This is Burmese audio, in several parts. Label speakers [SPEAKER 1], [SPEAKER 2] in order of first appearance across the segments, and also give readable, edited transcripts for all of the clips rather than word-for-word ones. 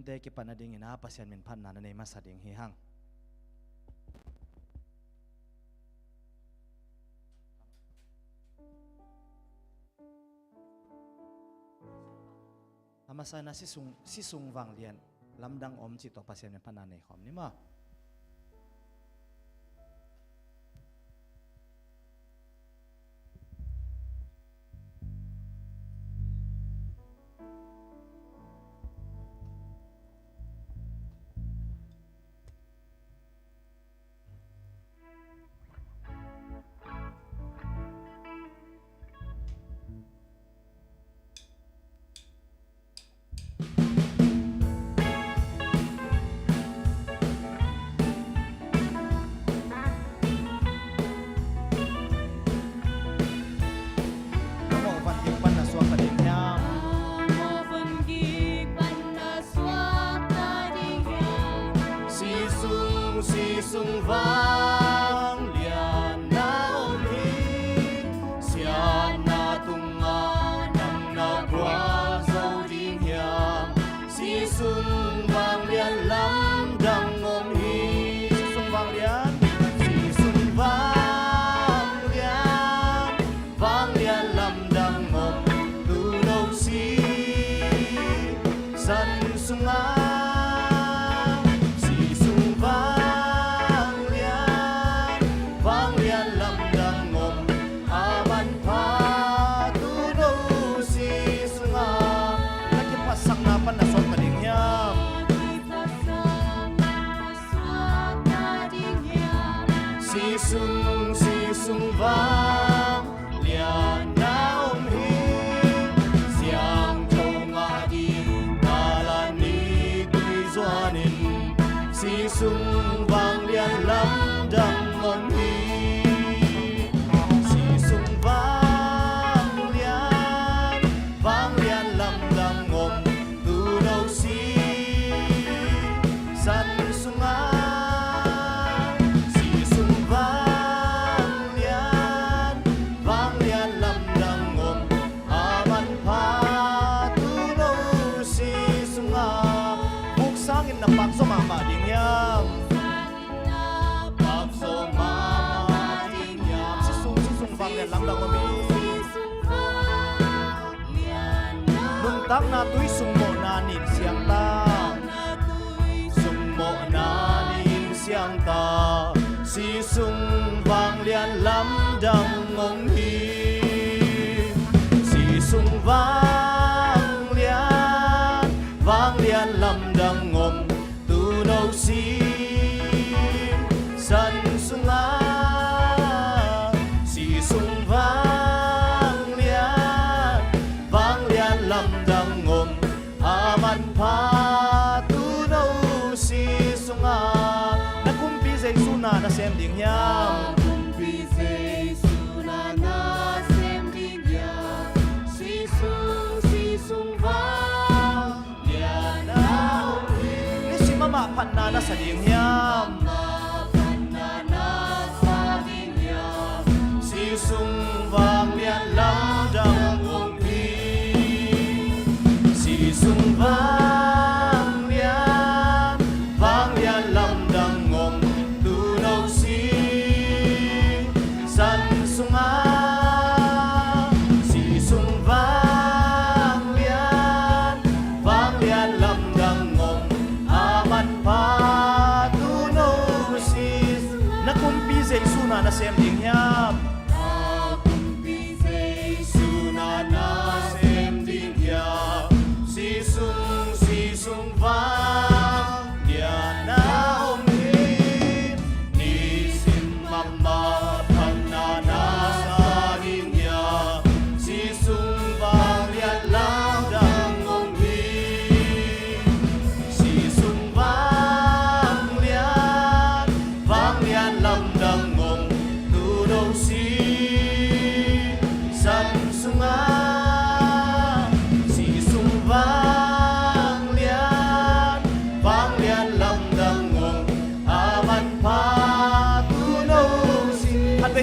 [SPEAKER 1] te ki panading ina pasian min phan na nei masading hi hang amasana si sung wang lian lamdang om chi to pasian min phan na nei khom ni ma tak na tui sung mo na nin siang ta sung mo na nin siang ta si sung vang lian lam dang ngong hi si sung vang lian lam dang ngom tu nâu si san sung a si sung vang lian lam dang ngom aman pa tu nâu si sung a na kumpi zai suna na sem ding yam kumpi zai suna na sem ding yam si sung vang lian nau ni si mama pan na na sa ding yam si sung vang lian lam dang ngom sung vang lian lam dang ngom tu nâu si san sung a si sung vang lian lam dang ngom aman pa tu nâu si na kumpi zai suna na sem ding yam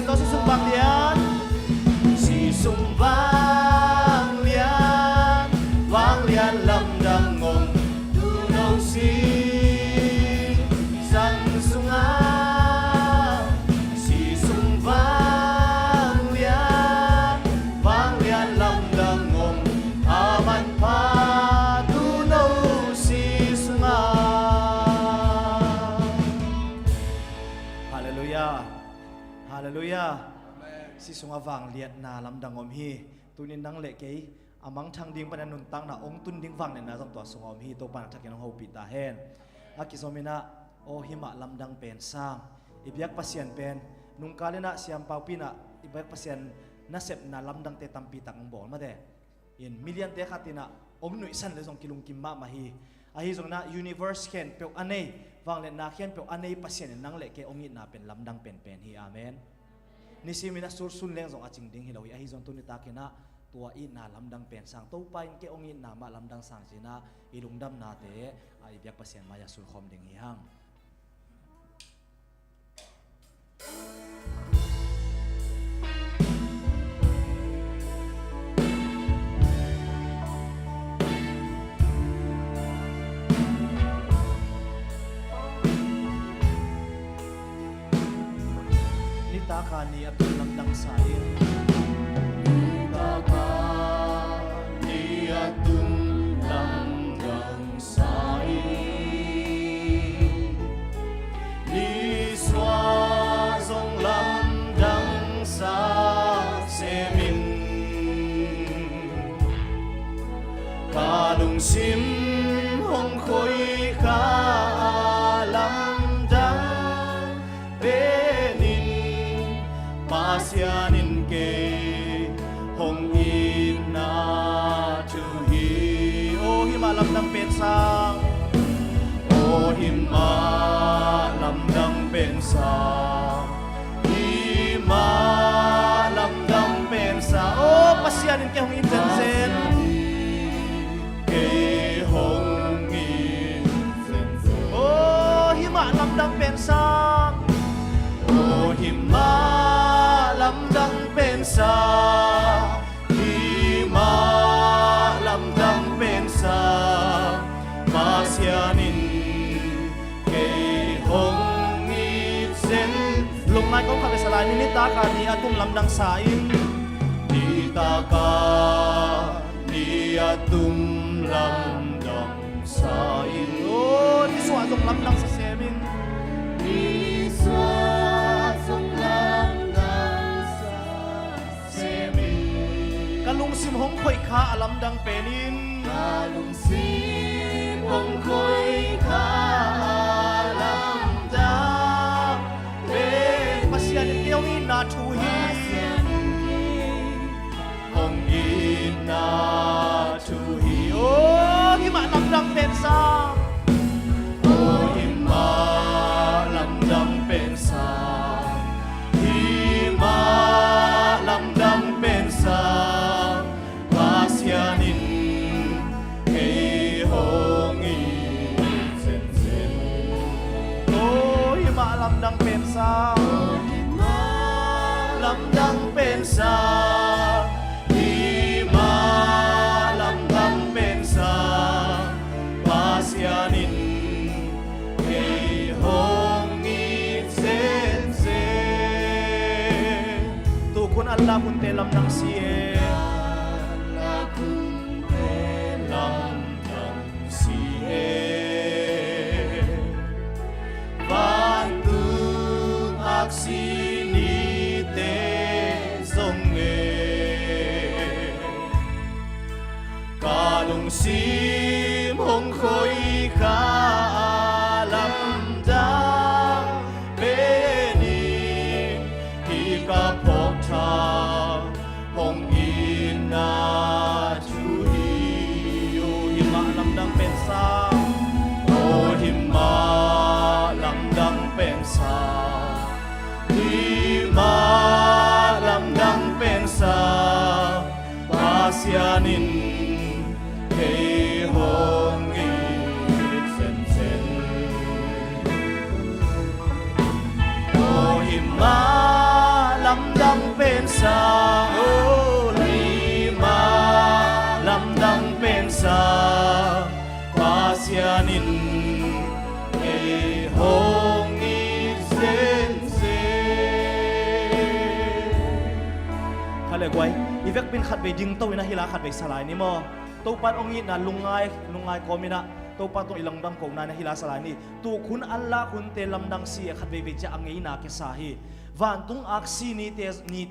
[SPEAKER 1] có si sung vang lian lam dang ngom tu nâu si sang sunga si sung vang lian lam dang om aman pa tu no si sunga. Hallelujah, hallelujah. Si sunga vang lian na lam dang om hi tunin nang le ke amang thang ding panan nun tang na ong tun ding wang ne na jong to sungom hi to pan thakin ho pi ta hen akisomina o hima lamdang pen sang ibyak pasien pen nung kalena siam pau pina ibyak pasien na sep na lamdang te tampi tang bol ma de in million te khatina om nu isan le jong kilung kim ma ma hi a hi jong na universe ken pe anei wang le na khen pe anei pasien nang le ke ongi na pen lamdang pen pen hi amen nisimina sur sun leng jong aching ding hi lo hi a hi jong tu ni ta kena tua i na lamdang pen sang to pain ke ongi na ma lamdang sang sina ilungdam na te ai biak pasien maya sul khom ding hi hang ni ta ka ni atul lamdang sain sim hong khôi kha lam dang benin pasianin ke hong in na tu hi o hima lam dang pen sang o hima lam dang pen sang hima lam dang pen sang o pasianin ke hong in zen zen lamdang pensang o hima lamdang pensang hima lamdang pensang pasianin kay hong itsen lung mai kong kabisalan ni ta ka ni atum lamdang sain ni ta ka ni atum lamdang sain o ni suwa jong lamdang sa semin kalung sim hong khoi kha alam dang penin kalung sim hong khoi kha alam dang pen pasian kêu ni na thu hi hong in na thu hi o hi ma lam dang pen sang o hi ma lam dang pen sang hi ma lam dang pen sang pasianin kay hong in zen zen o hi ma lam dang pen sang hi ma lam dang pen sang hi ma lam dang pen sang pasianin kay hong in zen zen tu kun Allah kun telam nang siye sinite zonge kalung sim hong khoi kha lam dang benin hi ka phok tha hong in na chu hi o hi ma lam dang pen sa o hi ma lam dang pen sa ma lam dang pensa pasianin kay hong in zen zen o hima lam dang pensa o lima lam dang pensa pasianin hong i sen se khale quay ivek pin khat be ding to ina hila khat be salai ni mo to pat ongi na lungai komina to pat tong ilang dam ko na hila salai ni tu khun alla khun te lam dang si khat be cha angei na ke sahi van tung aksi ni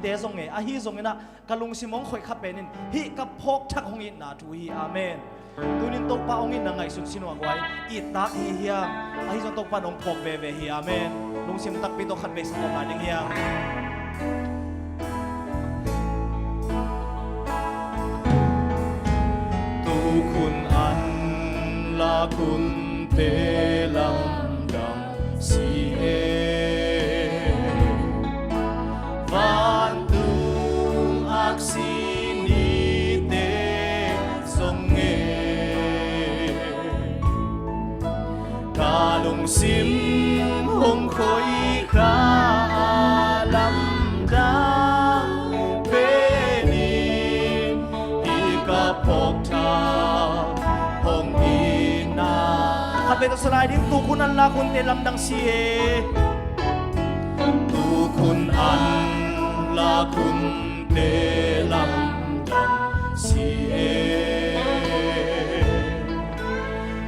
[SPEAKER 1] te zong e a hi zong ina kalung simong khoi khat benin hi ka phok thak hong in na tu hi amen tunin to pa ongin na ngai sun sino agwai i tak hi hiam a hi zong to pa nong phok ve hi amen lung sim tak pi to khat be sa ko maning hiam tu kun an la kun te lam dang si e van tung aksi ni te song e kalung sim hong khoi kha lam dang pe ni i ka phok tha hong i na khat be to salai dim tu kun an la kun te lam dang si e tu kun an la kun te lam dang si e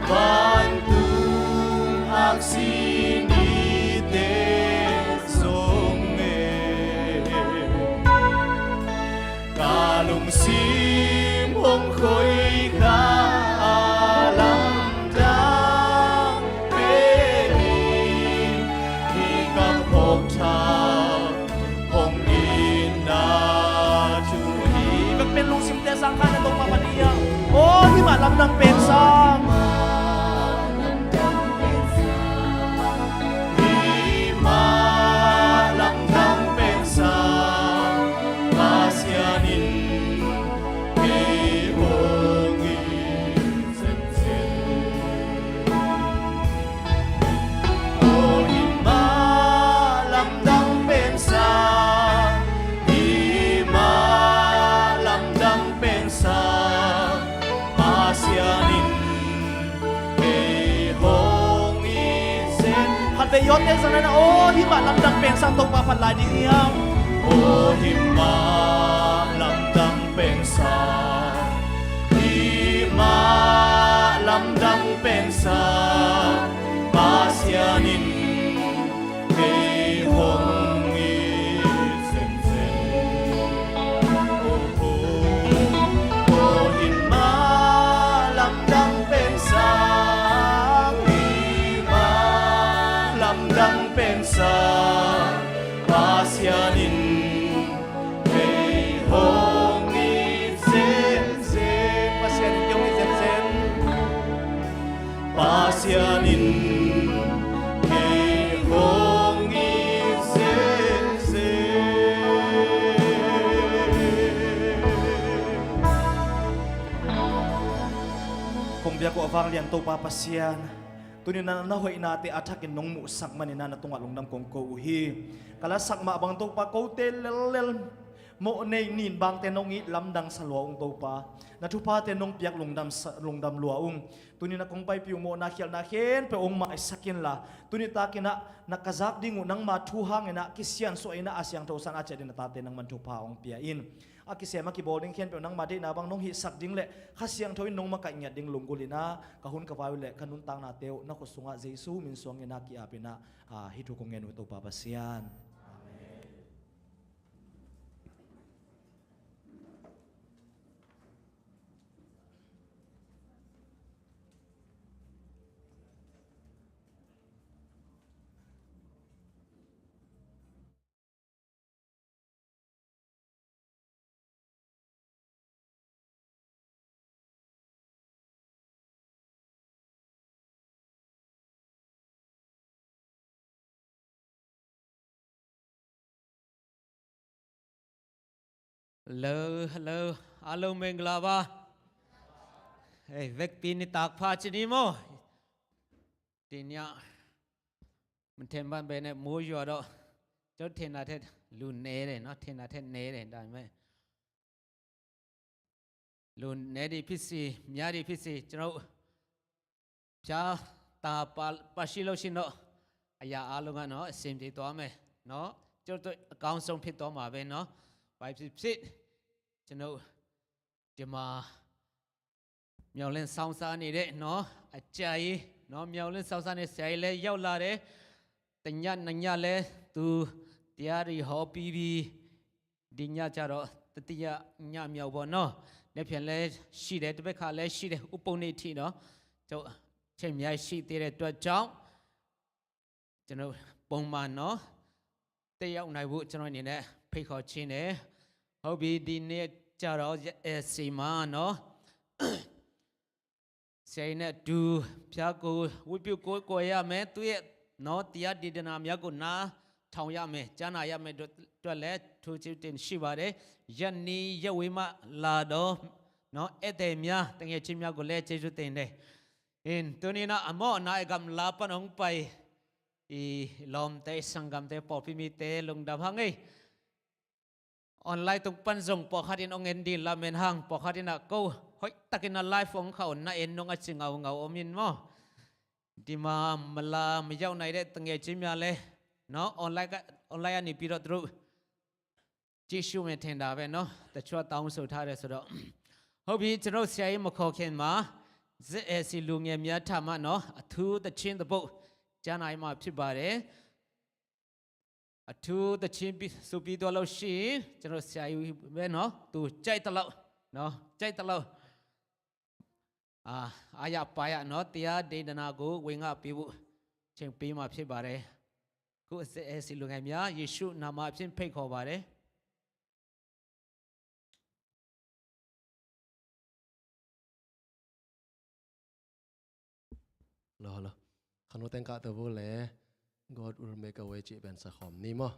[SPEAKER 1] van tung aksi ni te song e kalung sim hong khoi kha lam dang pe ni hi ka phok thaเป็นลุงซิมเตสังขารตรงมาวันนี้โอ้ที่มาลำดังเป็นสองที่มาลำดังเป็นสองมาเสียนินเกโฮงีเซนเซนโอ้ที่มาลำดังเป็นสองไปยศเอสันนะโอ้หิมะลำดังเป็นสังตกปาพันลายดิ้งยามโอ้หิมะลำดังเป็นสังหิมะลำดังเป็นสังปาเสียนินเฮฮงอีเซนเซนโอ้โหโอ้หิมะลำดังเป็นสังดังเป็นสาปาเสียนินเฮฮงอีเซนเซนปาเสียนินยงอีเซนเซนปาเสียนินเฮฮงอีเซนเซคงเบียกว่าฟังเรียนตัวปาเสียนตุนิna nahoy nati atakin nong musak manina na tungalong dam kong uhi kalasak ma bang to pa ko lel mo nei nin bang tenong i lamdang sa luaung to pa natupa tenong piak lungdam luaung tunina kong pai piu mo na khial na hen pe ong ma isakin la tunita kina nakazak dingu nang matuhang ina kisian so ina asyang to san acha din tate nang mantupa ong piain akise makiboding khen pe nang made na bang nong hi sak ding le khasiang thoi nong maka nya ding lungulina kahun ka pawi le kanun tang na teu na kusunga jesu min song ina ki apina hitu kong ngenu to pa pasian
[SPEAKER 2] Hello, alo menglava. Hey, vek pin tak pha chini mo. Tinya, mình thêm ban bên này mua giờ đó, cho thêm là thêm lùn nề này, nó thêm là thêm nề này, đại mấy. Lùn nề đi phi nhà đi phi cho nó, cha ตาปาชิโลชินโนอายาอาลุงกันเนาะเสียมที่ตัวเมเนาะจุดตัวกองทรงพิดตัวมาเป็นเนาะไปสิฉันเอาจะมาเมียวเล่นสาวสาวนี่เด้เนาะอาจารย์เนาะเมียวเล่นสาวสาวนี่เสียเลยยาวลาเด้แต่ยันนั่งยันเลยตูเตียรีฮอปีบีดิญญาจารอตติยญาเมียวบ่เนาะเนี่ยเพียงเลยရှိတယ်တပည့်ခါလဲရှိတယ်ဥပုံနေထီเนาะကျွန်တော်ချိန်မြိုက်ရှိသေးတဲ့အတွက်ကြောင့်ကျွန်တော်ပုံမှန်เนาะတက်ရောက်နိုင်ဖို့ကျွန်တော်အနေနဲ့ဖိတ်ခေါ်ခြင်းတယ်ဟုတ်ပြီဒီနေ့ကြတော့စီမာเนาะဆိုင်နဲ့ဒူဖြာကိုဝိပုကိုရမယ်သူရဲ့เนาะတရားဒေသနာများကိုနားထောင်ရမယ်ကြားနာရမယ်အတွက်လည်းထိုးချစ်တင်ရှိပါတယ်ယနေ့ရဝေမလာတော့เนาะဧည့်သည်များတကယ်ချင်းများကိုလည်းကျေးဇူးတင်တယ်ตัวนี้นะอโมนายกำลาปนองไปอีลมเตสังกำเตปอพิมิเตลงดำหังไงออนไลน์ตุกปันส่งปอคาดินองเงินดีลาเมนหังปอคาดินอะกูหอยตักินไลฟ์ของเขาน่าเอ็นนงอัดสิงเอาอมินมอดีมาเวลาไม่เจ้าไหนได้ตั้งใจจิมยาเลยเนาะออนไลน์อันนี้ปีรถรูจิชูเมเทนดาเวเนาะแต่ชัวตาวสุดท้ายเลยสุดฮอบบี้จะรู้เสียมาขอเขียนมาสิลุงเมียทำมาเนาะทูตะชินตะบุจานายมาพิบาร์ทูตะชินสุปีตัวเราชีจะรู้เสียเวเนาะตูใจตะเลาเนาะใจตะเลาอายาไปเนาะเตียเดนนากูเวงาปีบุเชิงปีมาพิบาร์กูสิลุงเมียยิสุนามาพิมเพ่ขอบาร์
[SPEAKER 3] Lo khanu tengka tu boleh God will make a way cik ben sakhom ni mah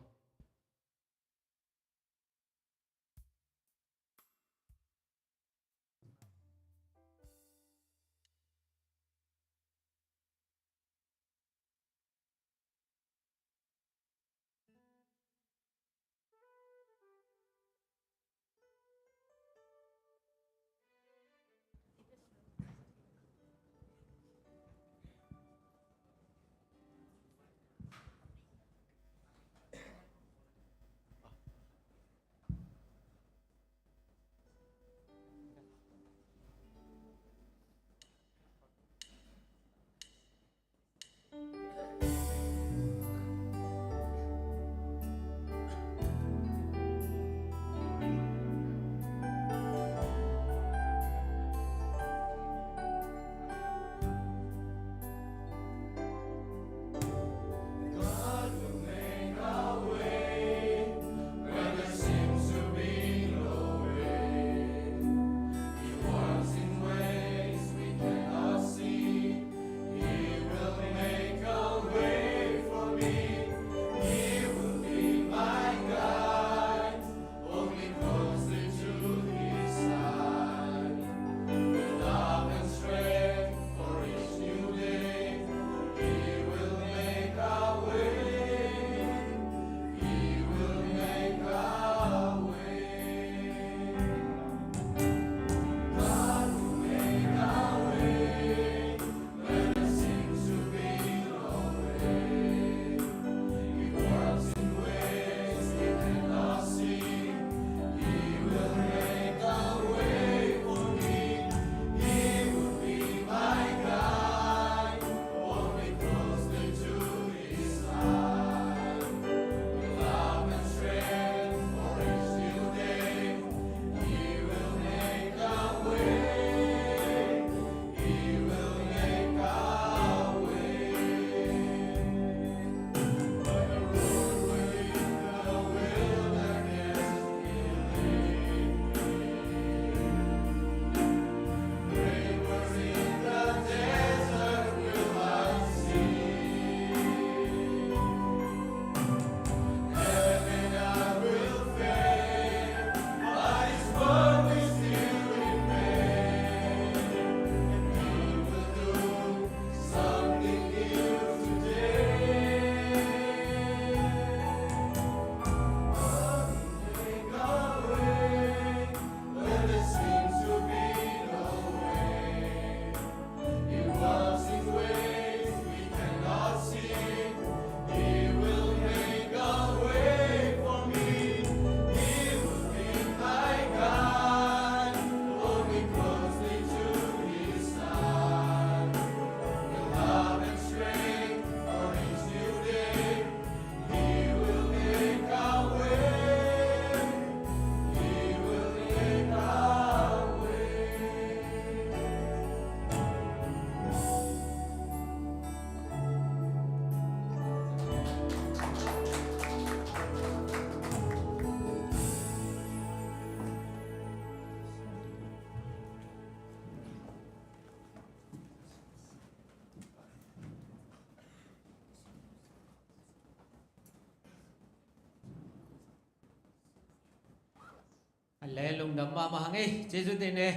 [SPEAKER 2] လဲလုံဓမ္မမဟငေးကျေးဇူးတင်တယ်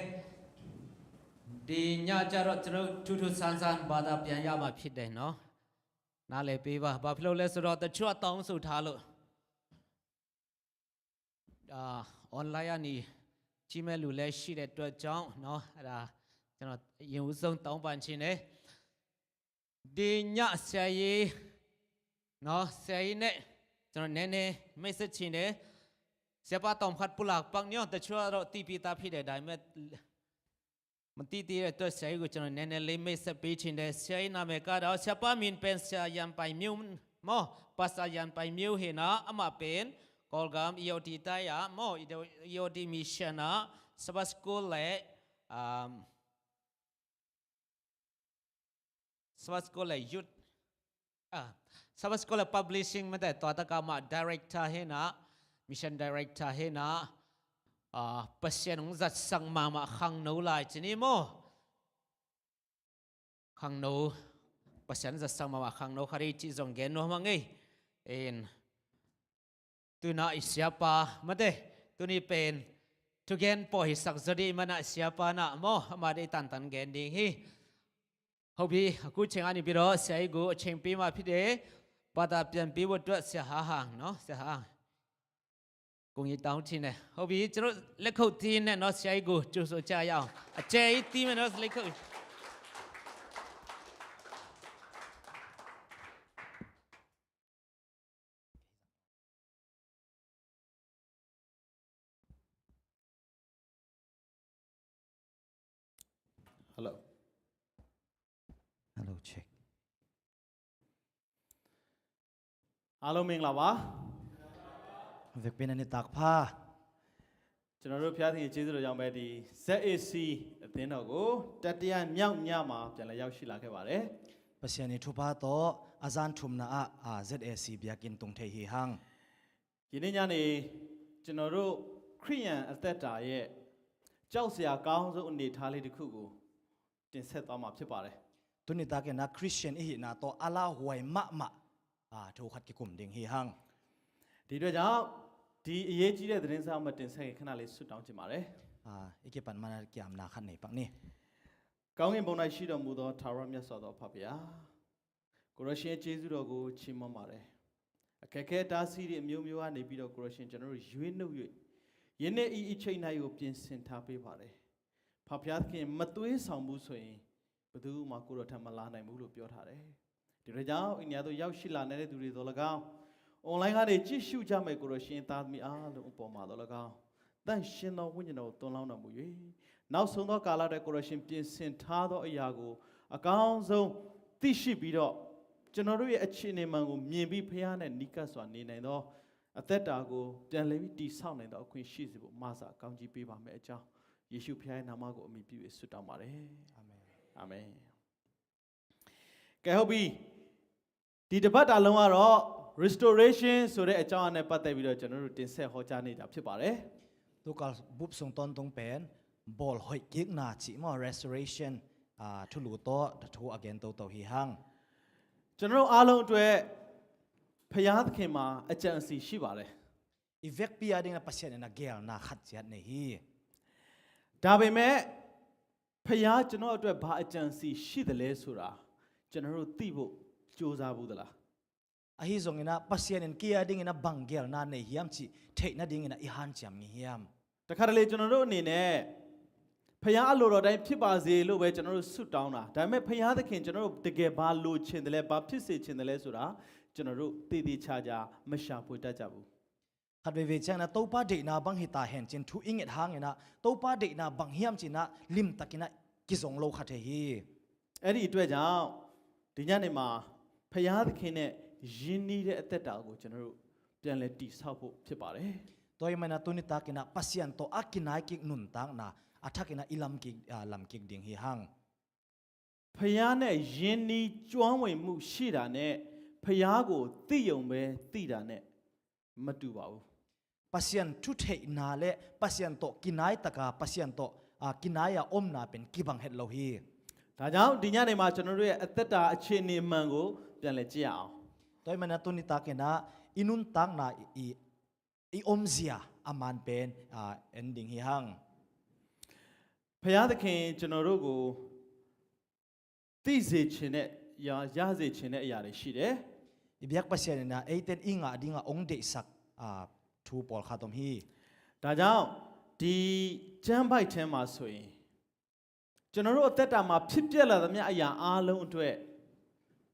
[SPEAKER 2] ဒီညကြတော့ကျွန်တော်ထူးထူးဆန်းဆန်းဘာသာပြန်ရမှာဖြစ်တယ်နော်နားလည်ပေးပါဘာဖြစ်လို့လဲဆိုတော့တချို့တောင်းဆိုထားလို့အွန်လိုင်းကနေကြီးမဲ့လူလည်းရှိတဲ့အတွက်ကြောင့်เนาะအဲ့ဒါကျွန်တော်ရင်ဦးဆုံးတောင်းပန်ခြင်းတယ်ဒီညဆရာကြီးเนาะဆရာကြီးနဲ့ကျွန်တော်နည်းနည်းမိတ်ဆက်ခြင်းတယ်ဆရာပါတောင်းဖတ်ပူလာปังညောတချို့တော့တီပီတာဖြစ်တယ်ဒါပေမဲ့မတီးတဲ့အတွက်ဆရာကြီးကိုကျွန်တော်နည်းနည်းလေးမိတ်ဆက်ပေးခြင်းတယ်ဆရာကြီးနာမည်ကတော့ဆရာပါမင်ပန်ဆရာယန်ပိုင်မြုံမောပါစာယန်ပိုင်မြုံဟေနာအမပင်Kolgam IoT taya mo IoT mission na sabas school le sabas school le youth sabas school le publishing mate to ta kama director he na mission director he na pasien ng zat sang mama khang no lai chini mo khang no pasien zat sang mama khang no khari chi zong gen no mangai en tu na siapa mate tu ni pen tu gen po hi sak zodi mana siapa na mo ma de tan tan gen ding hi hobi aku cheng ani biro sai go cheng pi ma phi de pada pian pi wo twat sia ha hang no sia ha cùng yi taung chin ne hobi chro let khou tin ne no sai go chu so cha yaw a che ti me no let khou
[SPEAKER 1] Hello check
[SPEAKER 4] အားလုံးမင်္ဂလာပါ
[SPEAKER 1] việc bên này tạc pha
[SPEAKER 4] ကျွန်တော်တို့ဖျားသခင်ကျေးဇူးတော်ကြောင့်ပဲဒီ ZAC အသင်းတော်ကိုတတိယမြောက်ညမှာပြန်လည်ရောက်ရှိလာခဲ့ပါတယ်
[SPEAKER 1] pasien ni thupa to azan thum na a ZAC biakin tung thei hi hang
[SPEAKER 4] ဒီနေ့ညနေကျွန်တော်တို့ခရိယန်အသက်တာရဲ့ကြောက်စရာကောင်းဆုံးအနေအထားလေးတစ်ခုကိုတင်ဆက်သွားမှာဖြစ်ပါတယ်
[SPEAKER 1] tu ni ta ke na Christian hi na to ala huai ma thu khat ki kum ding hi hang
[SPEAKER 4] ဒီအတွက်ကြောင့်ဒီအရေးကြီးတဲ့သတင်းစာမှာတင်ဆက်ခဏလေးဆွတောင်းချင်ပါတယ်
[SPEAKER 1] ike pan mana kiam na khan nei pak ni
[SPEAKER 4] ကောင်းကင်ဘုံ၌ရှိတော်မူသောထာဝရမြတ်စွာသောဖခင်ဗျာကိုရရှင်ကျေးဇူးတော်ကိုချီးမွမ်းပါတယ်အခက်ခဲတားဆီးတွေအမျိုးမျိုးကနေပြီးတော့ကိုရရှင်ကျွန်တော်တို့ရွေးနှုတ်၍ယနေ့ဤချိန်၌ကိုပြင်ဆင်ထားပေးပါတယ်ဖခင်သခင်မသွေးဆောင်ဘူးဆိုရင်ဘယ်သူမှကိုတော်ထံမလာနိုင်ဘူးလို့ပြောထားတယ်ဒီလိုကြောင့်အိန္ဒိယသို့ရောက်ရှိလာနေတဲ့သူတွေသော၎င်းအွန်လိုင်းကနေကြည့်ရှုကြမယ်ကိုရရှင်သားသမီးအားလုံးအပေါ်မှာသော၎င်းတန်ရှင်သောဝိညာဉ်တော်ကိုသွန်လောင်းတော်မူ၍နောက်ဆုံးသောကာလတွေကိုရရှင်ပြင်ဆင်ထားသောအရာကိုအကောင်းဆုံးသိရှိပြီးတော့ကျွန်တော်တို့ရဲ့အခြေအနေမှန်ကိုမြင်ပြီးဖခင်နဲ့နီးကပ်စွာနေနိုင်သောအသက်တာကိုပြန်လည်ပြီးတည်ဆောက်နိုင်သောအခွင့်ရှိစေဖို့မဆာအကောင်းကြီးပေးပါမယ်အကြောင်းယေရှုဖခင်ရဲ့နာမကိုအမိပြု၍ဆုတောင်းပါတယ်အာမင်အာမင်ကဲဟုတ်ပြီဒီတပတ်တာလုံးကတော့ restoration ဆိုတဲ့အကြောင်းအရာနဲ့ပတ်သက်ပြီးတော့ကျွန်တော်တို့တင်ဆက်ဟောကြားနေတာဖြစ်ပါတယ်
[SPEAKER 1] tu kal bup sung ton tung pen bol hoi kik na chi mo restoration thu lu to thu again to hi hang
[SPEAKER 4] ကျွန်တော်တို့အားလုံးအတွက်ဖခင်သခင်မှာအကြံအစီရှိပါတယ်
[SPEAKER 1] ivek pia ding na pasien na gel na khat chat nei hi
[SPEAKER 4] ဒါပေမဲ့ဖခင်ကျွန်တော်အတွက်ဘာအကြံအစီရှိတယ်လဲဆိုတာကျွန်တော်တို့သိဖို့ကြိုးစားဘူးသလား
[SPEAKER 1] ahi zong ina pasien en kia ding ina bangel na nei hiam chi thei na ding ina i han cham ni hiam
[SPEAKER 4] တခါတလေကျွန်တော်တို့အနေနဲ့ဖခင်အလိုတော်တိုင်းဖြစ်ပါစေလို့ပဲကျွန်တော်တို့ဆုတောင်းတာဒါပေမဲ့ဖခင်သခင်ကျွန်တော်တို့တကယ်ဘာလိုချင်တယ်လဲဘာဖြစ်စေချင်တယ်လဲဆိုတာကျွန်တော်တို့တည်တည်ချာချာမရှာဖွေတတ်ကြဘူး
[SPEAKER 1] khat ve ve chang na to pa de na bang hi ta hen chin thu inget hang ina to pa de na bang hiam chi na lim takina ki zong lo khat hi
[SPEAKER 4] အဲ့ဒီအတွက်ကြောင့်ဒီညနေမှာဖခင်သခင်နဲ့ယဉ်နီးတဲ့အသက်တာကိုကျွန်တော်တို့ပြန်လဲတည်ဆောက်ဖို့ဖြစ်ပါတယ်
[SPEAKER 1] toy mana tu ni ta kina pasien to akinai ki nun tang na athakina ilam ki lam ki ding hi hang
[SPEAKER 4] ဖခင်နဲ့ယဉ်နီးကျွမ်းဝင်မှုရှိတာနဲ့ဖခင်ကိုသိယုံပဲသိတာနဲ့မတူပါဘူး
[SPEAKER 1] pasien thu thei na le pasien to kinai taka pasien to kinaya om na pen ki bang het lo hi
[SPEAKER 4] ဒါကြောင့်ဒီညနေမှာကျွန်တော်တို့ရဲ့အသက်တာအခြေအနေမှန်ကိုပြန်လဲကြည့်ရအောင်
[SPEAKER 1] toy mana tu ni ta kina inun tang na i i om zia aman pen ending hi hang
[SPEAKER 4] ဖယားသခင်ကျွန်တော်တို့ကိုသိစေခြင်းနဲ့ရစေခြင်းတဲ့အရာတွေရှိတယ်
[SPEAKER 1] ibyak pasyan na eiten inga dinga ong de sak thu pol khatom hi
[SPEAKER 4] ဒါကြောင့်ဒီကျမ်းပိုက်ထဲမှာဆိုရင်ကျွန်တော်တို့အသက်တာမှာဖြစ်ပျက်လာသမျှအရာအားလုံးအတွက်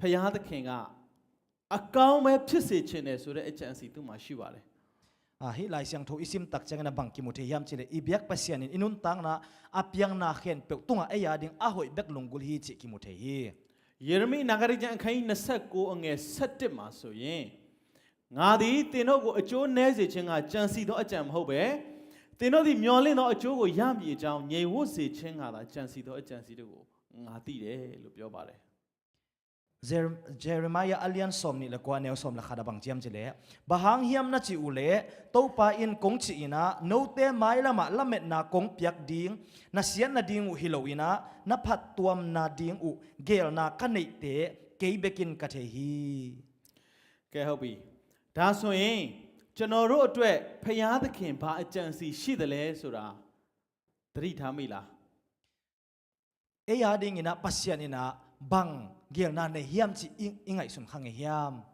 [SPEAKER 4] ဖယားသခင်ကအကောင်းပဲဖြစ်စေခြင်းနဲ့ဆိုတဲ့အကြံစီသူ့မှာရှိပါတယ်
[SPEAKER 1] hi lai siang tho isim tak chang na bang ki mu the yam chile ibyak pasyan in inun tang na apyang na khen pe tunga eya ding a hoi bek lungul hi chi ki mu the hi
[SPEAKER 4] ယေရမိနဂရကျမ်းအခန်းကြီး29အငယ်17မှာဆိုရင်ငါသည်သင်တို့ကိုအကျိုးနည်းစေခြင်းကကြံစီသောအကြံမဟုတ်ပဲသင်တို့သည်မျှော်လင့်သောအကျိုးကိုရမည်အကြောင်းငြိမ်ဝတ်စေခြင်းကသာကြံစီသောအကြံစီတို့ကိုငါသိတယ်လို့ပြောပါတယ်
[SPEAKER 1] Jeremiah alian som ni la kwa neo som la khada bang jam chile bahang hiam na chi ule to pa in kong chi ina no te mai lama lamet na kong piak ding na sian na ding u hiloina na phat tuam na ding u gel na kanei te kei bekin ka the hi
[SPEAKER 4] ကဲဟုတ်ပြီဒါဆိုရင်ကျွန်တော်တို့အတွက်ဖယားသခင်ဘာအကြံစီရှိသလဲဆိုတာသတိထားမိလား
[SPEAKER 1] eya ding ina pasyan ina bang gel na ne hiam chi ingai sum khang hiam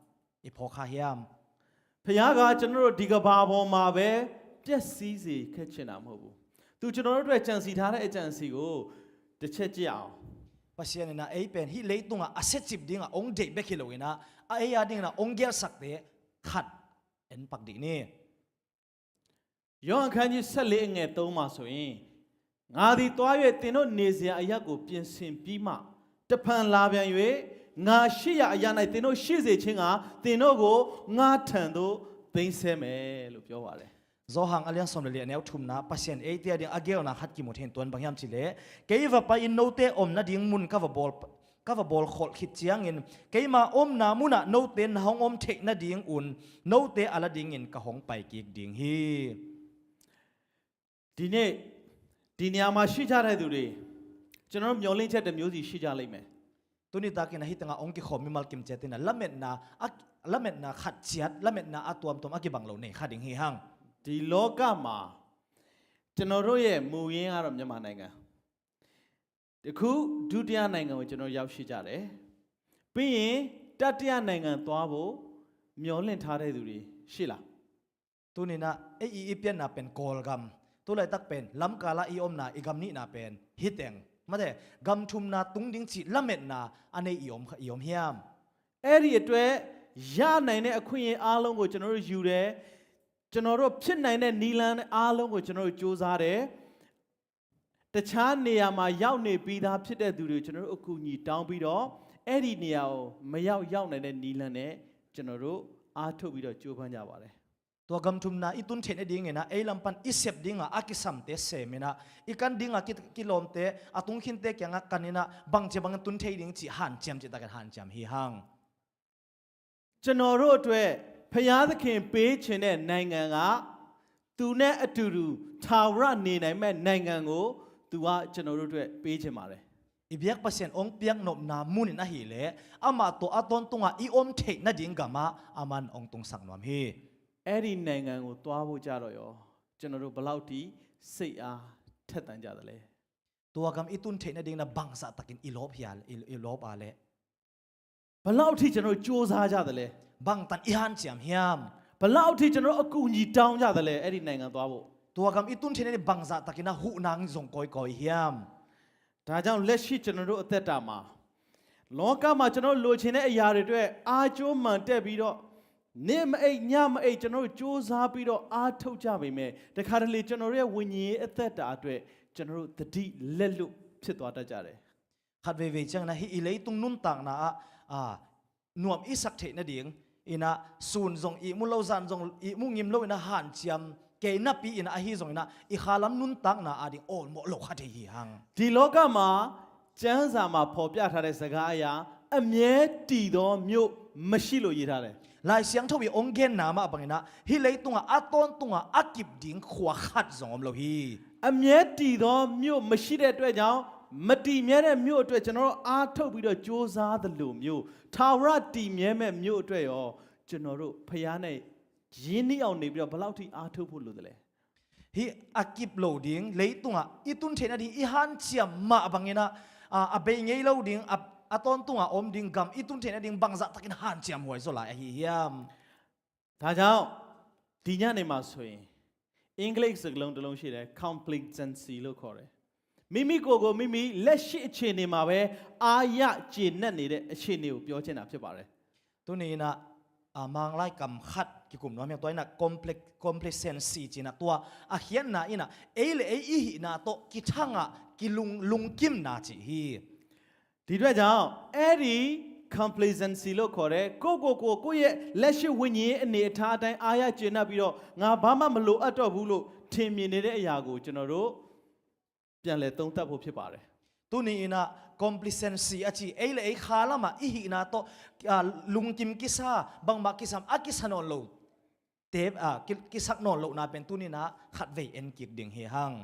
[SPEAKER 1] i pho kha hiam
[SPEAKER 4] ဖယားကကျွန်တော်တို့ဒီကဘာပေါ်မှာပဲပျက်စီးစေခဲ့ချင်တာမဟုတ်ဘူးသူကျွန်တော်တို့အတွက်ကြံစီထားတဲ့အကြံစီကိုတစ်ချက်ကြည့်အောင်
[SPEAKER 1] pasyan ina ei pen hi leitunga aset chip dinga ong de bekhiloina eya ding na ong gel sak de khat en pak di ni
[SPEAKER 4] ယောဟန်ခန်းကြီး14အငယ်3မှာဆိုရင်ငါသည်တွား၍သင်တို့နေစရာအရာကိုပြင်ဆင်ပြီးမှတဖန်လာပြန်၍ငါရှိရအရာ၌သင်တို့ရှိစေခြင်းကသင်တို့ကိုငါထံသို့သိမ်းဆဲမယ်လို့ပြောပါတယ်
[SPEAKER 1] zo hang alian som le neu thum na pasien ei tia ding agel na khat ki mu then ton bangyam chile keiwa pa in note om na ding mun ka va bol khol khit chiang in keima om na muna note na hong om thek na ding un note ala ding in ka hong pai ki ding hi
[SPEAKER 4] ဒီနေ့ဒီနေရာမှာရှိကြတဲ့သူတွေကျွန်တော်မျှော်လင့်ချက်တစ်မျိုးစီရှိကြလိမ့်မယ်
[SPEAKER 1] tuni ta ki na hitanga ong ki khomi mal kim chetina lamet na khat chiat lamet na atuam tom akibang lo ne khading hi hang
[SPEAKER 4] ဒီလောကမှာကျွန်တော်တို့ရဲ့မူရင်းကတော့မြန်မာနိုင်ငံတခုဒုတိယနိုင်ငံကိုကျွန်တော်ရောက်ရှိကြတယ်ပြီးရင်တတိယနိုင်ငံသွားဖို့မျှော်လင့်ထားတဲ့သူတွေရှိလား
[SPEAKER 1] tuni na ei ipian na pen kol gam tulai tak pen lam kala i om na igam ni na pen hiteng made gam thum na tung ding chi lamet na ane i om hiam
[SPEAKER 4] အဲ့ဒီအတွက်ရနိုင်တဲ့အခွင့်အရေးအားလုံးကိုကျွန်တော်တို့ယူတယ်ကျွန်တော်တို့ဖြစ်နိုင်တဲ့နီလန်အားလုံးကိုကျွန်တော်တို့စူးစမ်းတယ်တခြားနေရာမှာရောက်နေပြီးသားဖြစ်တဲ့သူတွေကိုကျွန်တော်တို့အကူအညီတောင်းပြီးတော့အဲ့ဒီနေရာကိုမရောက်နိုင်တဲ့နီလန်နဲ့ကျွန်တော်တို့အားထုတ်ပြီးတော့ကြိုးပမ်းကြပါတယ်
[SPEAKER 1] tua gam thum na itun then ding ena eilam pan isep dinga akisam te semena ikan dinga kilom te atung khin te kyanga kanina bangche bang tun thei ding chi han chem chi takan han chem hi hang
[SPEAKER 4] ကျွန်တော်တို့အတွက်ဖယားသခင်ပေးခြင်းတဲ့နိုင်ငံကသူနဲ့အတူတူထာဝရနေနိုင်မဲ့နိုင်ငံကိုသူကကျွန်တော်တို့အတွက်ပေးခြင်းပါတယ်
[SPEAKER 1] ibyak pasien ong piang nop na munin a hi le ama to aton tunga i om thei na ding gama aman ong tung sak nom hi
[SPEAKER 4] အဲ့ဒီနိုင်ငံကိုသွားဖို့ကြတော့ရောကျွန်တော်တို့ဘယ်လောက်ထိစိတ်အားထက်သန်ကြသလဲ
[SPEAKER 1] tua gam itun thei na ding na bangsa takin ilop hial ilop ale
[SPEAKER 4] ဘယ်လောက်ထိကျွန်တော်တို့စူးစမ်းကြသလဲ
[SPEAKER 1] bang tan i han chem hiam
[SPEAKER 4] ဘယ်လောက်ထိကျွန်တော်တို့အကူအညီတောင်းကြသလဲအဲ့ဒီနိုင်ငံသွားဖို့
[SPEAKER 1] tua gam itun thei na ni bangsa takina hu nang jong koi hiam
[SPEAKER 4] ဒါကြောင့်လက်ရှိကျွန်တော်တို့အသက်တာမှာလောကမှာကျွန်တော်လိုချင်တဲ့အရာတွေအတွက်အားကျိုးမှန်တက်ပြီးတော့နေမအိတ်ညမအိတ်ကျွန်တော်တို့စူးစမ်းပြီးတော့အားထုတ်ကြပါမယ်တခါတလေကျွန်တော်တို့ရဲ့ဝိညာဉ်ရေးအသက်တာအတွက်ကျွန်တော်တို့တတိလက်လွတ်ဖြစ်သွားတတ်ကြတယ်
[SPEAKER 1] khat ve chang na hi ilei tung nun tang na nuam isak the na ding ina sun zong i mu lo zan zong i mu ngim lo ina han chiam ke na pi ina a hi zong ina i khalam nun tang na adi all mo lo khat hi hang
[SPEAKER 4] ဒီလောကမှာကျမ်းစာမှာဖော်ပြထားတဲ့စကားအရာအမြဲတည်သောမြို့မရှိလို့ရေးထားတယ်
[SPEAKER 1] lai siang thawi ong gen na ma bangina hi lei tunga aton tunga akip ding khwa khat zong lo hi
[SPEAKER 4] အမြဲတည်သောမြို့မရှိတဲ့အတွက်ကြောင့်မတည်မြဲတဲ့မြို့အတွက်ကျွန်တော်တို့အားထုတ်ပြီးတော့စူးစမ်းသလိုမျိုးထာဝရတည်မြဲမဲ့မြို့အတွက်ရောကျွန်တော်တို့ဖျားနဲ့ ရင်းနှီးအောင်နေပြီးတော့ဘယ်လောက်ထိအားထုတ်ဖို့လိုတယ်လဲ
[SPEAKER 1] hi akip loading leitunga itun thena ding i han chiam ma bangena abe ngei loading aton tunga om ding gam itun thena ding bangza takin han chiam hoi zo la hi hiam
[SPEAKER 4] ဒါကြောင့်ဒီညနေမှာဆိုရင်အင်္ဂလိပ်စကားလုံးတစ်လုံးရှိတယ် complacency လို့ခေါ်တယ်မိမိကိုယ်ကိုမိမိလက်ရှိအခြေအနေမှာပဲအာရကျေနပ်နေတဲ့အခြေအနေကိုပြောချင်တာဖြစ်ပါတယ်
[SPEAKER 1] tu ni na mang lai kam khat ki kum nom yang toy na complacency china tua a hian na ina eile ei hi na to ki thanga ki lung kim na chi hi
[SPEAKER 4] ဒီအတွက်ကြောင့်အဲ့ဒီ complacency လို့ခေါ်တယ်ကိုယ့်ရဲ့လက်ရှိဝိညာဉ်အနေအထားအတိုင်းအာရကျေနပ်ပြီးတော့ငါဘာမှမလိုအပ်တော့ဘူးလို့ထင်မြင်နေတဲ့အရာကိုကျွန်တော်တို့ပြန်လည်သုံးသပ်ဖို့ဖြစ်ပါတယ်
[SPEAKER 1] tu ni ina complacency achi eile ei khala ma hi na to lung kim ki sa bang ma ki sam akisano lo te ki sak no lo na pen tu ni na khat ve en kik ding he hang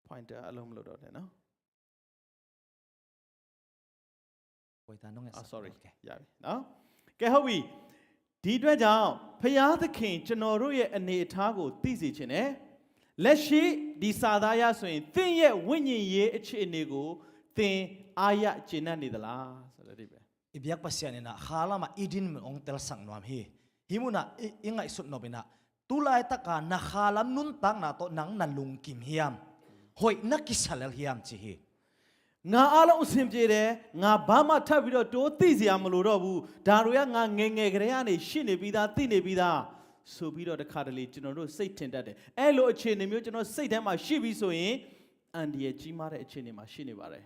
[SPEAKER 4] pointer အလုံးမလို့တော့တယ်နော်
[SPEAKER 1] poi ta nong
[SPEAKER 4] sorry ရပြီနော်ကဲဟုတ်ပြီဒီအတွက်ကြောင့်ဖျားသခင်ကျွန်တော်တို့ရဲ့အနေအထားကိုသိစေခြင်းနဲ့လက်ရှိဒီစာသားရဆိုရင်သင်ရဲ့ဝိညာဉ်ရေးအခြေအနေကိုသင်အာရကျေနပ်နေသလားဆိုတဲ့ဒီပဲ
[SPEAKER 1] ibyak pasyan ina khala ma idin mon ong tel sang nom hi himuna ingai sut no bina tulai taka na khalam nun tang na to nang na lung kim hiam hoi na kisalel hiam chi hi
[SPEAKER 4] ငါအားလုံးအဆင်ပြေတယ်ငါဘာမှထပ်ပြီးတော့တိုးသိစရာမလိုတော့ဘူးဒါတွေကငါငယ်ငယ်ကလေးကနေရှင်းနေပြီးသားသိနေပြီးသားဆိုပြီးတော့တခါတလေကျွန်တော်တို့စိတ်ထင်တတ်တယ်အဲ့လိုအခြေအနေမျိုးကျွန်တော်စိတ်ထဲမှာရှိပြီးဆိုရင်အန်ဒီရဲ့ကြီးမားတဲ့အခြေအနေမှာရှိနေပါတယ်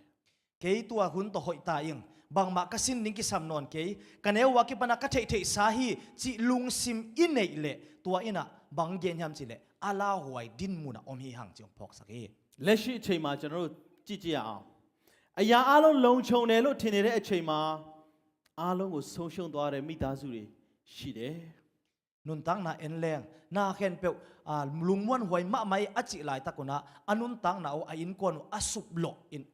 [SPEAKER 1] ke tua hun to hoi ta ing bang ma kasin ning ki sam non ke kanewa ki pana ka thei thei sa hi chi lung sim in nei le tua ina bang gen hiam chi le ala huai din muna om hi hang chong phok sak hi
[SPEAKER 4] လက်ရှိအချိန်မှာကျွန်တော်တို့ကြည့်ကြရအောင်အရာအလုံးလုံခြုံတယ်လို့ထင်နေတဲ့အချိန်မှာအားလုံးကိုဆုံးရှုံးသွားတဲ့မိသားစုတွေရှိတယ်
[SPEAKER 1] nun tang na en leng na khen pe lungmon huai ma mai achi lai takuna anun tang na o a in kon asup lo in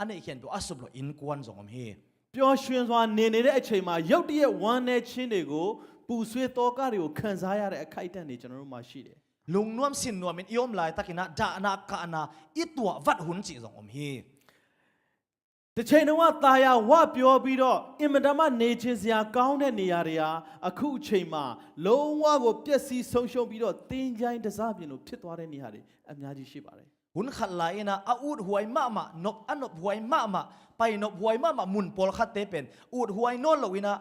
[SPEAKER 1] ane khen pe asup lo in kon zong om hi
[SPEAKER 4] ပျော်ရွှင်စွာနေနေတဲ့အချိန်မှာရုတ်တရက်ဝမ်းနဲ့ချင်းတွေကိုပူဆွေးတောကတွေကိုခံစားရတဲ့အခိုက်အတန့်တွေကျွန်တော်တို့မှာရှိတယ်
[SPEAKER 1] lung nuam sin nuam in iom lai takina da na ka na itwa vat hun chi zong om hi
[SPEAKER 4] တစ်ချိန်တုန်းကตาရဝပြောပြီးတော့အင်မတန်မှနေချင်းစရာကောင်းတဲ့နေရာတွေဟာအခုအချိန်မှာလုံးဝကိုပျက်စီးဆုံးရှုံးပြီးတော့တင်းကြိုင်းတစားပြင်လို့ဖြစ်သွားတဲ့နေရာတွေအများကြီးရှိပါတယ်
[SPEAKER 1] hun khat lai na a ut huai ma ma nop anop huai ma ma pai nop huai ma ma mun pol khat te pen ut huai no lo ina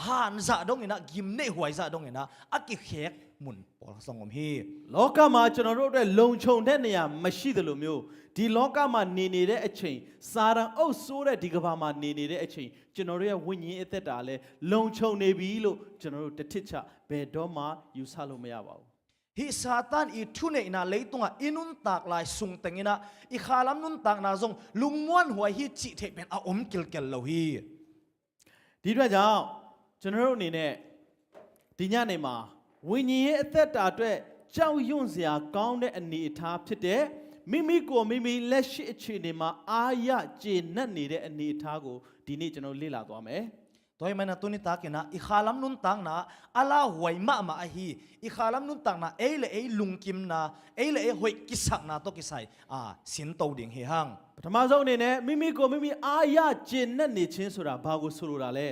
[SPEAKER 1] han za dong ina gim ne huai za dong ina aki khek mun pol song om hi
[SPEAKER 4] လောကမှာကျွန်တော်တို့အတွက်လုံခြုံတဲ့နေရာမရှိသလိုမျိုးဒီလောကမှာနေနေတဲ့အချိန်စာရန်အုပ်ဆိုးတဲ့ဒီကဘာမှာနေနေတဲ့အချိန်ကျွန်တော်တို့ရဲ့ဝိညာဉ်အသက်တာလည်းလုံခြုံနေပြီလို့ကျွန်တော်တို့တစ်ထစ်ချဘယ်တော့မှယူဆလို့မရပါဘူး
[SPEAKER 1] hi satan i thune ina leitunga inun tak lai sung tengina i khalam nun tak na zong lungmuan huai hi chi the pen a om kil kel lo hi
[SPEAKER 4] ဒီအတွက်ကြောင့်ကျွန်တော်တို့အနေနဲ့ဒီညနေမှာဝိညာဉ်ရဲ့အသက်တာအတွက်ကြောက်ရွံ့စရာကောင်းတဲ့အနေအထားဖြစ်တဲ့မိမိကိုမိမိလက်ရှိအခြေအနေမှာအာရကျေနပ်နေတဲ့အနေအထားကိုဒီနေ့ကျွန်တော်လေ့လာသွားမယ်
[SPEAKER 1] toy mana tuni takina i khalam nun tang na ala huai ma ma a hi i khalam nun tang na eile ei lungkim na eile ei hoi kisak na to kisai sin to ding hi hang
[SPEAKER 4] ပထမဆုံးအနေနဲ့မိမိကိုမိမိအာရကျေနပ်နေခြင်းဆိုတာဘာကိုဆိုလိုတာလဲ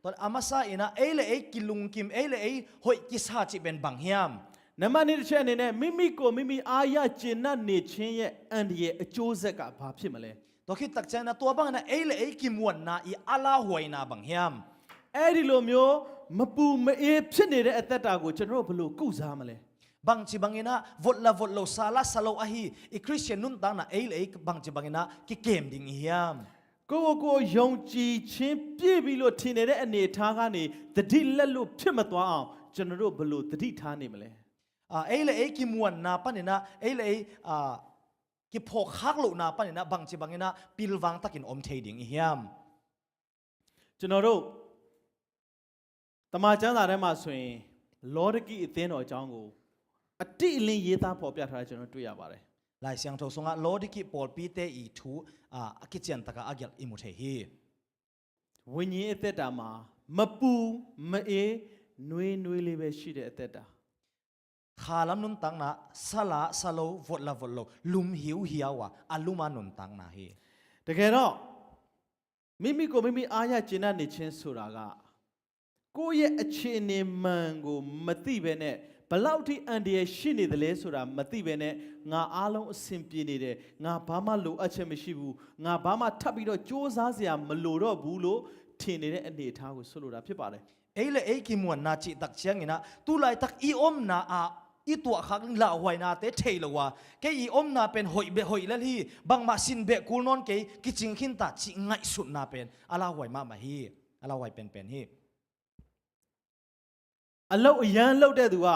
[SPEAKER 1] ton amasa ina eile ei kilungkim eile ei hoi kisa chi ben bang hiam
[SPEAKER 4] နံပါတ်2တစ်ချက်အနေနဲ့မိမိကိုမိမိအာရကျေနပ်နေခြင်းရဲ့အန္တရာယ်အကျိုးဆက်ကဘာဖြစ်မလဲ
[SPEAKER 1] to khit tak chana to bang na eile ei kimwan na i ala huai na bang hiam
[SPEAKER 4] အဲ့ဒီလိုမျိုးမပူမအေးဖြစ်နေတဲ့အသက်တာကိုကျွန်တော်တို့ဘယ်လိုကုစားမလဲ
[SPEAKER 1] bang chi bangina vot lo sala salo a hi i christian nun tang na eile ei bang chi bangina ki kem ding hiam
[SPEAKER 4] ကိုယုံကြည်ခြင်းပြည့်ပြီလို့ထင်နေတဲ့အနေအထားကနေတတိလက်လို့ဖြစ်မသွားအောင်ကျွန်တော်တို့ဘယ်လိုတတိထားနေမလဲ
[SPEAKER 1] eile ei kimwan na panina eile ei ki phok khak lo na panina bang chi bangina pilwang takin om thei ding hiam
[SPEAKER 4] ကျွန်တော်တို့တမန်ကျမ်းစာထဲမှာဆိုရင်လောဒကိအသင်းတော်အကြောင်းကိုအတိအလင်းရေးသားဖော်ပြထားတာကျွန်တော်တွေ့ရပါတယ်
[SPEAKER 1] lai siang tho songa lodiki pol pi te i thu akichen taka agyal imu the hi
[SPEAKER 4] ဝိညာဉ်အသက်တာမှာမပူမအေး နွေးနွေးလေးပဲရှိတဲ့အသက်တာ
[SPEAKER 1] khalam nun tang na sala salo vot lo lum hiu hiawa aluma nun tang na hi
[SPEAKER 4] တကယ်တော့မိမိကိုမိမိအားရကျင့်နေခြင်းဆိုတာကကိုယ့်ရဲ့အခြေအနေမှန်ကိုမသိဘဲနဲ့ဘလောက်ထိအန်ဒီရဲ့ရှိနေတယ်လဲဆိုတာမသိဘဲနဲ့ငါအားလုံးအဆင်ပြေနေတယ်ငါဘာမှလိုအပ်ချက်မရှိဘူးငါဘာမှထပ်ပြီးတော့စ조사စရာမလိုတော့ဘူးလို့ထင်နေတဲ့အနေအထားကိုဆိုလိုတာဖြစ်ပါတယ်
[SPEAKER 1] eile ei ki muan na chi tak chiang ina tu lai tak i om na a i tua khak la hwai na te theilowa ke i om na pen hoi be hoi lal hi bang ma sin be kul non ke ki ching khin ta chi ngai sut na pen ala hwai ma ma hi ala hwai pen pen hi
[SPEAKER 4] အလုတ်အရန်လုတ်တဲ့သူက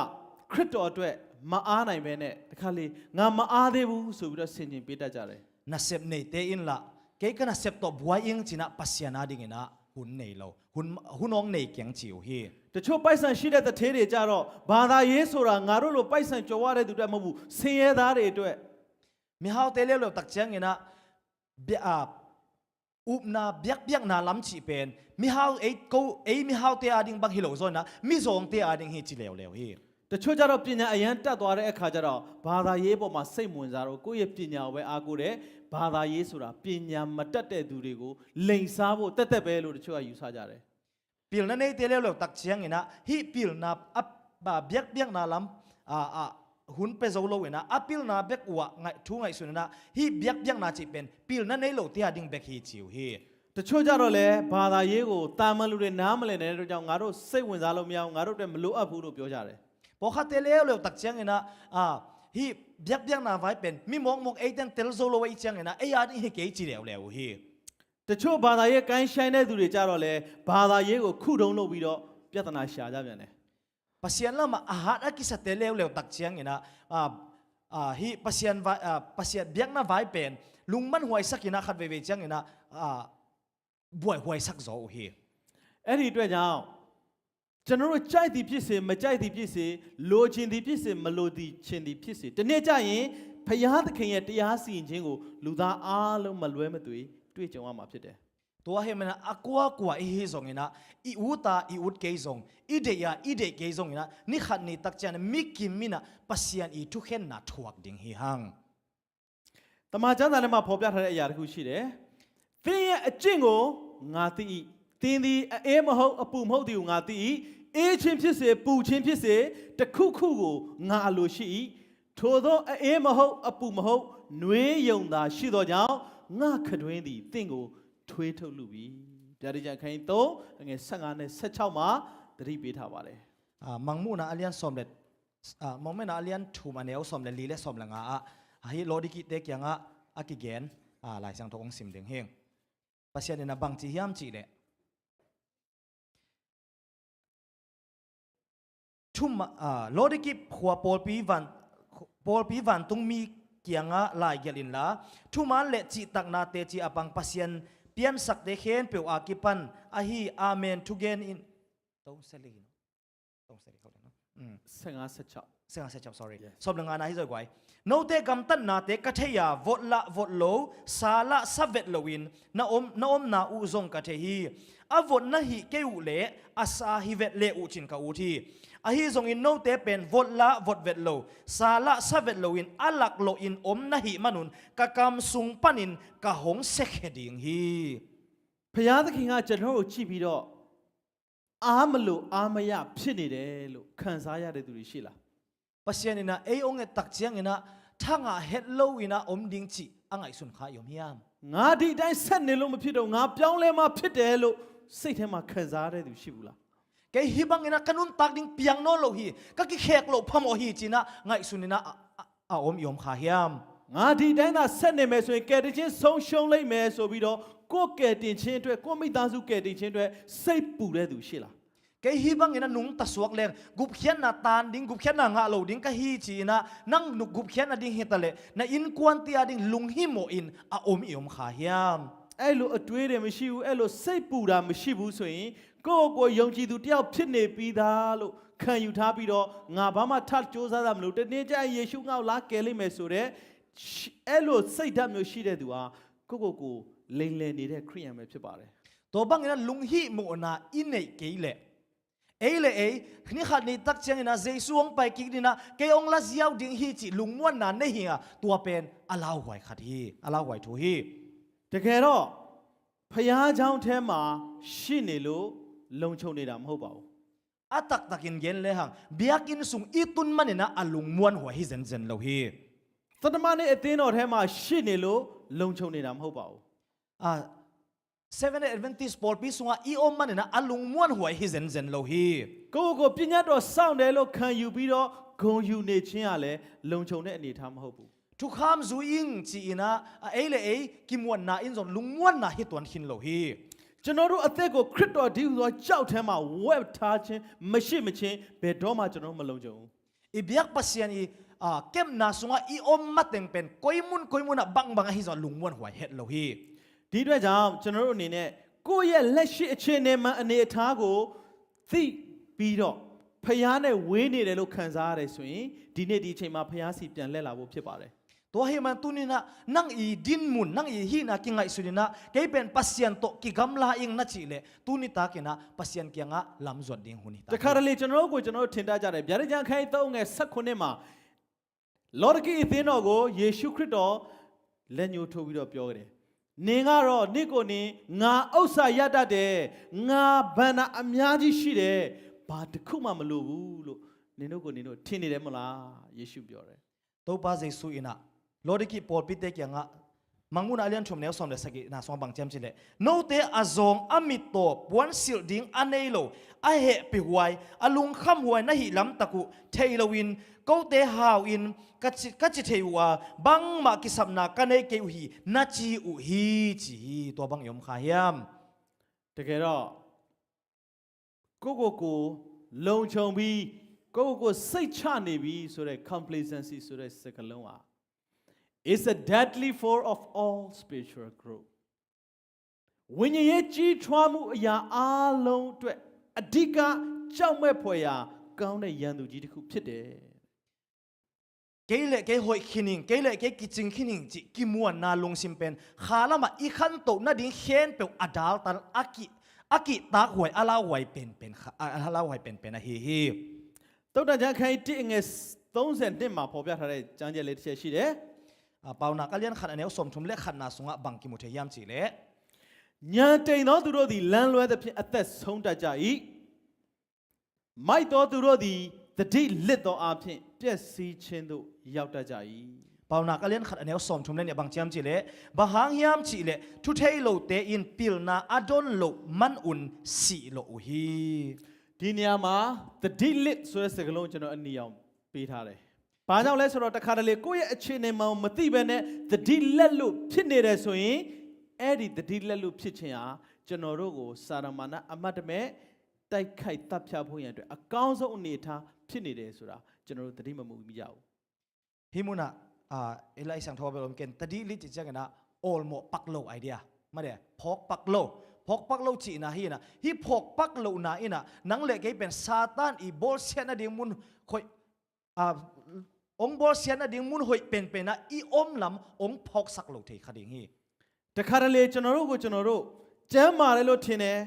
[SPEAKER 4] ခရစ်တော်အတွက်မအားနိုင်ပဲနဲ့တခါလေငါမအားသေးဘူးဆိုပြီးတော့ဆင်ခြင်ပေးတတ်ကြတယ်
[SPEAKER 1] na sep nei te in la ke kana sep to buai ing china pasiana ding ina hun nei lo hunong nei kyang chiu hi
[SPEAKER 4] တချို့ပိုက်ဆံရှိတဲ့တထေးတွေကြတော့ဘာသာရေးဆိုတာငါတို့လိုပိုက်ဆံကြော်ရတဲ့သူတွေမဟုတ်ဘူးဆင်းရဲသားတွေအတွက်
[SPEAKER 1] mi hau te le lo tak chiang ina bia up na biak na lam chi pen mi hau ei ko ei mi hau te ading bang hilo zo na mi zong te ading hi chi lew hi
[SPEAKER 4] တချို့ကြတော့ပညာအရန်တက်သွားတဲ့အခါကျတော့ဘာသာရေးပေါ်မှာစိတ်ဝင်စားတော့ကိုယ့်ရဲ့ပညာကိုပဲအားကိုးတယ်ဘာသာရေးဆိုတာပညာမတက်တဲ့သူတွေကိုလိန်စားဖို့တက်ပဲလို့တချို့ကယူဆကြတယ်
[SPEAKER 1] pil na nei te le lo tak chiang ina hi pil na ap ba biak na lam hun pe zo lo ina apil na bek wa ngai thu ngai sun na hi biak na chi pen pil na nei lo te ading bek hi chiu hi
[SPEAKER 4] တချို့ကြတော့လေဘာသာရေးကိုတာမန်လူတွေနားမလည်တဲ့အတွက်ကြောင့်ငါတို့စိတ်ဝင်စားလို့မရအောင်ငါတို့အတွက်မလိုအပ်ဘူးလို့ပြောကြတယ်
[SPEAKER 1] po kha te le lo tak chiang ina hi biak na vai pen mi mok ei ten tel zo lo ei chiang ina ei ading hi ke chi lew hi
[SPEAKER 4] တချို့ဘာသာရေးကိုင်းဆိုင်တဲ့သူတွေကြတော့လေဘာသာရေးကိုခုတုံးလုပ်ပြီးတော့ပြဿနာရှာကြပြန်တယ်
[SPEAKER 1] pasian lama ahat akisa te lew tak chiang ina hi pasian biak na vai pen lungman huai sakina khat ve chiang ina buai huai sak zo hi
[SPEAKER 4] အဲ့ဒီအတွက်ကြောင့်ကျွန်တော်တို့ကြိုက်သည်ဖြစ်စေမကြိုက်သည်ဖြစ်စေလိုချင်သည်ဖြစ်စေမလိုသည်ချင်သည်ဖြစ်စေတနေ့ကျရင်ဖယားသခင်ရဲ့တရားစီရင်ခြင်းကိုလူသားအားလုံးမလွဲမသွေတွေ့ကြုံရမှာဖြစ်တယ်
[SPEAKER 1] tua he mena akwa i hi zong ina i uta i ut ke zong i de ke zong ina ni khat ni tak chan mi kim mina pasian i thu khen na thuak ding hi hang
[SPEAKER 4] တမန်ကျမ်းစာထဲမှာဖော်ပြထားတဲ့အရာတစ်ခုရှိတယ်သင်ရဲ့အကျင့်ကိုငါသိ၏သင်သည်အေးမဟုတ်အပူမဟုတ်သည်ကိုငါသိ၏အေးချင်းဖြစ်စေပူချင်းဖြစ်စေတစ်ခုခုကိုငါအလိုရှိ၏ထိုသောအေးမဟုတ်အပူမဟုတ်နှွေးယုံသာရှိသောကြောင့်ငါခတွင်းသည်သင်ကိုထွေးထုတ်လူပြီဗျာဒိတ်ကျန်ခိုင်း3ငွေ15နဲ့16မှာသတိပေးထားပါတယ်
[SPEAKER 1] mangmu na alian somlet moment na alian thu ma neu som le li le som la nga hi lodi ki te kyanga akigen lai sang thong sim ding heng pasian ina bang chi hiam chi le thum lodi ki khwa pol pi van tung mi kyanga lai gelin la thuma le chi tak na te chi apang pasian pian sak de khen pe akipan ahi amen to gen in tong seli tong seli ko no
[SPEAKER 4] 15 16
[SPEAKER 1] senga se chap sorry sob langa na hi zoi kwai no te gam tan na te katheya vot lo sala savet lowin na om na u zong ka the hi avot na hi ke u le asa hi vet le u chin ka u thi a hi zong in no te pen vot vet lo sala savet lowin alak lo in om na hi manun ka kam sung panin ka hong sek heding hi
[SPEAKER 4] ဖယားသခင်ကကျွန်တော်ကိုကြည့်ပြီးတော့အားမလို့အားမရဖြစ်နေတယ်လို့ခံစားရတဲ့သူတွေရှိလား
[SPEAKER 1] pasian ina ei ong e tak chiang ina thanga het lo ina om ding chi angai sun kha yom hiam
[SPEAKER 4] ငါဒီတိုင်းဆက်နေလို့မဖြစ်တော့ငါပြောင်းလဲမှဖြစ်တယ်လို့စိတ်ထဲမှာခံစားရတဲ့သူရှိဘူးလား
[SPEAKER 1] ke hibang ina kanun tak ding piang no lo hi ka ki khek lo phamo hi china ngai sunina om yom kha hiam
[SPEAKER 4] ငါဒီတိုင်းသာဆက်နေမယ်ဆိုရင်ကယ်တင်ခြင်းဆုံးရှုံးလိုက်မယ်ဆိုပြီးတော့ကိုယ်ကယ်တင်ခြင်းအတွက်ကိုယ်မိသားစုကယ်တင်ခြင်းအတွက်စိတ်ပူတဲ့သူရှိလား
[SPEAKER 1] ke hibang ina nung taswak leng gup khian na tan ding gup khian na nga lo ding ka hi china nang nu gup khian na ding hitale na in kwanti ading lung hi mo in om yom kha hiam
[SPEAKER 4] အဲ့လိုအတွေးတွေမရှိဘူးအဲ့လိုစိတ်ပူတာမရှိဘူးဆိုရင်ကိုယ့်ကိုယ်ယုံကြည်သူတယောက်ဖြစ်နေပြီးသားလို့ခံယူထားပြီးတော့ငါဘာမှထပ်စ조사တာမလို့တနေ့ကျရင်ယေရှုငါ့ကိုလာကယ်လိမ့်မယ်ဆိုတဲ့အဲ့လိုစိတ်ဓာတ်မျိုးရှိတဲ့သူဟာကိုယ့်ကိုယ်လိမ်လည်နေတဲ့ခရိယန်ပဲဖြစ်ပါတယ်
[SPEAKER 1] to bang ina lung hi mo na inei ke le le ni khat ni tak chang ina jesuang pai ki ni na ke ong la ziaw ding hi chi lungmuan na ne hi a tua pen alaw hwai khat hi alaw hwai thu hi
[SPEAKER 4] တကယ်တော့ဖျားเจ้าထဲမှာရှိနေလို့လုံခြုံနေတာမဟုတ်ပါဘူး
[SPEAKER 1] atak takin gen le hang biakin sung itun manina alungmuan hwa hi zen zen lo hi
[SPEAKER 4] သတ္တမနဲ့အသင်းတော်ထဲမှာရှိနေလို့လုံခြုံနေတာမဟုတ်ပါဘူး
[SPEAKER 1] a seven adventist pol pi sunga I om manina alungmuan hwa hi zen zen lo hi
[SPEAKER 4] ကိုယ့်ကိုယ်ပညာတော်စောင့်တယ်လို့ခံယူပြီးတော့ဂုဏ်ယူနေခြင်းကလည်းလုံခြုံတဲ့အနေအထားမဟုတ်ဘူး
[SPEAKER 1] thu kham zu ing chi ina le kimwan na in zon lungmuan na hi ton hin lo hi
[SPEAKER 4] ကျွန်တော်တို့အသက်ကိုခရစ်တော်ဒီဟူသောကြောက်ထဲမှာဝက်ထားခြင်းမရှိမချင်းဘယ်တော့မှကျွန်တော်မလုံခြုံဘူး
[SPEAKER 1] ibiak pasian I kem na sunga I om mateng pen koimun na bang bang hi zon lungmuan hwa het lo hi
[SPEAKER 4] ဒီအတွက်ကြောင့်ကျွန်တော်တို့အနေနဲ့ကိုယ့်ရဲ့လက်ရှိအခြေအနေမှအနေအထားကိုသိပြီးတော့ဖျားနဲ့ဝေးနေတယ်လို့ခံစားရတယ်ဆိုရင်ဒီနေ့ဒီအချိန်မှာဖျားစီပြန်လှည့်လာဖို့ဖြစ်ပါတယ်
[SPEAKER 1] to he man tunina nang I din mun nang I hi na kingai sunina ke pen pasian to ki gamla ing na chi le tunita kina pasian kyanga lam zot ding huni
[SPEAKER 4] တခါတလေကျွန်တော်တို့ထင်တတ်ကြတယ်ဗျာဒိတ်ကျမ်းခိုင်း3ငယ်16မှာလော်ဒကီအသင်းတော်ကိုယေရှုခရစ်တော်လက်ညှိုးထိုးပြီးတော့ပြောကြတယ်နင်ကတော့နေ့ကိုနင်ငါဥစ္စာရတတ်တယ်ငါဘန္နာအများကြီးရှိတယ်ဘာတစ်ခုမှမလိုဘူးလို့နင်တို့ကိုနင်တို့ထင်နေတယ်မလားယေရှုပြောတယ်
[SPEAKER 1] to pa jesu ina lodiki pol pite kyanga manguna alian thum ne som le sagi na som bang chem chile no te azong amit to puan sil ding anei lo a he pi huai alung kham huai na hi lam taku thailowin ko te haw in kachi theiwa bang ma ki samna kanei ke hi na chi u hi chi to bang yom kha hiam
[SPEAKER 4] တကယ်တော့ကိုလုံခြုံပြီးကိုစိတ်ချနေပြီဆိုတဲ့ complacency ဆိုတဲ့စကားလုံးဟာ is a deadly foe of all spiritual growth ဝိညာဉ်ရေးကြီးထွားမှုအရာအလုံးအတွက်အဓိကကြောက်မဲ့ဖွယ်ရာကောင်းတဲ့ရန်သူကြီးတစ်ခုဖြစ်တယ်
[SPEAKER 1] keile ke hoi khining keile ke kiching khining chi kimuan na lung simpen khalama I khan to na ding hen pe adal tan aki ta hoi ala hoi pen ala hoi pen na hi
[SPEAKER 4] တုတ်တန်ကျမ်းခိုင်း1ငယ်32မှာဖော်ပြထားတဲ့ကျမ်းချက်လေးတစ်ချက်ရှိတယ်
[SPEAKER 1] pauna kalian khan aneu som thum le khan na sunga bang ki mu the yam chi le
[SPEAKER 4] ညာတိန်သောသူတို့သည်လမ်းလွဲသဖြင့်အသက်ဆုံးတတ်ကြ၏မိုက်သောသူတို့သည်တတိလစ်သောအဖြစ်ပျက်စီးခြင်းသို့ရောက်တတ်ကြ၏
[SPEAKER 1] pauna kalian khan aneu som thum le ne bang cham chi le bahang yam chi le thu thei lo te in pil na adon lo man un si lo u hi
[SPEAKER 4] ဒီနေရာမှာတတိလစ်ဆိုတဲ့စကားလုံးကျွန်တော်အနီအောင်ပေးထားတယ်။ဘာကြောင့်လဲဆိုတော့တခါတလေကိုယ့်ရဲ့အခြေအနေမှမသိဘဲနဲ့တတိလက်လို့ဖြစ်နေတယ်ဆိုရင်အဲ့ဒီတတိလက်လို့ဖြစ်ခြင်းဟာကျွန်တော်တို့ကိုစာရမဏအမတ်တမဲ့တိုက်ခိုက်တပ်ဖြတ်ဖို့ရန်အတွက်အကောင်းဆုံးအနေအထားဖြစ်နေတယ်ဆိုတာကျွန်တော်တို့တတိမမှုမိကြဘူး
[SPEAKER 1] himuna elai sang thaw belom ken tadi li chi changa na all mo paklo idea ma de phok paklo chi na hi na hi phok paklo na ina nang le ke pen satan I bol sian na ding mun khoi ong bol sian na ding mun hoi pen na I om lam ong phok sak lo thei khading hi
[SPEAKER 4] တခါတလေကျွန်တော်တို့ကျမ်းမာတယ်လို့ထင်တယ်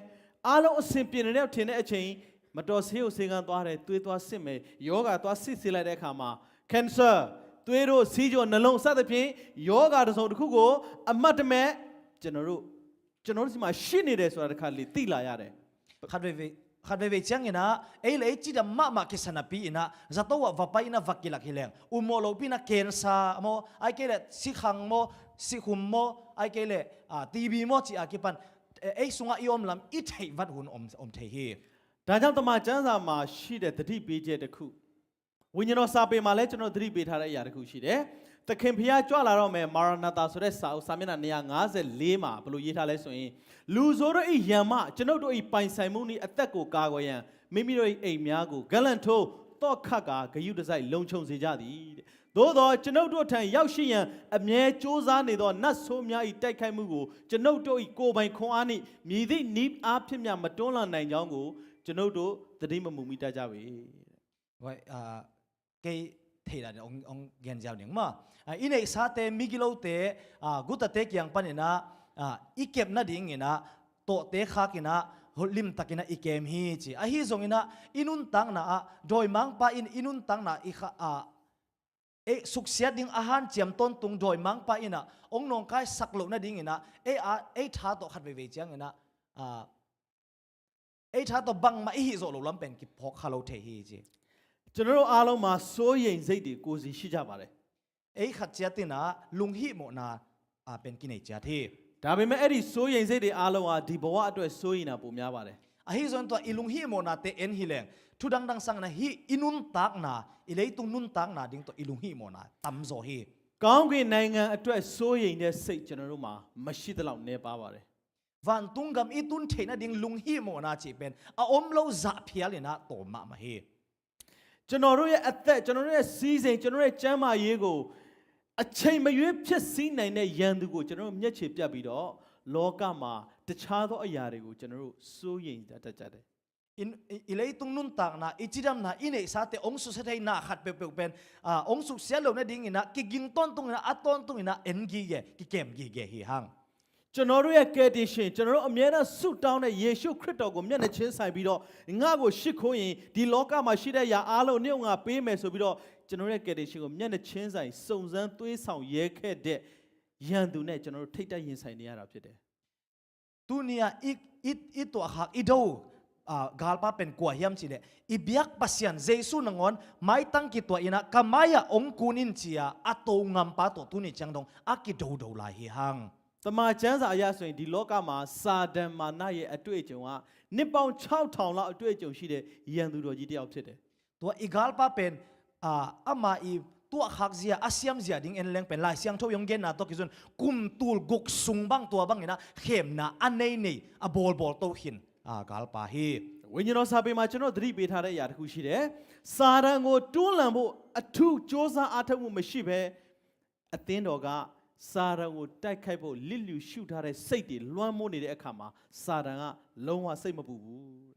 [SPEAKER 4] အားလုံးအဆင်ပြေနေတယ်ထင်တဲ့အချိန်မတော်ဆေးကိုဆေးကန်းသွားတယ်သွေးသွားစစ်မယ်ယောဂသွားစစ်ဆေးလိုက်တဲ့အခါမှာ cancer သွေးတို့စီးကြောနှလုံးစသဖြင့်ယောဂတစ်စုံတစ်ခုကိုအမတ်တမဲ့ကျွန်တော်တို့စီမှာရှိနေတယ်ဆိုတာတစ်ခါလေသိလာရတယ်
[SPEAKER 1] khadve chang ina ei chi da ma ki sana pi ina zato wa vapai na vakilak hileng umolo pi na cancer mo ai ke le si khang mo si hum mo ai ke le tb mo chi akipan ei sunga iom lam I thei wat hun om thei hi
[SPEAKER 4] ဒါကြောင့်တမန်ကျမ်းစာမှာရှိတဲ့သတိပေးချက်တစ်ခုဝိညာဉ်တော်စာပေမှာလည်းကျွန်တော်သတိပေးထားတဲ့အရာတစ်ခုရှိတယ်သခင်ဖျားကြွလာတော့မယ်မာရနာတာဆိုတဲ့စာအုပ်စာမျက်နှာ154မှာဘယ်လိုရေးထားလဲဆိုရင်လူဆိုတို့၏ယံမကျွန်ုပ်တို့၏ပိုင်ဆိုင်မှုနှင့်အသက်ကိုကာကွယ်ရန်မိမိတို့၏အိမ်များကိုဂလန့်ထိုးတော့ခတ်ကာဂယုတစိုက်လုံခြုံစေကြသည်တဲ့သို့သောကျွန်ုပ်တို့ထံရောက်ရှိရန်အမြဲကြိုးစားနေသောနတ်ဆိုးများ၏တိုက်ခိုက်မှုကိုကျွန်ုပ်တို့၏ကိုယ်ပိုင်ခွန်အားနှင့်မြည်သည့်ဤအားဖြင့်မြမတွန်းလှန်နိုင်ကြောင်းကိုကျွန်ုပ်တို့သတိမမူမိတတ်ကြပေ
[SPEAKER 1] wai ke thei la ong gen jaw ning ma inei sa te migilo te guta te kyang panina ikep na ding ina to te kha kina lim takina ikem hi chi a hi zongina inun tang na a doi mang pa inun tang na i kha a e suksia ding ahan chiam ton tung doi mang pa ina ong nong kai saklo na ding ina e tha to khat ve chiang ina a e tha to bang ma hi zo lo lam pen ki phok khalo the hi chi
[SPEAKER 4] ကျွန်တော်တို့အားလုံးမှာစိုးရိမ်စိတ်တွေကိုယ်စီရှိကြပါတယ်
[SPEAKER 1] e khat chia tina lung hi mo na a pen ki nei chia thi
[SPEAKER 4] ဒါပေမဲ့အဲ့ဒီစိုးရိမ်စိတ်တွေအားလုံးဟာဒီဘဝအတွက်စိုးရိမ်တာပုံများပါတယ်
[SPEAKER 1] a hi zon to ilung hi mo na te en hi leng thu dang dang sang na hi inun tak na ilei tung nun tak na ding to ilung hi mo na tam zo hi
[SPEAKER 4] ကောင်းကင်နိုင်ငံအတွက်စိုးရိမ်တဲ့စိတ်ကျွန်တော်တို့မှာမရှိသလောက်နေပါပါတယ်
[SPEAKER 1] van tung gam itun theina ding lung hi mo na chi pen a om lo za phial ina to ma ma hi
[SPEAKER 4] ကျွန်တော်တို့ရဲ့အသက်ကျွန်တော်တို့ရဲ့စီးစိမ်ကျွန်တော်တို့ရဲ့ကျမ်းမာရေးကိုအချိန်မရွေးဖြစ်စည်းနိုင်တဲ့ယန္တုကိုကျွန်တော်တို့မျက်ခြေပြတ်ပြီးတော့လောကမှာတခြားသောအရာတွေကိုကျွန်တော်တို့စိုးရိမ်တတ်ကြတယ်
[SPEAKER 1] in ilei tung nun tak na ichidam na ine sa te ong su sa thai na khat pe pe pen ong su sia lo na ding ina ki ging ton tung ina aton tung ina en gi ge ki kem gi ge hi hang
[SPEAKER 4] ကျွန်တော်တို့ရဲ့ကယ်တင်ရှင်ကျွန်တော်တို့အမြဲတမ်းဆုတောင်းတဲ့ယေရှုခရစ်တော်ကိုမျက်နှာချင်းဆိုင်ပြီးတော့ငါ့ကိုရှစ်ခိုးရင်ဒီလောကမှာရှိတဲ့ຢာအားလုံးနေ့ငါပေးမယ်ဆိုပြီးတော့ကျွန်တော်ရဲ့ကယ်တင်ရှင်ကိုမျက်နှာချင်းဆိုင်စုံစမ်းသွေးဆောင်ရဲခဲ့တဲ့ယန္တုနဲ့ကျွန်တော်တို့ထိတ်တက်ရင်ဆိုင်နေရတာဖြစ်တယ်
[SPEAKER 1] tunia i to hak i do galpa pen kwa hiam chi le i biak pasian jesu nangon mai tang ki to ina kamaya ong kunin chia ato ngam pa to tuni changdong aki do do la hi hang
[SPEAKER 4] တမန်ကျမ်းစာအရဆိုရင်ဒီလောကမှာစာတန်မာနရဲ့အတွေ့အကြုံကနှစ်ပေါင်း6000လောက်အတွေ့အကြုံရှိတဲ့ယန္တုတော်ကြီးတစ်ယောက်ဖြစ်တယ်
[SPEAKER 1] to i galpa pen ama i tua khak zia asiam zia ding en leng pen lai siang tho yong gen na to ki zon kum tul guk sung bang tua bang ina khem na anei nei a bol bol to hin galpa hi
[SPEAKER 4] ဝိညာဉ်တော်စာပေမှာကျွန်တော်သတိပေးထားတဲ့အရာတစ်ခုရှိတယ်စာတန်ကိုတွန်းလှန်ဖို့အထူးစ조사အားထုတ်မှုမရှိဘဲအသင်းတော်ကစာတန်ကိုတိုက်ခိုက်ဖို့လစ်လျူရှုထားတဲ့စိတ်တွေလွှမ်းမိုးနေတဲ့အခါမှာစာတန်ကလုံးဝစိတ်မပူဘူး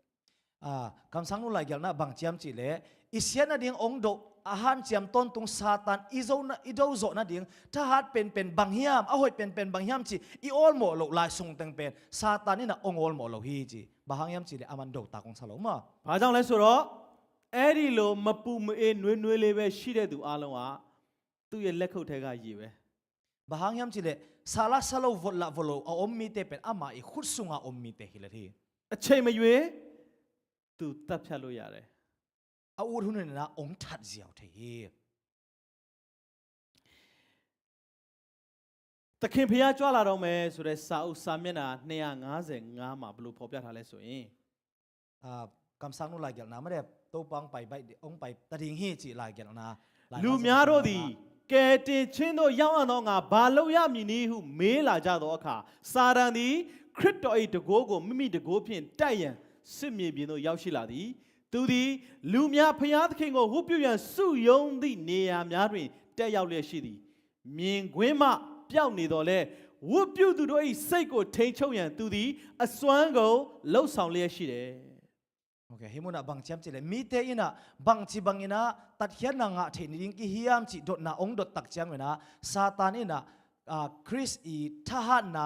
[SPEAKER 1] kam sang nu lai gyal na bang chiam chi le isian na ding ong do ahan chiam ton tung satan izo na ido zo na ding tha hat pen bang hiam a hoi pen bang hiam chi i ol mo lo lai sung teng pen satan ni na ong ol mo lo hi chi bahang yam chi le aman do ta kong sa lo ma
[SPEAKER 4] ဘာကြောင့်လဲဆိုတော့အဲ့ဒီလိုမပူမအေးနွေးနွေးလေးပဲရှိတဲ့သူအလုံးကသူ့ရဲ့လက်ခုပ်ထဲကရည်ပဲ
[SPEAKER 1] bahang yam chi le sala salo vola volo a om mi te pen ama i khut sunga om mi te hi le thi
[SPEAKER 4] အချိန်မရွေးသူတပ်ဖြတ်လို့ရတယ်
[SPEAKER 1] a ur hun na ong that ziaw the hi
[SPEAKER 4] သခင်ဖျားကြွလာတော့မယ်ဆိုတဲ့စာအုပ်စာမျက်နှာ255မှာဘယ်လိုဖော်ပြထားလဲဆိုရင်
[SPEAKER 1] kam sang nu lai gyal na ma de to pang pai bai ong pai ta ding hi chi lai gyal na
[SPEAKER 4] လူများတို့သည်ကဲတင်ချင်းတို့ရောက်အောင်တော့ငါဘာလို့ရမည်နည်းဟုမေးလာကြသောအခါစာတန်သည်ခရစ်တော်၏တကိုးကိုမိမိတကိုးဖြင့်တိုက်ရန်စစ်မြေပြင်သို့ရောက်ရှိလာသည်သူသည်လူများဖျားသခင်ကိုဝတ်ပြုရန်စုယုံသည့်နေရာများတွင်တက်ရောက်လျက်ရှိသည်မြင်ကွင်းမှပျောက်နေတော်လဲဝတ်ပြုသူတို့၏စိတ်ကိုထိန်ချုပ်ရန်သူသည်အစွမ်းကုန်လှုပ်ဆောင်လျက်ရှိတယ်
[SPEAKER 1] okay himuna bang chiam chi le mi te ina bang chi bang ina tat hian na nga the ni ding ki hiam chi dot na ong dot tak chang na satan ina chris i tha na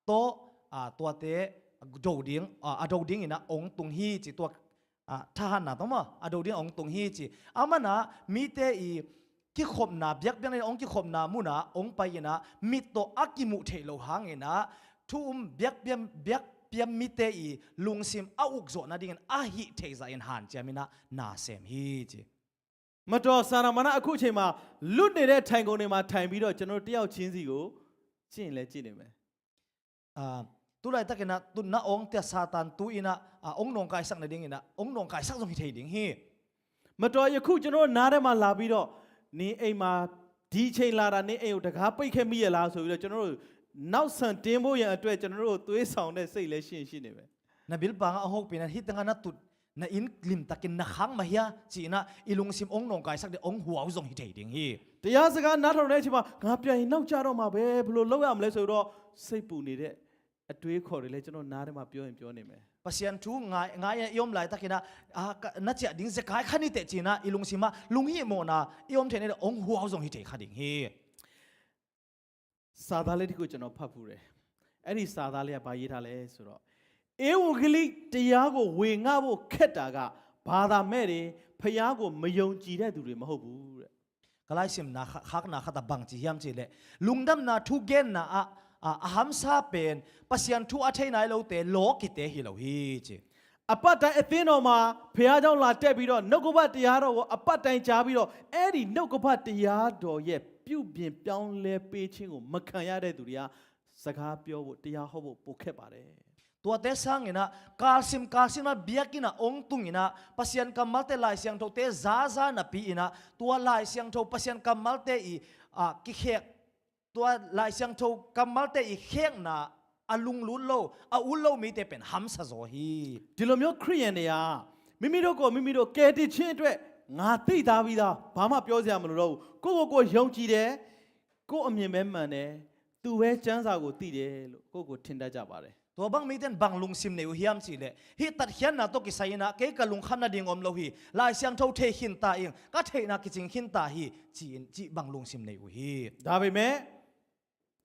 [SPEAKER 1] to to te do ding do ding ina ong tung hi chi to tha na to ma do ding ong tung hi chi amana mi te i ki khop na byak byak ong ki khop na mu na ong pai ina mi to akimu the lo hang ina thum byak piam mi te i lungsim auk zo na ding a hi the za in han chamina na sem hi chi
[SPEAKER 4] မတော်စာရမဏအခုအချိန်မှာလွတ်နေတဲ့ထိုင်ကုန်တွေမှာထိုင်ပြီးတော့ကျွန်တော်တယောက်ချင်းစီကိုကြည့်ရင်လည်းကြည့်နေမယ်
[SPEAKER 1] tu lai takena tu na ong te satan tu ina ong nong kai sak na ding ina ong nong kai sak jong hi thei ding hi
[SPEAKER 4] မတော်ယခုကျွန်တော်နားထဲမှာလာပြီးတော့နင်းအိမ်မှာဒီချိန်လာတာနင်းအိမ်ကိုတကားပိတ်ခဲ့မိရလားဆိုပြီးတော့ကျွန်တော်တို့နောက်ဆန်တင်းဖို့ရန်အတွက်ကျွန်တော်တို့သွေးဆောင်တဲ့စိတ်လည်းရှိနေမယ်
[SPEAKER 1] na bil pa nga ahok pina hi tanga na tu na in lim takin na khang ma hiya chi na ilung sim ong nong kai sak de ong huaw jong hi thei ding hi
[SPEAKER 4] တရားစကားနားထောင်တဲ့အချိန်မှာငါပြန်ရင်နောက်ကြတော့မှာပဲဘယ်လိုလုပ်ရမလဲဆိုတော့စိတ်ပူနေတဲ့အတွေးခေါ်တွေလည်းကျွန်တော်နားထဲမှာပြောနေမယ်
[SPEAKER 1] pasian thu ngai yom lai takina na cha ding ze kai khani te chi na ilung sima lung hi mo na yom the ne ong huaw jong hi thei kha ding hi
[SPEAKER 4] စာသားလေးတစ်ခုကျွန်တော်ဖတ်ဖူးတယ်အဲ့ဒီစာသားလေးကဘာရေးထားလဲဆိုတော့ ဝံဂေလိတရားကိုဝေငှဖို့ခက်တာကဘာသာမဲ့တွေဖယားကိုမယုံကြည်တဲ့သူတွေမဟုတ်ဘူးတဲ့
[SPEAKER 1] กลายสิมนาฮักนาขัดบังจียามจีเลลุงดำนาทุเกนนาฮัมซาเป็นปัสยันทุอาเทนายเราเตโลกิเตฮิเราฮีจี
[SPEAKER 4] အပတ်တိုင်းအသင်းတော်မှာဖះเจ้าလာတက်ပြီးတော့နှုတ်ကပတ်တရားတော်ကိုအပတ်တိုင်းကြားပြီးတော့အဲ့ဒီနှုတ်ကပတ်တရားတော်ရဲ့ပြုပြင်ပြောင်းလဲပေးခြင်းကိုမခံရတဲ့သူတွေကစကားပြောဖို့တရားဟောဖို့ပိုခက်ပါတယ်
[SPEAKER 1] ตัวเตสังเงินะกาลซิมมาเบียกินะองตุงินะปัสยันกัมมัลเตลายเสียงโทเตซานะปีนะตัวลายเสียงโทปัสยันกัมมัลเตอีกิเขกตัวลายเสียงโทกัมมัลเตอีเขกนะอาลุงลุนโลอาอุลโลมีเตเป็นฮัมซาโซฮี
[SPEAKER 4] ဒီလိုမျိုးခရိယန်တွေကမိမိတို့ကိုမိမိတို့ကယ်တင်ခြင်းအတွက်ငါသိသားပြီးသားဘာမှပြောစရာမလိုတော့ဘူးကိုယုံကြည်တယ်ကိုအမြင်ပဲမှန်တယ်သူပဲစံစာကိုသိတယ်လို့ကိုထင်တတ်ကြပါတယ်
[SPEAKER 1] ตัวบังมีเต็นบังลุงซิมเนวฮิมจีเลฮิตัดเขียนนะตกิไซนะเกกลุงคำนาดิงอมโลฮีลายเสียงโทเทหินตาเองก็เทนะกิจิงหินตาฮีจีบังลุงซิมเนวฮี
[SPEAKER 4] ဒါပေမဲ့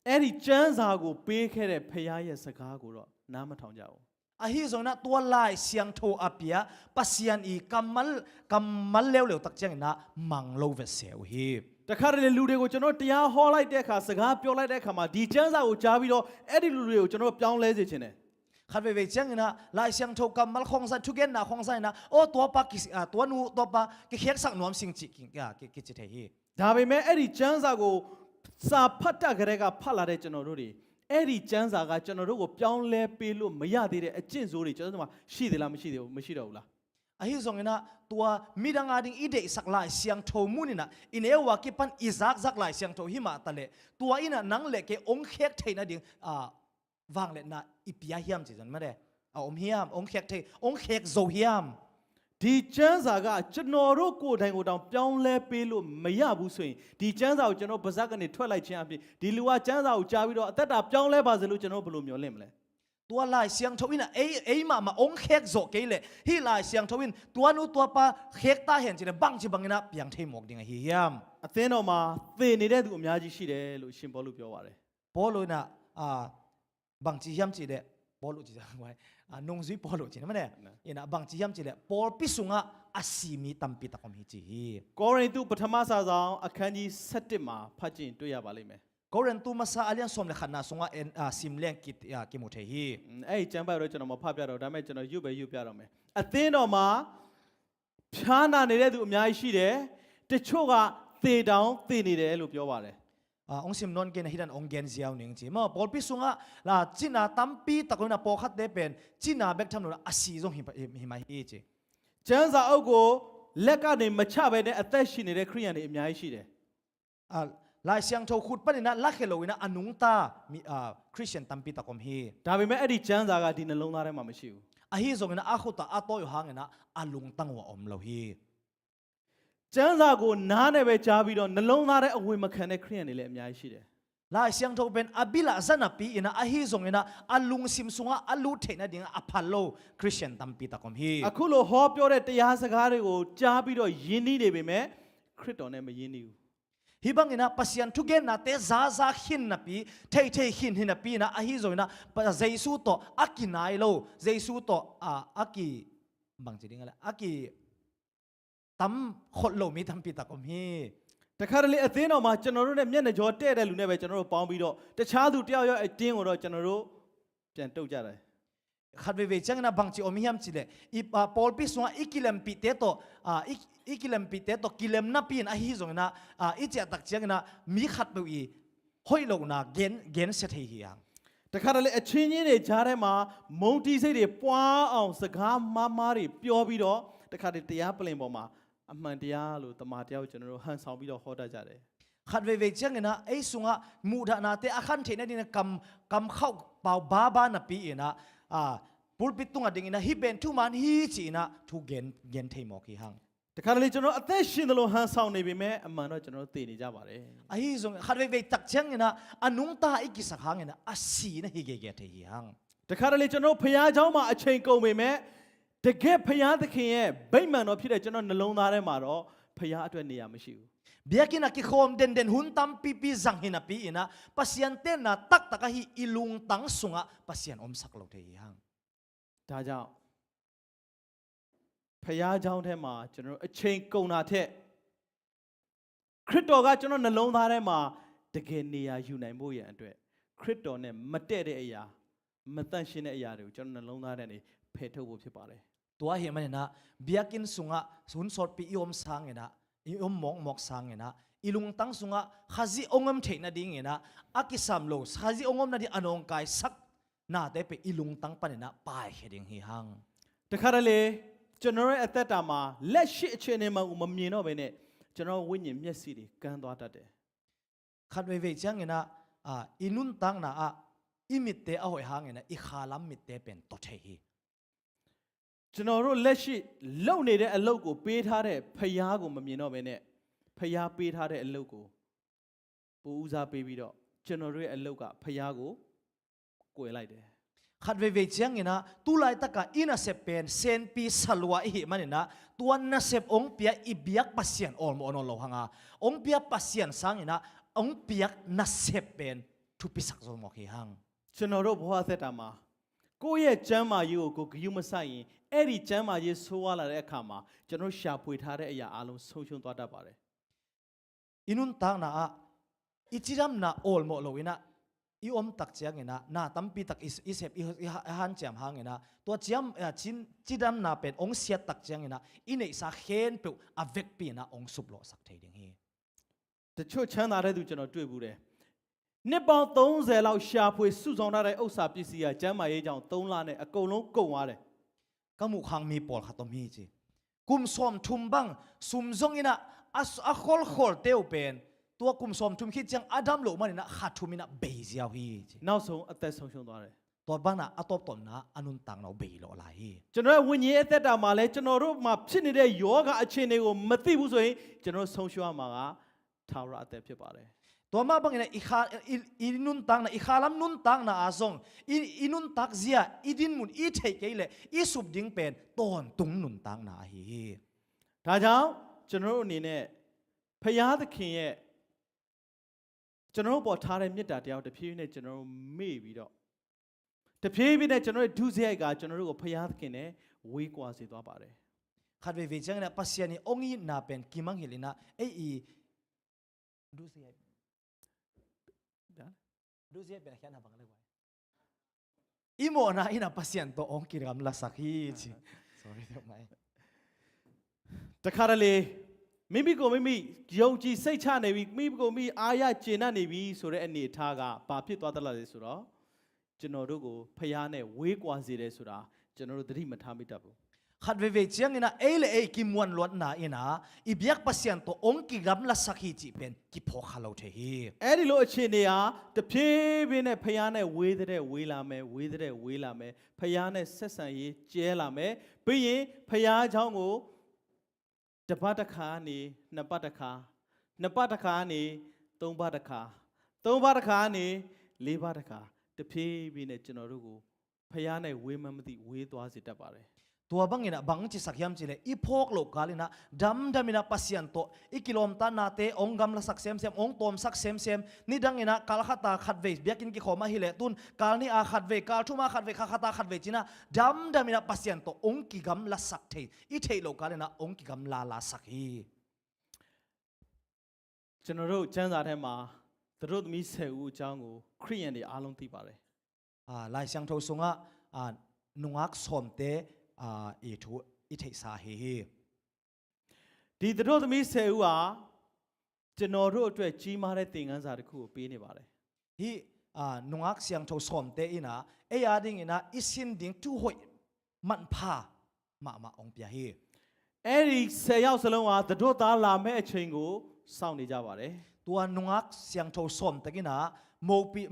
[SPEAKER 4] အဲ့ဒီစံစာကိုပေးခဲ့တဲ့ဖះရဲ့စကားကိုတော့နားမထောင်ကြဘူး
[SPEAKER 1] อาฮิโซนะตัวลายเสียงโทอาเปียปัสยันอีกัมมัลเลวเลวตักเจงนะมังโลเวเซวฮี
[SPEAKER 4] တခါတလေလူတွေကိုကျွန်တော်တရားဟောလိုက်တဲ့အခါစကားပြောလိုက်တဲ့အခါမှာဒီစံစာကိုကြားပြီးတော့အဲ့ဒီလူတွေကိုကျွန်တော်ပြောင်းလဲစေချင်တယ်
[SPEAKER 1] ขัดเวเจงนะลายเสียงโทกัมมัลคงไซทุเกนนะคงไซนะโอ้ตัวปากิตัวนูตัวปากิเขียกสักนวมสิงจิกิจิเทฮี
[SPEAKER 4] ဒါပေမဲ့အဲ့ဒီစံစာကိုစာဖတ်တတ်ကြတဲ့ကဖတ်လာတဲ့ကျွန်တော်တို့တွေအဲ့ဒီစံစာကကျွန်တော်တို့ကိုပြောင်းလဲပေးလို့မရသေးတဲ့အကျင့်ဆိုးတွေကျွန်တော်တို့မှာရှိသေးလားမရှိသေးဘူးမရှိတော့ဘူးလား
[SPEAKER 1] อาฮิโซนะตัวมีดังอาดิงอีเดสักลายเสียงโทมุนินะอินเอวากิปันอิซักลายเสียงโทหิมาตะเลตัวอินะนังเลเกองเขกเทนะดิงวางเลนะอิปยาฮิมจิจันมาเดอมฮิมองเขกเทองเขกโซฮิม
[SPEAKER 4] ဒီကျမ်းစာကကျွန်တော်တို့ကိုယ်တိုင်ကိုယ်တောင်ပြောင်းလဲပေးလို့မရဘူးဆိုရင်ဒီကျမ်းစာကိုကျွန်တော်ပါဇက်ကနေထွက်လိုက်ခြင်းအပြင်ဒီလူကကျမ်းစာကိုကြားပြီးတော့အသက်တာပြောင်းလဲပါစေလို့ကျွန်တော်ဘယ်လိုမျှော်လင့်มလဲ
[SPEAKER 1] ตัวลายเสียงทวินเอ้มาองเขกโซเกเลฮีลายเสียงทวินตัวนู้ตัวปาเขกตาเห็นจีเนบังจีบังนะเปียงเทมอกดิงฮิฮิม
[SPEAKER 4] အသင်းတော်မှာသေနေတဲ့သူအများကြီးရှိတယ်လို့ရှင်ဘောလူပြောပါတယ်
[SPEAKER 1] ปอลุนะบังจีฮิมจีเดปอลุจีจังไว้นงซุยปอลุจีนะมันเดอินะบังจีฮิมจีเดปอลปิสุงะอาซีมีตัมปิตะคอมฮิจี
[SPEAKER 4] ကောရိန္သုပထမစာဆောင်အခန်းကြီး7မှာဖတ်ကြည့်တွေ့ရပါလိမ့်မယ်
[SPEAKER 1] ก็เรนตูมาซาอาเลียนสมเลขันนาสงะซิมเลียงกิมุเทฮี
[SPEAKER 4] အဲ့ဒီကျမ်းပိုက်တော့ကျွန်တော်မဖတ်ပြတော့ဒါပေမဲ့ကျွန်တော်ရွတ်ပြတော့မယ်အသင်းတော်မှာဖြားနာနေတဲ့သူအများကြီးရှိတယ်တချို့ကသေတောင်သေနေတယ်လို့ပြောပါတယ်
[SPEAKER 1] องซิมนนเกนฮิดันองเกนเซียวหนึ่งจีมาปอลปิสุงะลาจินาตัมปีตะกุนะปอขัดเดเป็นจินาเบกทำนุอาซีซงหิมาฮีจี
[SPEAKER 4] ကျမ်းစာအုပ်ကိုလက်ကနေမချဘဲနဲ့အသက်ရှင်နေတဲ့ခရိယန်တွေအများကြီးရှိတယ်
[SPEAKER 1] ลายเสียงโทขุดปนินะลักเฮโลวินะอนุงตามีคริสเตียนตัมปีตะคอมฮี
[SPEAKER 4] ဒါပေမဲ့အဲ့ဒီကျမ်းစာကဒီနှလုံးသားထဲမှာမရှိဘူး
[SPEAKER 1] อาฮีซงนะอาขุตาอาโตยหางนะอาลุงตังวะอมโลฮี
[SPEAKER 4] ကျမ်းစာကိုနားနဲ့ပဲကြားပြီးတော့နှလုံးသားထဲအဝင်မခံတဲ့ခရိယန်တွေလည်းအများကြီးရှိတယ်
[SPEAKER 1] ลายเสียงโทเป็นอบิลาซันปีนะอาฮีซงนะอาลุงซิมซุงะอาลูเทนะดิงอพอลโลคริสเตียนตัมปีตะคอมฮี
[SPEAKER 4] အခုလိုဟောပြောတဲ့တရားစကားတွေကိုကြားပြီးတော့ယဉ်နှီးနေပေမဲ့ခရစ်တော်နဲ့မယဉ်နှီးဘူး
[SPEAKER 1] ฮิบังนะปัสยันทุเกนนะเตซาหินนะปีเทหินนะปีนะอาฮิโซนะเจซูโตอากินายโลเจซูโตอากิบังจีดิงอะไรอากิตัมขดโลมีตัมปีตะกอมฮี
[SPEAKER 4] တခါတလေအသင်းတော်မှာကျွန်တော်တို့နဲ့မျက်နှာကြောတဲ့တဲ့လူနဲ့ပဲကျွန်တော်တို့ပေါင်းပြီးတော့တခြားသူတယောက်ရဲ့အတင်းကိုတော့ကျွန်တော်တို့ပြန်တုတ်ကြတယ်
[SPEAKER 1] ขัดเวจังนะบังจีอมิฮัมจีเลอีปอลปิสวะอีกิเลมปีเตโตอีกิเลมปีเตโตกิเลมนะปีนอาฮิโซนะอีเจตักจังนะมีขัดเบอีห้อยโลนะเกนเสถียง
[SPEAKER 4] တခါတလေအချင်းချင်းတွေကြားထဲမှာမုံတီးစိတ်တွေပွားအောင်စကားမားတွေပြောပြီးတော့တခါတလေတရားပလင်ပေါ်မှာအမှန်တရားလို့တမန်တရားကိုကျွန်တော်တို့ဟန်ဆောင်ပြီးတော့ဟောတတ်ကြတယ်
[SPEAKER 1] ขัดเวจังนะไอ้สุงะมูดานาเตอคันเทนะดินะกำเข้าเป่าบานะปีนะปุลปิตุงอะดิงนะฮิเบนทุมันฮีจีนะทุเกนเทมอกฮีหัง
[SPEAKER 4] တခါတလေကျွန်တော်အသက်ရှင်တယ်လို့ဟန်ဆောင်နေပေမဲ့အမှန်တော့ကျွန်တော်တို့သိနေကြပါတယ်
[SPEAKER 1] ไอ้สุงขัดเวตักจังนะอนุงตาอีกิสักหังนะอาศีนะฮิเกเกเทฮีหัง
[SPEAKER 4] တခါတလေကျွန်တော်ဖျားเจ้าမှာအချိန်ကုန်ပေမဲ့တကယ်ဖျားသခင်ရဲ့ဗိမ္မာန်တော်ဖြစ်တဲ့ကျွန်တော်နှလုံးသားထဲမှာတော့ဖျားအတွက်နေရာမရှိဘူး
[SPEAKER 1] เบียกินะกิโคมเด่นหุนตัมปีจังหินะปีนะปัสยันเตนะตักตะกะฮีอิลุงตังสุงะปัสยันอมสักโลเทฮีหัง
[SPEAKER 4] ဒါကြောင့်ဖခင်เจ้าထဲမှာကျွန်တော်အချိန်ကုန်တာထက်ခရစ်တော်ကကျွန်တော်နှလုံးသားထဲမှာတကယ်နေရာယူနိုင်ဖို့ရန်အတွက်ခရစ်တော်နဲ့မတည့်တဲ့အရာမတန့်ရှင်းတဲ့အရာတွေကိုကျွန်တော်နှလုံးသားထဲနေဖယ်ထုတ်ဖို့ဖြစ်ပါတယ်
[SPEAKER 5] ตัวเห็นมันนะเบียกินสุงะสุนสดปีอิอมสังเงนะอิอมมอกสังเงนะอิลุงตั้งสุงะข้าจิองมเทนะดิ่งเงนะอากิสามโลข้าจิองมนะดิอนองกายสักน่าแต่ไปอิลุงตั้งปนนะไปเฮดิงฮิฮัง
[SPEAKER 4] တခါတလေကျွန်တော်ရဲ့အသက်တာမှာလက်ရှိအခြေအနေမှာမမြင်တော့ဘဲနဲ့ကျွန်တော်ဝိညာဉ်မျက်စိတွေကန်းသွားတတ်တယ်
[SPEAKER 5] ขัดเวจังเงนะอินุนตั้งนะอิมิตเตอหอยฮังเงนะอิขาลัมมิตเตเป็นตัวเทฮี
[SPEAKER 4] ကျွန်တော်တို့လက်ရှိလုံနေတဲ့အလုပ်ကိုပေးထားတဲ့ဖယားကိုမမြင်တော့ဘဲနဲ့ဖယားပေးထားတဲ့အလုပ်ကိုပူဦးစားပေးပြီးတော့ကျွန်တော်တို့ရဲ့အလုပ်ကဖယားကိုကွယ်လိုက်တယ်
[SPEAKER 5] ขัดเวจังเงนะตุไลตะกะอินาเซเป็นเซนปีสลัวอิมันนะตัวนาเซปองเปียอิบิยักปัสยันออลมอนอลหังองเปียปัสยันสังเงนะองเปียกนาเซเป็นทุปิสักโซมอกฮิฮัง
[SPEAKER 4] ကျွန်တော်တို့ဘဝသက်တာမှာကိုယ့်ရဲ့ကျမ်းမာရေးကိုဂရုမစိုက်ရင်အဲ့ဒီကျမ်းမာရေးဆိုးဝါးလာတဲ့အခါမှာကျွန်တော်ရှာဖွေထားတဲ့အရာအလုံးဆုံးရှုံးသွားတတ်ပါတယ်
[SPEAKER 5] อินุนตางนะอิจิรัมนะโอลโมโลวินะอิอมตักเจียงเงนะนาตัมปีตักอิเซปอิฮันเจียมฮังเงนะตัวเจียมจิรัมนะเป็นองเสียตักเจียงเงนะอินเอซาเฮนเปออเวกปีนะองสุบโลสักเทดิงฮี
[SPEAKER 4] တချို့ချမ်းသာတဲ့သူကျွန်တော်တွေ့ဘူးတယ်နှစ်ပေါင်း30လောက်ရှာဖွေစုဆောင်ထားတဲ့ဥစ္စာပစ္စည်းကကျမ်းမာရေးကြောင့်3လနဲ့အကုန်လုံးကုန်သွားတယ်
[SPEAKER 5] ก็มุขังมีปอลขัดตมีจีกุมสอมทุมบังสุมซงอินะอะคอลเตวเป็นตัวกุมสอมทุมคิดจังอาดัมโลมันนะขัดทุมินะเบียาวฮีจี
[SPEAKER 4] နောက်ဆုံးအသက်ဆုံးရှုံးသွားတယ်
[SPEAKER 5] ตัวบ้านนะอะตบตนนะอนุนตังเราเบียโลอะไรฮี
[SPEAKER 4] ကျွန်တော်ရဲ့ဝိညာဉ်ရဲ့အသက်တာမှာလည်းကျွန်တော်တို့မှာဖြစ်နေတဲ့ယောဂအခြေအနေကိုမသိဘူးဆိုရင်ကျွန်တော်ဆုံးရှုံးရမှာကထာဝရအသက်ဖြစ်ပါတယ်
[SPEAKER 5] ตัวมาบังเนะอินุนตังนะอิขาลัมนุนตังนะอาซงอินุนตักเสียอิดินมุนอิเทเกเลอิสุบดิงเป็นตอนตุงนุนตังนะฮี
[SPEAKER 4] ဒါကြောင့်ကျွန်တော်တို့အနေနဲ့ဖယားသခင်ရဲ့ကျွန်တော်တို့ပေါ်ထားတဲ့မေတ္တာတရားကိုတဖြည်းဖြည်းနဲ့ကျွန်တော်တို့မေ့ပြီးတော့တဖြည်းဖြည်းနဲ့ကျွန်တော်တို့ဒုစရိုက်ကကျွန်တော်တို့ကိုဖယားသခင်နဲ့ဝေးကွာစေသွားပါတယ်
[SPEAKER 5] ขัดเวจังนะปัสยานีองอีนาเป็นกิมังเฮลินะเอดูเสียดูเสียเป็นแค่นาบังเลยไว้อีโมนะอินาปัสยันตัวองกิรกำลักสักฮีจี sorry ทำไม
[SPEAKER 4] တခါတလေမိမိကိုမိမိယုံကြည်စိတ်ချနေပြီမိမိကိုမိအာရကျေနပ်နေပြီဆိုတဲ့အနေအထားကဘာဖြစ်သွားသလဲဆိုတော့ကျွန်တော်တို့ကိုဖယားနဲ့ဝေးကွာစေတယ်ဆိုတာကျွန်တော်တို့သတိမထားမိတတ်ဘူး
[SPEAKER 5] ขัดเวจังนะเอเลเอกิมวันลวดนาอินะอีเบียกปัสยันตัวองกิรกำลักสักฮีจีเป็นกิพอขลุเทฮี
[SPEAKER 4] အဲ့ဒီလိုအခြေအနေဟာတဖြည်းဖြည်းနဲ့ဖယားနဲ့ဝေးတဲ့ဝေးလာမယ်ဝေးတဲ့ဝေးလာမယ်ဖယားနဲ့ဆက်ဆံရေးကျဲလာမယ်ပြီးရင်ဖယားเจ้าကိုတပတ်တစ်ခါနေနှစ်ပတ်တစ်ခါနှစ်ပတ်တစ်ခါနေသုံးပတ်တစ်ခါသုံးပတ်တစ်ခါနေလေးပတ်တစ်ခါတဖြည်းဖြည်းနဲ့ကျွန်တော်တို့ကိုဖယားနဲ့ဝေးမသိဝေးသွားစေတတ်ပါတယ်
[SPEAKER 5] ตัวบังเงินะบังจิสักยามจิเลอีพอกโลกาลินะดัมมินะปัสยันโตอีกิโลมตานาเตองกำละสักเซมองตอมสักเซมนี่ดังเงินะกาลขัตตาขัดเวเบียกินกิขอมาฮิเลตุนกาลนี่อาขัดเวกาลทุมาขัดเวขัตตาขัดเวจินะดัมมินะปัสยันโตองกิกำละสักเทอีเทโลกาลินะองกิกำลาสักฮี
[SPEAKER 4] ကျွန်တော်တို့ကျမ်းစာထဲမှာသူတို့သမီး10ဦးအကြောင်းကိုခရိယန်တွေအားလုံးသိပါတယ်
[SPEAKER 5] ลายเสียงโทสงะนุงักสมเตอีทูอีเทสาฮี
[SPEAKER 4] ဒီသူတို့သမီး10ဦးဟာကျွန်တော်တို့အတွက်ကြီးမားတဲ့သင်ခန်းစာတစ်ခုကိုပေးနေပါတယ်
[SPEAKER 5] ฮีนุงักเสียงโทสมเตอินะเอียดิงอินะอิสินดิงทุหอยมันพามาองเปียฮี
[SPEAKER 4] အဲ့ဒီ10ယောက်စလုံးဟာသူတို့သားလာမဲ့အချိန်ကိုစောင့်နေကြပါတယ်
[SPEAKER 5] ตัวนุงักเสียงโทสมเตกินะ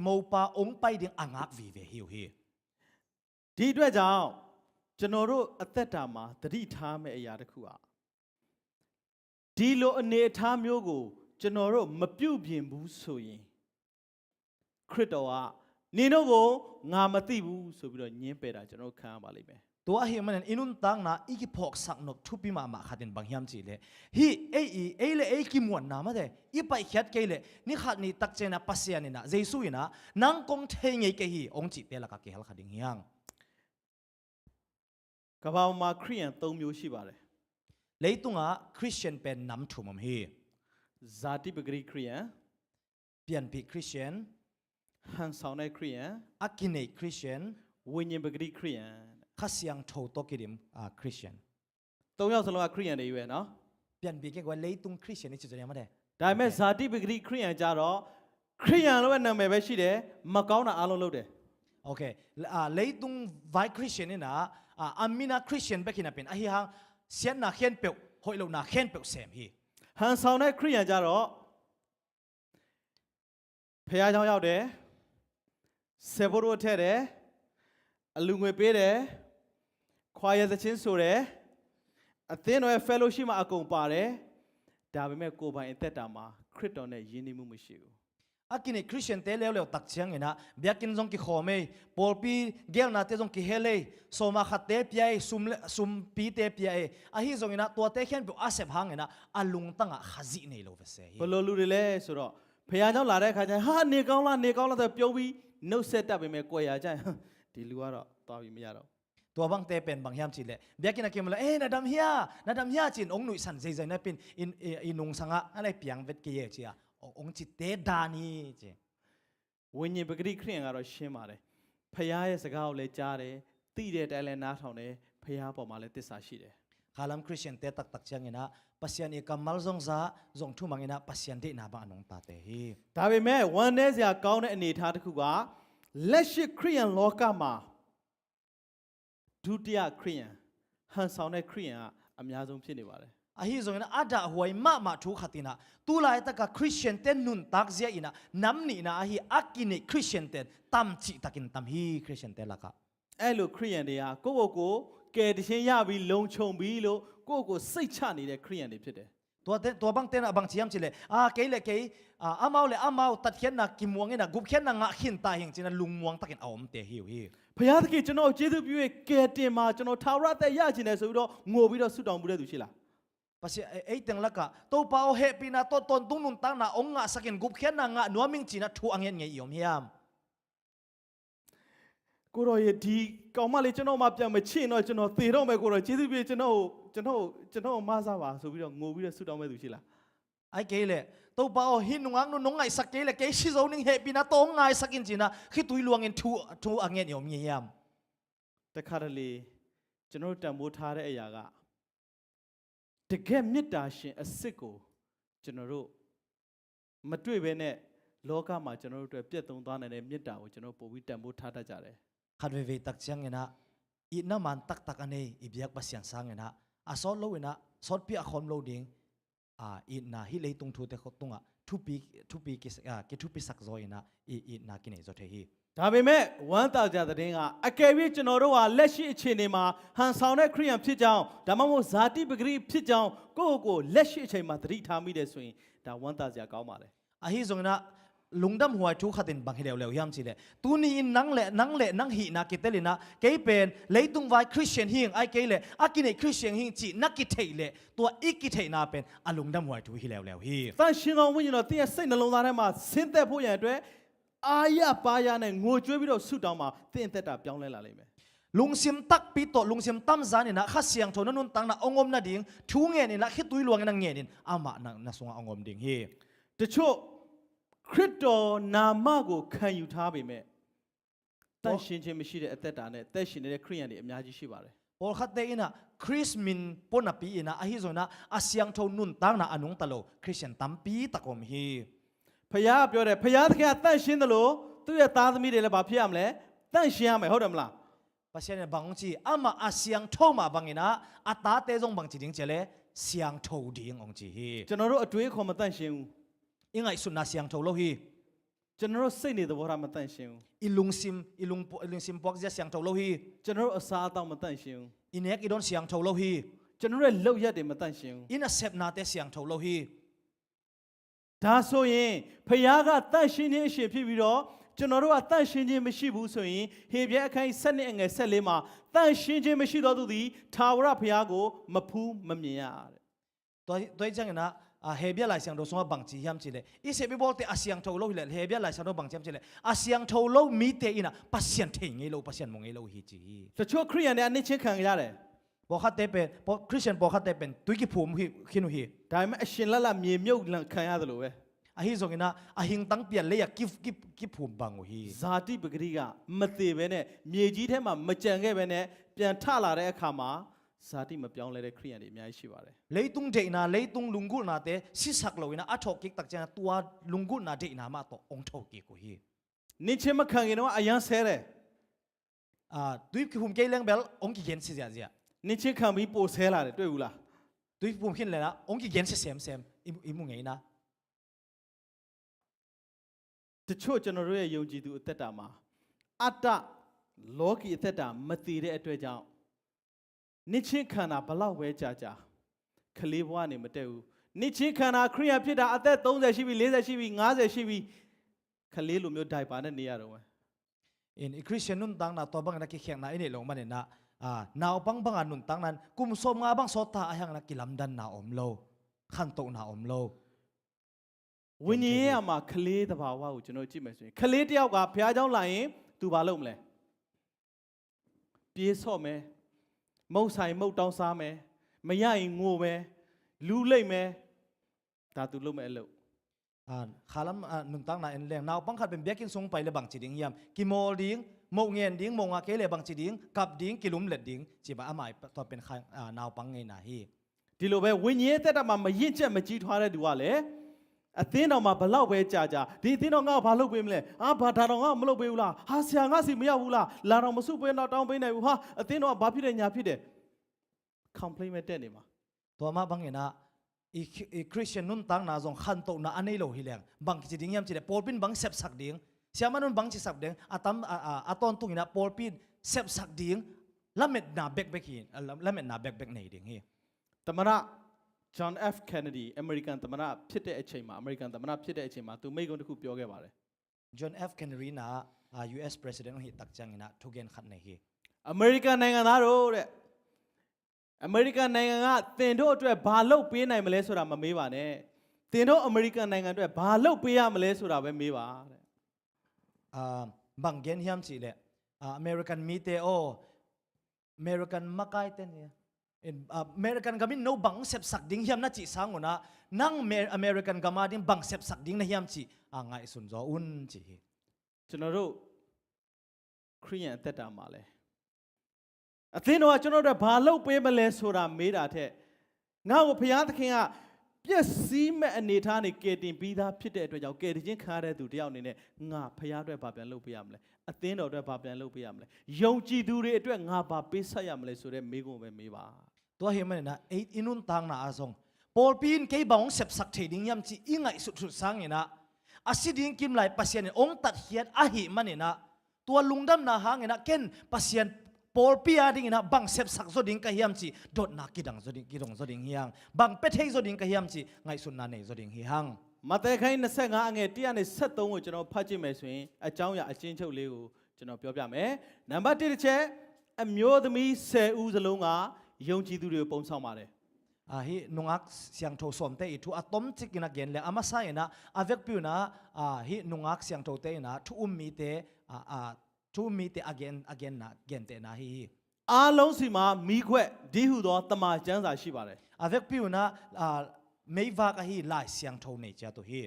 [SPEAKER 5] โมปาองไปดิงอังักวีเวฮิวฮี
[SPEAKER 4] ဒီအတွက်ကြောင့်ကျွန်တော်တို့အသက်တာမှာသတိထားမဲ့အရာတစ်ခုဟာဒီလိုအနေအထားမျိုးကိုကျွန်တော်တို့မပြုတ်ပြင်ဘူးဆိုရင်ခရစ်တော်ကနင်တို့ကိုငါမသိဘူးဆိုပြီးတော့ညင်းပယ်တာကျွန်တော်ခံရပါလိမ့်မယ်
[SPEAKER 5] ตัวเฮมันอินุนตังนะอีกิพอกสักนกทุปิมาขัดินบางยามจีเลฮีเอเลเอกิมวนนามาเดอีไปขัดเกเลนี่ขัดนี่ตักเจนะปัสยานินะเจสุยนะนังกงเทงเกฮีองจิเตละกะเกฮัลขัดิงยัง
[SPEAKER 4] ကဘာမှာခရိယန်၃မျိုးရှိပါတယ်
[SPEAKER 5] lấy tung á Christian pen nắm thù mầm hi
[SPEAKER 4] ဇာတိပဂရိခရိယန်
[SPEAKER 5] pian pi Christian
[SPEAKER 4] ဟန်ဆောင်တဲ့ခရိယန်
[SPEAKER 5] akine Christian
[SPEAKER 4] ဝိညာဉ်ပဂရိခရိယန်
[SPEAKER 5] khasyang thâu to kirim Christian
[SPEAKER 4] ၃ယောက်စလုံးကခရိယန်တွေပဲနော်
[SPEAKER 5] pian pi ke kwa lấy tung Christian ni chu ma de
[SPEAKER 4] ဒါပေမဲ့ဇာတိပဂရိခရိယန်ကြတော့ခရိယန်လို့ပဲနာမည်ပဲရှိတယ်မကောင်းတာအားလုံးလုပ်တယ်
[SPEAKER 5] okay lấy tung vai Christian ni na amina Christian bekina pen ahi hang sian na khen pe hoi lo na khen pe sem hi
[SPEAKER 4] ဟန်ဆောင်တဲ့ခရိယန်ကြတော့ဖះเจ้าရောက်တယ်ဆေဘိုရိုထဲတယ်အလူငွေပေးတယ်ခွာရသချင်းဆိုတယ်အသင်းတော်ရဲ့ fellowship မှာအကုန်ပါတယ်ဒါပေမဲ့ကိုယ်ပိုင်အသက်တာမှာခရစ်တော်နဲ့ယဉ်ကျေးမှုမရှိဘူး
[SPEAKER 5] akine Christian te leo leo tak chiang ina biakin jong ki khome polpi gel na te jong ki hele soma khate piai sum pi te piai ahi jong ina to te khen bu asep hang ina alung tanga khazi nei lo vese
[SPEAKER 4] ဘယ်လိုလူတွေလဲဆိုတော့ဖះเจ้าလာတဲ့ခါကျရင်ဟာနေကောင်းလားဆိုပြုံးပြီးနှုတ်ဆက်တတ်ပေမဲ့ကိုယ်ရကြရင်ဒီလူကတော့သွားပြီးမရတော့
[SPEAKER 5] ตัวบางเตเป็นบางยามจิเลเบียกินาเกมละนาดำเฮียจินองหนุ่ยสันใจใจนะเป็นอินุงสังะอะไรเปียงเวทเกียจีองจิตเตดานีจี
[SPEAKER 4] ဝိညာဉ်ပဂရိခရိယန်ကတော့ရှင်းပါတယ်ဖះရဲ့စကားကိုလည်းကြားတယ်သိတဲ့အတိုင်းလည်းနားထောင်တယ်ဖះပေါ်မှာလည်းတစ္ဆာရှိတယ်
[SPEAKER 5] คาลัมคริสเตียนเตตักเชียงเงินะปัสยันเอกมัลซงซาซงทุ่มังเงินะปัสยันเดนาบานองตาเตฮี
[SPEAKER 4] ဒါပေမဲ့ဝန်ထဲစရာကောင်းတဲ့အနေအထားတစ်ခုကလက်ရှိခရိယန်လောကမှာဒုတိယခရိယန်ဟန်ဆောင်တဲ့ခရိယန်ကအများဆုံးဖြစ်နေပါတယ်
[SPEAKER 5] อาฮิซงนะอาดาหวยมาทุขัตินะตุลายตะกะคริสเตียนเตนุนตักเสียอินะน้ำนี่นะอาฮิอากินิคริสเตียนเตตัมจิตักินตัมฮีคริสเตียนเตละกะ
[SPEAKER 4] အဲ့လိုခရိယန်တွေကကိုယ့်ကိုယ်ကယ်တခြင်းရပြီးလုံခြုံပြီးလို့ကိုယ့်ကိုယ်စိတ်ချနေတဲ့ခရိယန်တွေဖြစ်တယ်
[SPEAKER 5] ตัวบางเตนะบางจิยามจิเลเกยเลเกยอามาเลอามาตัดเขียนนะกิมวงเงินะกุบเขียนนะงะขินตาเฮงจินะลุงมวงตักินเอาอมเตฮิวฮี
[SPEAKER 4] ဘုရားသခင်ကျွန်တော်ကျေးဇူးပြု၍ကယ်တင်မှာကျွန်တော်ထာဝရသက်ရခြင်းနဲ့ဆိုပြီးတော့ငိုပြီးတော့ဆုတောင်းမှုတဲ့သူရှိလား
[SPEAKER 5] Pasi ay teng laka to pao happy na to ton tung nun tang na ong nga sakin gup khen na nga nuaming china thu angyen ngai yom hiam
[SPEAKER 4] ကိုတော်ရဲ့ဒီကောင်မလေးကျွန်တော်မှပြန်မချင်တော့ကျွန်တော်သေတော့မယ်ကိုတော်ကျေးဇူးပြုကျွန်တော်မဆာပါဆိုပြီးတော့ငိုပြီးတော့ဆုတောင်းမဲ့သူရှိလား
[SPEAKER 5] ay kele to pao hin nungang nu nongai sakele ke si zoning happy na to ngai sakin china khi tui luangin thu angyen yom hiam
[SPEAKER 4] တခါတလေကျွန်တော်တန်ဖိုးထားတဲ့အရာကတကယ်မေတ္တာရှင်အစစ်ကိုကျွန်တော်တို့မတွေ့ဘဲနဲ့လောကမှာကျွန်တော်တို့အတွက်ပြတ်သုံးသွားနိုင်တဲ့မေတ္တာကိုကျွန်တော်ပို့ပြီးတန်ဖိုးထားတတ်ကြတယ်
[SPEAKER 5] khat ve ve tak chiang ena i na man tak tak ane i biak pasyan sang ena a sol lo ena sot pi a khom lo ding i na hi le tung thu te khot tunga thu pi ke thu pi sak zo ena i na ki nei zo the hi
[SPEAKER 4] ဒါပေမဲ့ဝမ်းသာကြတဲ့ကအကယ်၍ကျွန်တော်တို့ဟာလက်ရှိအခြေအနေမှာဟန်ဆောင်တဲ့ခရိယန်ဖြစ်ကြောင်းဒါမှမဟုတ်ဇာတိပဂရိဖြစ်ကြောင်းကိုယ့်ကိုယ်လက်ရှိအချိန်မှာသတိထားမိတယ်ဆိုရင်ဒါဝမ်းသာစရာကောင်းပါတယ်
[SPEAKER 5] ahi zongna lungdam huai thu khatin bang hileu leu yam chile tu ni in nang le nang hi na kitelina ke pen leitung vai Christian hing ai ke le akine Christian hing chi nakki thei le to ikki thei na pen alungdam huai thu hileu leu hi
[SPEAKER 4] တန်ရှင်တော်ဝိညာဉ်တော်တင်းရဲ့စိတ်နှလုံးသားထဲမှာဆင်းသက်ဖို့ရန်အတွက်အာရပါရနဲ့ငိုကြွေးပြီးတော့ဆုတောင်းမှာတင်းသက်တာပြောင်းလဲလာလိမ့်မယ်
[SPEAKER 5] lungsim tak pi to lungsim tam zani na khasyang thona nun tang na ongom na ding thu nge ni na khitui luang na nge nin ama na sunga ongom ding hi
[SPEAKER 4] တချို့ခရစ်တော်နာမကိုခံယူထားပေမဲ့တန်ရှင်ခြင်းမရှိတဲ့အသက်တာနဲ့အသက်ရှင်နေတဲ့ခရိယန်တွေအများကြီးရှိပါတယ်
[SPEAKER 5] por khatte ina Chris min pona pi ina ahi zona asyang thon nun tang na anung talo Christian tam pi takom hi
[SPEAKER 4] ဖခင်ကပြောတယ်ဖခင်သခင်ကတန့်ရှင်းတယ်လို့သူ့ရဲ့သားသမီးတွေလည်းဘာဖြစ်ရမလဲတန့်ရှင်းရမယ်ဟုတ်တယ်မလား
[SPEAKER 5] pasien bang chi ama asyang thoma bangina ata te jong bang chi ding chele siang tho ding ong chi hi
[SPEAKER 4] ကျွန်တော်တို့အတွေးခေါ်မတန့်ရှင်းဘူး
[SPEAKER 5] ingai sunna siang tho lo hi
[SPEAKER 4] ကျွန်တော်တို့စိတ်နေသဘောထားမတန့်ရှင်းဘူး
[SPEAKER 5] ilung sim pok ja siang tho lo hi
[SPEAKER 4] ကျွန်တော်တို့အစားအသောက်မတန့်ရှင်းဘူး
[SPEAKER 5] inek idon siang tho lo hi
[SPEAKER 4] ကျွန်တော်တို့ရဲ့လောက်ရက်တွေမတန့်ရှင်းဘူး
[SPEAKER 5] ina sep na te siang tho lo hi
[SPEAKER 4] ဒါဆိုရင်ဖခင်ကတန့်ရှင်းခြင်းအရှင်ဖြစ်ပြီးတော့ကျွန်တော်တို့ကတန့်ရှင်းခြင်းမရှိဘူးဆိုရင်ဟေဘရဲအခန်း7အငယ်14မှာတန့်ရှင်းခြင်းမရှိသောသူသည်ထာဝရဘုရားကိုမဖူးမမြင်ရတဲ့
[SPEAKER 5] toy jang na hebia lai siang do so bang chi yam chi le i se bi bol te asyang tho lo hi le hebia lai siang do bang cham chi le asyang tho lo mi te ina pasien thei nge lo pasien mo nge lo hi chi
[SPEAKER 4] တချို့ခရိယန်တွေအနစ်ချင်းခံကြရတယ်
[SPEAKER 5] ปอคัดเตเป็นคริสเตียนปอคัดเตเป็นตุยกิภูมิขินุฮี
[SPEAKER 4] ဒါပေမဲ့အရှင်လက်လက်မြေမြုပ်လန်ခံရတယ်လို့ပဲ
[SPEAKER 5] อาฮิซงอินะอาหิงตั้งเปลี่ยนเลยอะกิภูมิบังฮี
[SPEAKER 4] ဇာတိပဂရိကမသေးပဲနဲ့မြေကြီးထဲမှာမကြံခဲ့ပဲနဲ့ပြန်ထလာတဲ့အခါမှာဇာတိမပြောင်းလဲတဲ့ခရိယန်တွေအများကြီးရှိပါတယ်
[SPEAKER 5] เลยตุงเจนะเลยตุงลุงกุนาเตสิสักโลอินะอัชอกิกตักเจนะตัวลุงกุนาเจนะมาโตองทอกิกูฮี
[SPEAKER 4] နင်းချင်းမခံခင်တော့အယမ်းဆဲတယ်
[SPEAKER 5] ตุยกิภูมิเกลเลงเบลองกิเกนสิเสีย
[SPEAKER 4] နင်းချင်းခံပြီးပိုဆဲလာတယ်တွေ့ဘူးလား
[SPEAKER 5] ตุยภูมิขินเลยนะองกิเกนสิเซมอิมุงไงนะ
[SPEAKER 4] တချို့ကျွန်တော်တို့ရဲ့ယုံကြည်သူအသက်တာမှာအတ္တလောကီအသက်တာမတည်တဲ့အတွက်ကြောင့်နင်းချင်းခန္ဓာဘလောက်ပဲကြာကြာခလေးဘဝနေမတက်ဘူးနင်းချင်းခန္ဓာခရိယာဖြစ်တာအသက်30ရှိပြီ40ရှိပြီ50ရှိပြီခလေးလိုမျိုးဒိုင်ပါနဲ့နေရတော့မယ်
[SPEAKER 5] อินคริสเตียนนุ่นตังนะตัวบังนักเขียงนะอินี่ลงมาเนี่ยนะนาวปังบังอันนุ่นตังนั้นกุมสมงาบังสอตาอายังนักกิลำดันนาอมโลขันโตนาอมโล
[SPEAKER 4] ဝိညာဉ်ရေးမှာခလေးတဘာဝကိုကျွန်တော်ကြည့်မယ်ဆိုရင်ခလေးတယောက်ကဘုရားเจ้าလာရင်သူဘာလုပ်မလဲပြေးဆော့မယ်မုတ်ဆိုင်မုတ်တောင်းစားမယ်မရရင်ငိုမယ်လူလိမ့်မယ်ဒါသူလုပ်မယ်အလုပ်
[SPEAKER 5] ขาลัมนุ่นตังนะเอ็นแรงนาวปังขัดเป็นเบียกินทรงไปเลยบางจีดิงยามกิโมดิงโมเงียนดิงโมงอาเกเลยบางจีดิงกับดิงกิลุมเล็ดดิงจีบะอาหมายตัวเป็นนาวปังไงนะฮี
[SPEAKER 4] ဒီလိုပဲဝိညာဉ်ရေးတက်တာမှာမရင့်ချက်မကြီးထွားတဲ့သူကလည်းအသင်းတော်မှာဘလောက်ပဲကြာကြာဒီအသင်းတော်ငါ့ကိုဘာလုပ်ပေးမလဲဘာဒါတော်ငါ့ကိုမလုပ်ပေးဘူးလားဟာဆရာငါစီမရောက်ဘူးလားလာတော်မစုပေးတော့တောင်းပေးနိုင်ဘူးဟာအသင်းတော်ကဘာဖြစ်တယ်ညာဖြစ်တယ် complain မဲ့တက်နေမှာ
[SPEAKER 5] ตัวมาบางเงินะอีคริสเตียนนุ่นตังนะจงขันโตนะอันนี้โลหิเลงบางจีดิงยามจีเดปอลปินบางเซบสักดิงเสียมันนุ่นบางจีสักดิงอาตอนตุงนะปอลปินเซบสักดิงละเม็ดนาเบกหินละเม็ดนาเบกในดิงฮี
[SPEAKER 4] တမရ John F Kennedy အမေရိကန်သမ္မတဖြစ်တဲ့အချိန်မှာအမေရိကန်သမ္မတဖြစ်တဲ့အချိန်မှာသူမိန့်ခွန်းတစ်ခုပြောခဲ့ပါတယ်
[SPEAKER 5] John F Kennedy นะ US President ฮีตักจังนะทุกเกนขัดในฮี
[SPEAKER 4] အမေရိကန်နိုင်ငံသားတို့တဲ့အမေရိကန်နိုင်ငံကသင်တို့အတွက်ဘာလုပ်ပေးနိုင်မလဲဆိုတာမမေးပါနဲ့သင်တို့အမေရိကန်နိုင်ငံအတွက်ဘာလုပ်ပေးရမလဲဆိုတာပဲမေးပါတဲ့
[SPEAKER 5] บางเกนฮิมจีเลอเมริกันมีเตโออเมริกันมาไกเตนเนี่ยอเมริกันก็มีโนบังเซบสักดิ้งฮิมน่าจีสังวนะนั่งอเมริกันก็มาดิ้งบังเซบสักดิ้งนะฮิมจีไงสุนจออุนจี
[SPEAKER 4] ကျွန်တော်တို့ခရိယန်အသက်တာမှာလဲအသင်းတော်ကကျွန်တော်တို့ဘာလုပ်ပေးမလဲဆိုတာမေးတာထက်ငါ့ကိုဘုရားသခင်ကပျက်စီးမဲ့အနေထားနေကယ်တင်ပြီးသားဖြစ်တဲ့အတွက်ကြောင့်ကယ်တင်ခြင်းခံရတဲ့သူတယောက်အနေနဲ့ငါဘုရားအတွက်ဘာပြန်လုပ်ပေးရမလဲအသင်းတော်အတွက်ဘာပြန်လုပ်ပေးရမလဲယုံကြည်သူတွေအတွက်ငါဘာပေးဆက်ရမလဲဆိုတဲ့မေးခွန်းပဲမေးပါ
[SPEAKER 5] ตัวเฮมันนะอินุนตังนะอาซงปอลปีนเกย์บังเซบสักเทดิ้งยามจีอิงไงสุดสังเงนะอาศิดิ้งกิมไลปัสยันองตัดเฮียนอาหิมันนะตัวลุงดำนาหางนะเกนปัสยันปอลปีอาดิ้งนะบังเซบสักโซดิ้งกะเฮียมจีโดดนักกิดังโซดิ้งกิดงโซดิ้งเฮียงบังเป็ดเฮโซดิ้งกะเฮียมจีไงสุนนาเนโซดิ้งเฮียง
[SPEAKER 4] မဿဲခိုင်း25အငယ်173ကိုကျွန်တော်ဖတ်ကြည့်မယ်ဆိုရင်အကြောင်းအရာအချင်းချုပ်လေးကိုကျွန်တော်ပြောပြမယ်နံပါတ်1တစ်ချက်အမျိုးသမီး10ဦးစလုံးကယုံကြည်သူတွေကိုပုံဆောင်ပါတယ်
[SPEAKER 5] hi nungak siang tho som te i thu atom chikin again le ama sa ena avek pu na hi nungak siang tho te na thu mi te thu mi te again na gen te na hi
[SPEAKER 4] အားလုံးစီမှာမိခွက်ဒီဟုသောတမန်ကျမ်းစာရှိပါတယ်
[SPEAKER 5] avek pu na mei va ka hi lai siang tho nei cha to hi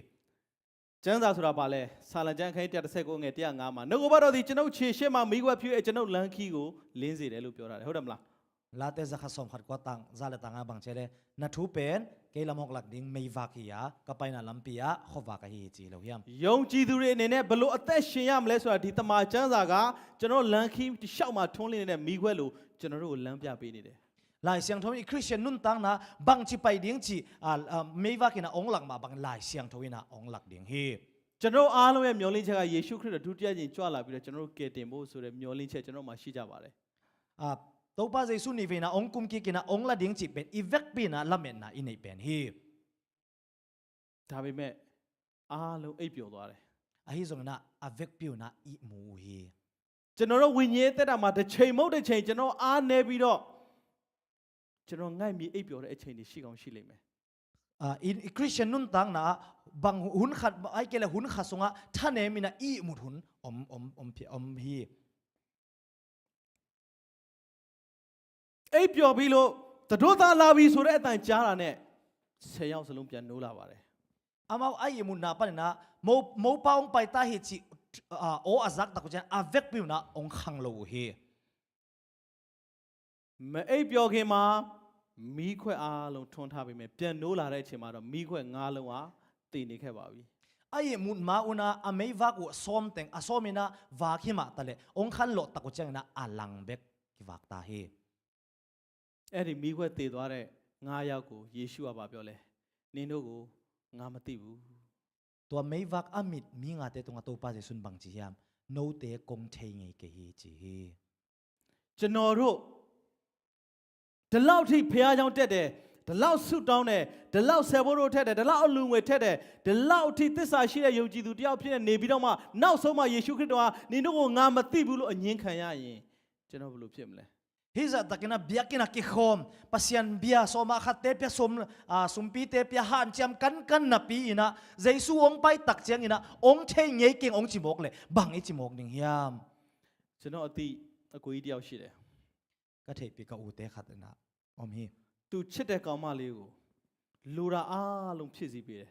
[SPEAKER 4] ကျမ်းစာဆိုတာဘာလဲဆာလံကျမ်းခိုင်း139ငယ်105မှာနှုတ်ကပတ်တော်ဒီကျွန်ုပ်ခြေရှေ့မှာမိခွက်ဖြူရဲ့ကျွန်ုပ်လမ်းခီးကိုလင်းစေတယ်လို့ပြောတာဟုတ်တယ်မလား
[SPEAKER 5] la te za kha som khat ko tang za le tanga bang chele na thu pen ke lamok lak ding mei va ki ya ka pai na lampia khova ka hi chi lo hiam
[SPEAKER 4] ယုံကြည်သူတွေအနေနဲ့ဘလို့အသက်ရှင်ရမလဲဆိုတာဒီတမန်ကျမ်းစာကကျွန်တော်လမ်းခီးတစ်လျှောက်မှာထွန်းလင်းနေတဲ့မိခွက်လို့ကျွန်တော်တို့ကိုလမ်းပြပေးနေတယ်
[SPEAKER 5] lai siang tho i christian nun tang na bang chi pai ding chi mei va ki na ong lak ma bang lai siang tho ina ong lak ding hi
[SPEAKER 4] ကျွန်တော်အားလုံးရဲ့မျှော်လင့်ချက်ကယေရှုခရစ်တော်ဒုတိယကျင့်ကြွလာပြီးတော့ကျွန်တော်တို့ကယ်တင်ဖို့ဆိုတဲ့မျှော်လင့်ချက်ကျွန်တော်မှာရှိကြပါတယ်
[SPEAKER 5] to pa jesu ni ve na ong kum ki ki na ong la ding chi pen i vek pi na lamen na inei pen hi
[SPEAKER 4] ဒါပေမဲ့အားလုံးအိပ်ပျော်သွားတယ်
[SPEAKER 5] a hi zong na a vek pi na i mu hi
[SPEAKER 4] ကျွန်တော်တို့ဝိညာဉ်သက်တာမှာတစ်ချိန်မဟုတ်တစ်ချိန်ကျွန်တော်အားနေပြီးတော့ကျွန်တော်ငိုက်ပြီးအိပ်ပျော်တဲ့အချိန်တွေရှိကောင်းရှိလိမ့်မယ်
[SPEAKER 5] in christian nun tang na bang hun khat ai ke la hun kha songa thane mi na i mu hun om hi
[SPEAKER 4] အိပ်ပျော်ပြီးလို့တတို့သားလာပြီဆိုတဲ့အတန်ကြားတာနဲ့10ယောက်စလုံးပြန်နိုးလာပါတယ်
[SPEAKER 5] Amaw ay imun na pa na mo paong paita hi chi o azak ta ko jan avec pi na ong khang lo hi
[SPEAKER 4] မအိပ်ပျော်ခင်မှာမီးခွက်အားလုံးထွန်းထားပြီးမယ်ပြန်နိုးလာတဲ့အချိန်မှာတော့မီးခွက်9လုံးဟာတည်နေခဲ့ပါပြီ
[SPEAKER 5] ay imun ma una amei va ko som teng asomina va khi ma tale ong khan lo ta ko jan na alang bek ki vak ta hi
[SPEAKER 4] အဲ့ဒီမီးခွက်တည်သွားတဲ့9ယောက်ကိုယေရှုကပြောလဲနင်တို့ကိုငါမသိဘူး
[SPEAKER 5] tua mei vak amit mi nga te tunga to pa je sun bang chi yam no te kong thei ngei ke hi chi
[SPEAKER 4] ကျွန်တော်တို့ဒီလောက်ထိဖះเจ้าတက်တယ်ဒီလောက်ဆုတောင်းတယ်ဒီလောက်ဆယ်ဘိုးတို့ထက်တယ်ဒီလောက်အလူငွေထက်တယ်ဒီလောက်ထိသစ္စာရှိတဲ့ယုံကြည်သူတယောက်ဖြစ်နေပြီးတော့မှနောက်ဆုံးမှယေရှုခရစ်တော်ဟာနင်တို့ကိုငါမသိဘူးလို့အငင်းခံရရင်ကျွန်တော်ဘယ်လိုဖြစ်မလဲ
[SPEAKER 5] hiza takina biakina ki khom pasian bia soma khatte pya sumpi te pya han cham kan na pi ina jaisu ong pai tak chang ina ong thei ngei king ong chimok le bang e chimok ning hiam
[SPEAKER 4] ကျွန်တော်အတိအကိုကြီးတယောက်ရှိတယ်
[SPEAKER 5] ka thei pi ka u te khat na om hi
[SPEAKER 4] သူချစ်တဲ့ကောင်မလေးကိုလူရာအားလုံးဖြစ်စီပေးတယ်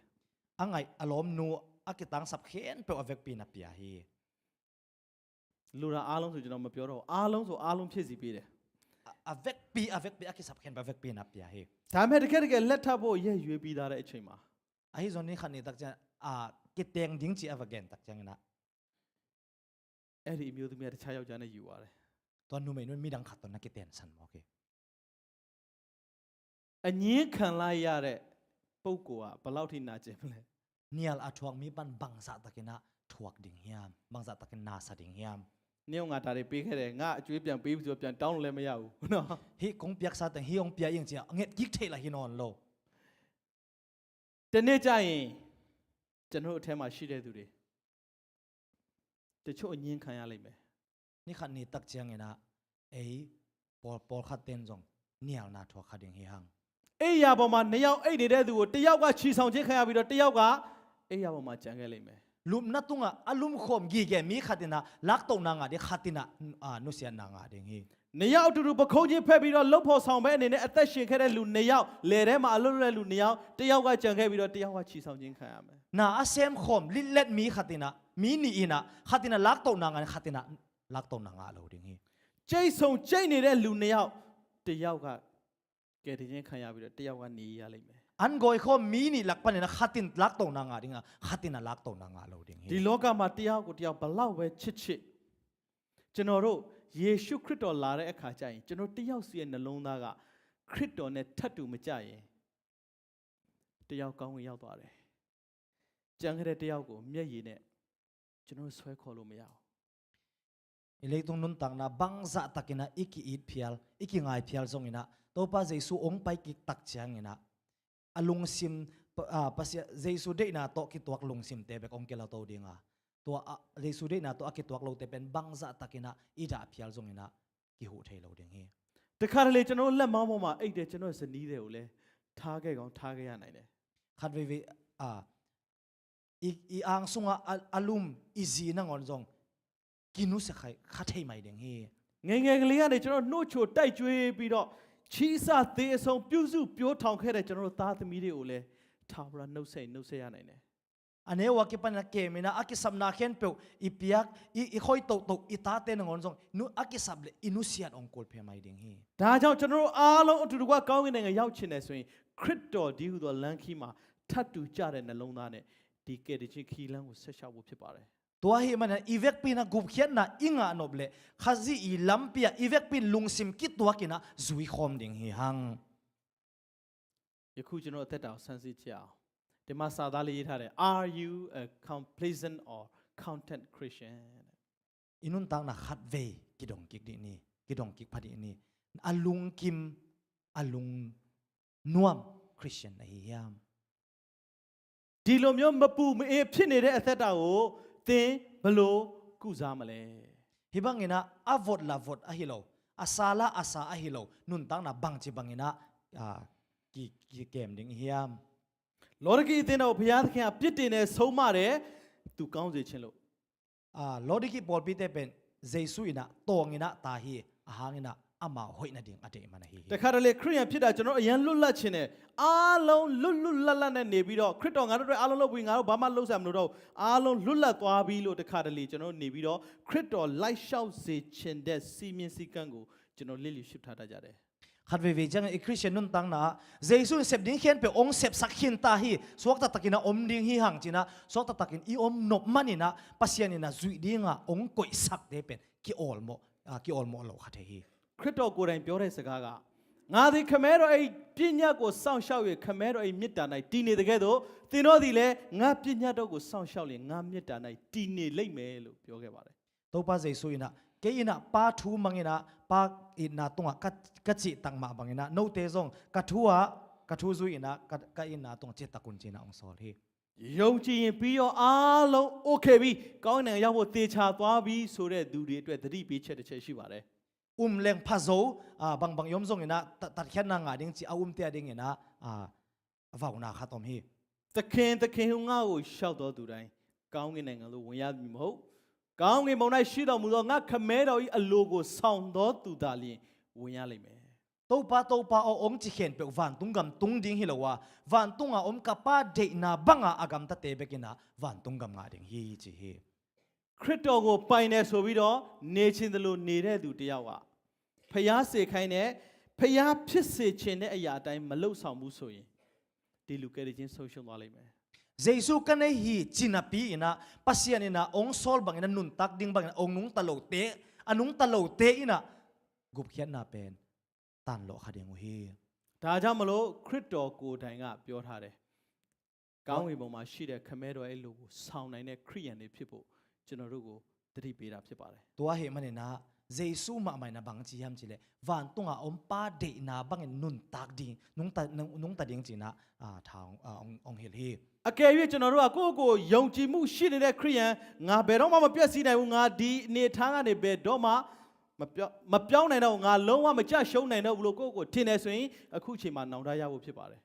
[SPEAKER 5] angai alom nu akitang sap khen pe avek pi na pia hi
[SPEAKER 4] လူရာအားလုံးဆိုကျွန်တော်မပြောတော့အားလုံးဆိုအားလုံးဖြစ်စီပေးတယ်
[SPEAKER 5] avek pi akisap khen avek pi na pia hi
[SPEAKER 4] ဒါပေမဲ့တကယ်လက်ထပ်ဖို့ရဲ့ရွေးပြီးသားတဲ့အချိန်မှာ
[SPEAKER 5] ahi zoni khani tak jan kiteng ding chi avagen tak chang na
[SPEAKER 4] အဲ့ဒီအမျိုးသမီးကတခြားယောက်ျားနဲ့ယူသွားတယ်
[SPEAKER 5] to nu me nu mi dang khat to na kiten san mo ke
[SPEAKER 4] အငင်းခံလိုက်ရတဲ့ပုံကောကဘယ်လောက်ထိနာကျင်မလဲ
[SPEAKER 5] nial athuang mi pan bangsa takina thuak ding hiam bangsa takin na sa ding hiam
[SPEAKER 4] နင်းငါဒါတွေပေးခဲ့တယ်ငါအကျွေးပြန်ပေးပြီးဆိုပြန်တောင်းလို့လည်းမရဘူးနော်
[SPEAKER 5] hi kong piak sa teng hi ong pia yeng chia nget gik thei la hi non lo
[SPEAKER 4] ဒီနေ့ကျရင်ကျွန်တော်တို့အထဲမှာရှိတဲ့သူတွေတချို့အငင်းခံရလိမ့်မယ်
[SPEAKER 5] ni khan ni tak chiang ena ei por khat ten jong nial na thua kha ding hi hang
[SPEAKER 4] အိယာပေါ်မှာ2ယောက်အိတ်နေတဲ့သူကို1ယောက်ကချီဆောင်ခြင်းခံရပြီးတော့1ယောက်ကအိယာပေါ်မှာကြံခဲ့လိမ့်မယ်
[SPEAKER 5] lum na tunga alum khom gi ge mi khatina lak to na nga de khatina nu sia na nga ding hi
[SPEAKER 4] 2ယောက်အတူတူပခုံးချင်းဖက်ပြီးတော့လှုပ်ဖို့ဆောင်ပဲအနေနဲ့အသက်ရှင်ခဲ့တဲ့လူ2ယောက်လေထဲမှာအလွတ်လွတ်လူ2ယောက်1ယောက်ကကြံခဲ့ပြီးတော့1ယောက်ကချီဆောင်ခြင်းခံရမယ်
[SPEAKER 5] na asem khom lilet mi khatina mi ni ina khatina lak to na nga khatina lak to na nga lo ding hi
[SPEAKER 4] ကျိတ်ဆုံကျိတ်နေတဲ့လူ2ယောက်1ယောက်ကကဲတင်ချင်းခံရပြီးတော့1ယောက်ကနေရလိမ့်မယ်
[SPEAKER 5] an goi khom mi ni lak pan na khatin lak to na nga ding khatina lak to na nga lo ding
[SPEAKER 4] ဒီ
[SPEAKER 5] hi
[SPEAKER 4] လောကမှာတယောက်ကိုတယောက်ဘလောက်ပဲချစ်ကျွန်တော်တို့ယေရှုခရစ်တော်လာတဲ့အခါကျရင်ကျွန်တော်တယောက်စီရဲ့နှလုံးသားကခရစ်တော်နဲ့ထပ်တူမကြရင်တယောက်ကောင်းဝင်ရောက်သွားတယ်ကြံခဲ့တဲ့တယောက်ကိုမျက်ရည်နဲ့ကျွန်တော်ဆွဲခေါ်လို့မရဘူး
[SPEAKER 5] ileitung nun tang na bangza takina iki it phial iki ngai phial zong ina to pa jesu ong pai ki tak chiang ina alung sim pasia jesu de na to ki tuak lung sim te bek ong kela to dinga to jesu de na to aki tuak lo te pen bangza takina ida phial zong ina ki hu thei lo ding hi
[SPEAKER 4] တခါတလေကျွန်တော်လက်မောင်းပေါ်မှာအိတ်တယ်ကျွန်တော်ဇနီးတွေကိုလည်းထားခဲ့ကောင်းထားခဲ့ရနိုင်တယ်
[SPEAKER 5] khat ve i ang sunga alum izi na ngon zong kinu se khai khathei mai ding hi
[SPEAKER 4] ငယ်ငယ်ကလေးကနေကျွန်တော်နှုတ်ချိုတိုက်ကျွေးပြီးတော့ချီးစသေးအဆုံးပြုစုပြောထောင်ခဲ့တဲ့ကျွန်တော်တို့သားသမီးတွေကိုလည်းထာဝရနှုတ်ဆက်ရနိုင်တယ်
[SPEAKER 5] ane wa ki pan ke mina aki samna khen pe ipiak i khoi to ita te ngon jong nu aki sable inu siat ong kol phe mai ding hi
[SPEAKER 4] ဒါကြောင့်ကျွန်တော်တို့အားလုံးအတူတကွကောင်းကင်နိုင်ငံရောက်ချင်တယ်ဆိုရင်ခရစ်တော်ဒီဟုသောလမ်းခီးမှာထပ်တူကြတဲ့နှလုံးသားနဲ့ဒီကဲ့တဲ့ခီးလမ်းကိုဆက်ရှောက်ဖို့ဖြစ်ပါတယ်
[SPEAKER 5] tua hi mana ivek pina gup khian na inga noble khazi i lampia ivek pin lungsim ki tua kina zui khom ding hi hang
[SPEAKER 4] ယခုကျွန်တော်အသက်တာကိုဆန်းစစ်ကြည့်အောင်ဒီမှာစာသားလေးရေးထားတယ် Are you a complacent or content Christian
[SPEAKER 5] inun tang na khat ve kidong kik di ni kidong kik phadi ni alung kim alung nuam christian na hi yam
[SPEAKER 4] ဒီလိုမျိုးမပူမအေးဖြစ်နေတဲ့အသက်တာကိုသင်ဘလို့ကုစားမလဲ
[SPEAKER 5] hibangina avot lavot ahilo asala asa ahilo nun tang na bangchi bangina ki kem ding hiam
[SPEAKER 4] လောရကီအသင်းတော်ဘုရားသခင်ကပြစ်တင်နဲ့ဆုံးမတယ်သူကောင်းစေခြင်းလို့
[SPEAKER 5] lodiki pol pi te pen jesu ina tongina ta hi ahangina อามาหอยนาดิ่งอเดมันฮี
[SPEAKER 4] แต่คาร์เลครียนพิดาจนเรายันลุลัดเชนเนอาลงลุลัดลันเนบีดอคริสตองานเราอาลงเราวิ่งเราบามาลุสามนุเราอาลงลุลัดตัวบีโลแต่คาร์เลจนเราเนบีดอคริสตอไลชาวเซเชนเดซีเมียนซีกันกูจนเราเลี้ยชิบท่าได้จ้ะเด้
[SPEAKER 5] ขัดเววีจังคริสเตียนนุ่นตังนะเจสุนเสพดิ้งเขียนไปองเสพสักขินตาฮีสวกตะตะกินนะอมดิ้งฮีหังจีนะสวกตะตะกินอีอมนบมันนี่นะปัสยานี่นะจุยดิ้งอ่ะองก่อยสักเดเป็นกิออลโมกิออลโมโลขัดเฮี
[SPEAKER 4] คริสตอกูได้ပြောတဲ့စကားကငါသည်ခမဲတော်အိပညာကိုစောင့်ရှောက်၍ခမဲတော်အိမေတ္တာ၌တည်နေတကယ်တော့သင်တို့သည်လည်းငါပညာတော်ကိုစောင့်ရှောက်လျင်ငါမေတ္တာ၌တည်နေလိမ့်မယ်လို့ပြောခဲ့ပါတယ်
[SPEAKER 5] ตัวป้าเจสุยนะเกยินะป้าทูมังอินะป้าอินะตรงอ่ะกัดจิตังมาบังอินะโนเตซงกัดทัวกัดทูซุยนะกัดอินะตรงจิตตะกุนจีนะองซอลฮี
[SPEAKER 4] ယုံကြည်ရင်ပြီးတော့အားလုံးโอเคပြီကောင်းတဲ့ရောက်ဖို့တေချာသွားပြီဆိုတဲ့သူတွေအတွက်သတိပေးချက်တစ်ချက်ရှိပါတယ်
[SPEAKER 5] เลงพะโซบางยมซงอินะตัดแค่นางาดิ้งจีเอาเตียดิ้งอินะว่าวนาคาตอมฮี
[SPEAKER 4] သခင်ဟူငါ့ကိုရှောက်တော်သူတိုင်းကောင်းကင်နိုင်ငံလို့ဝင်ရမည်မဟုတ်ကောင်းကင်ဘုံ၌ရှိတော်မူသောငါခမဲတော်၏အလိုကိုဆောင်တော်သူသာလျှင်ဝင်ရလိမ့်မယ်
[SPEAKER 5] ตัวป้าเอาองจิเขียนไปวันตุงกำตุงดิ้งฮิโลวาวันตุงอ่ะอมกับป้าเดน่าบังอ่ะอากำตะเตเบกินะวันตุงกำงาดิ้งฮีจีฮี
[SPEAKER 4] ခရစ်တော်ကိုပိုင်နေဆိုပြီးတော့နေချင်းတယ်လို့နေတဲ့သူတယောက်ကဖျားစေခိုင်းတဲ့ဖျားဖြစ်စေခြင်းတဲ့အရာအတိုင်းမလှုပ်ဆောင်ဘူးဆိုရင်ဒီလူကယ်ချင်းဆုံးရှုံးသွားလိမ့်မယ်
[SPEAKER 5] เจสุกันในฮีจินาปีอินะปัสยานินะองซอลบังอินะนุนตักดิ้งบังอินะองนุงตะโลเตอนุงตะโลเตอินะกุบเขียนนาเป็นตันโลคาเดียงฮี
[SPEAKER 4] ဒါကြောင့်မလို့ခရစ်တော်ကိုယ်တိုင်ကပြောထားတယ်ကောင်းကင်ဘုံမှာရှိတဲ့ခမဲတော်အဲ့လိုကိုဆောင်နိုင်တဲ့ခရိယန်တွေဖြစ်ဖို့ကျွန်တော်တို့ကိုတတိပေးတာဖြစ်ပါတယ်
[SPEAKER 5] ตัวเหมันนะเจสุมาไม่นะบังจีฮัมจีเลวันตุงอ่ะอมป้าเดน่าบังอินุนตักดิ้งนุงตะดิ้งจีนะทางองเฮลฮี
[SPEAKER 4] အကယ်၍ကျွန်တော်တို့ကကိုယ့်ကိုယ်ယုံကြည်မှုရှိနေတဲ့ခရိယန်ငါဘယ်တော့မှမပြည့်စည်နိုင်ဘူးငါဒီအနေထားကနေဘယ်တော့မှမပြောင်းနိုင်တော့ငါလုံးဝမကြရှုံးနိုင်တော့ဘူးလို့ကိုယ့်ကိုယ်ထင်နေဆိုရင်အခုချိန်မှာနောင်တရဖို့ဖြစ်ပါတယ်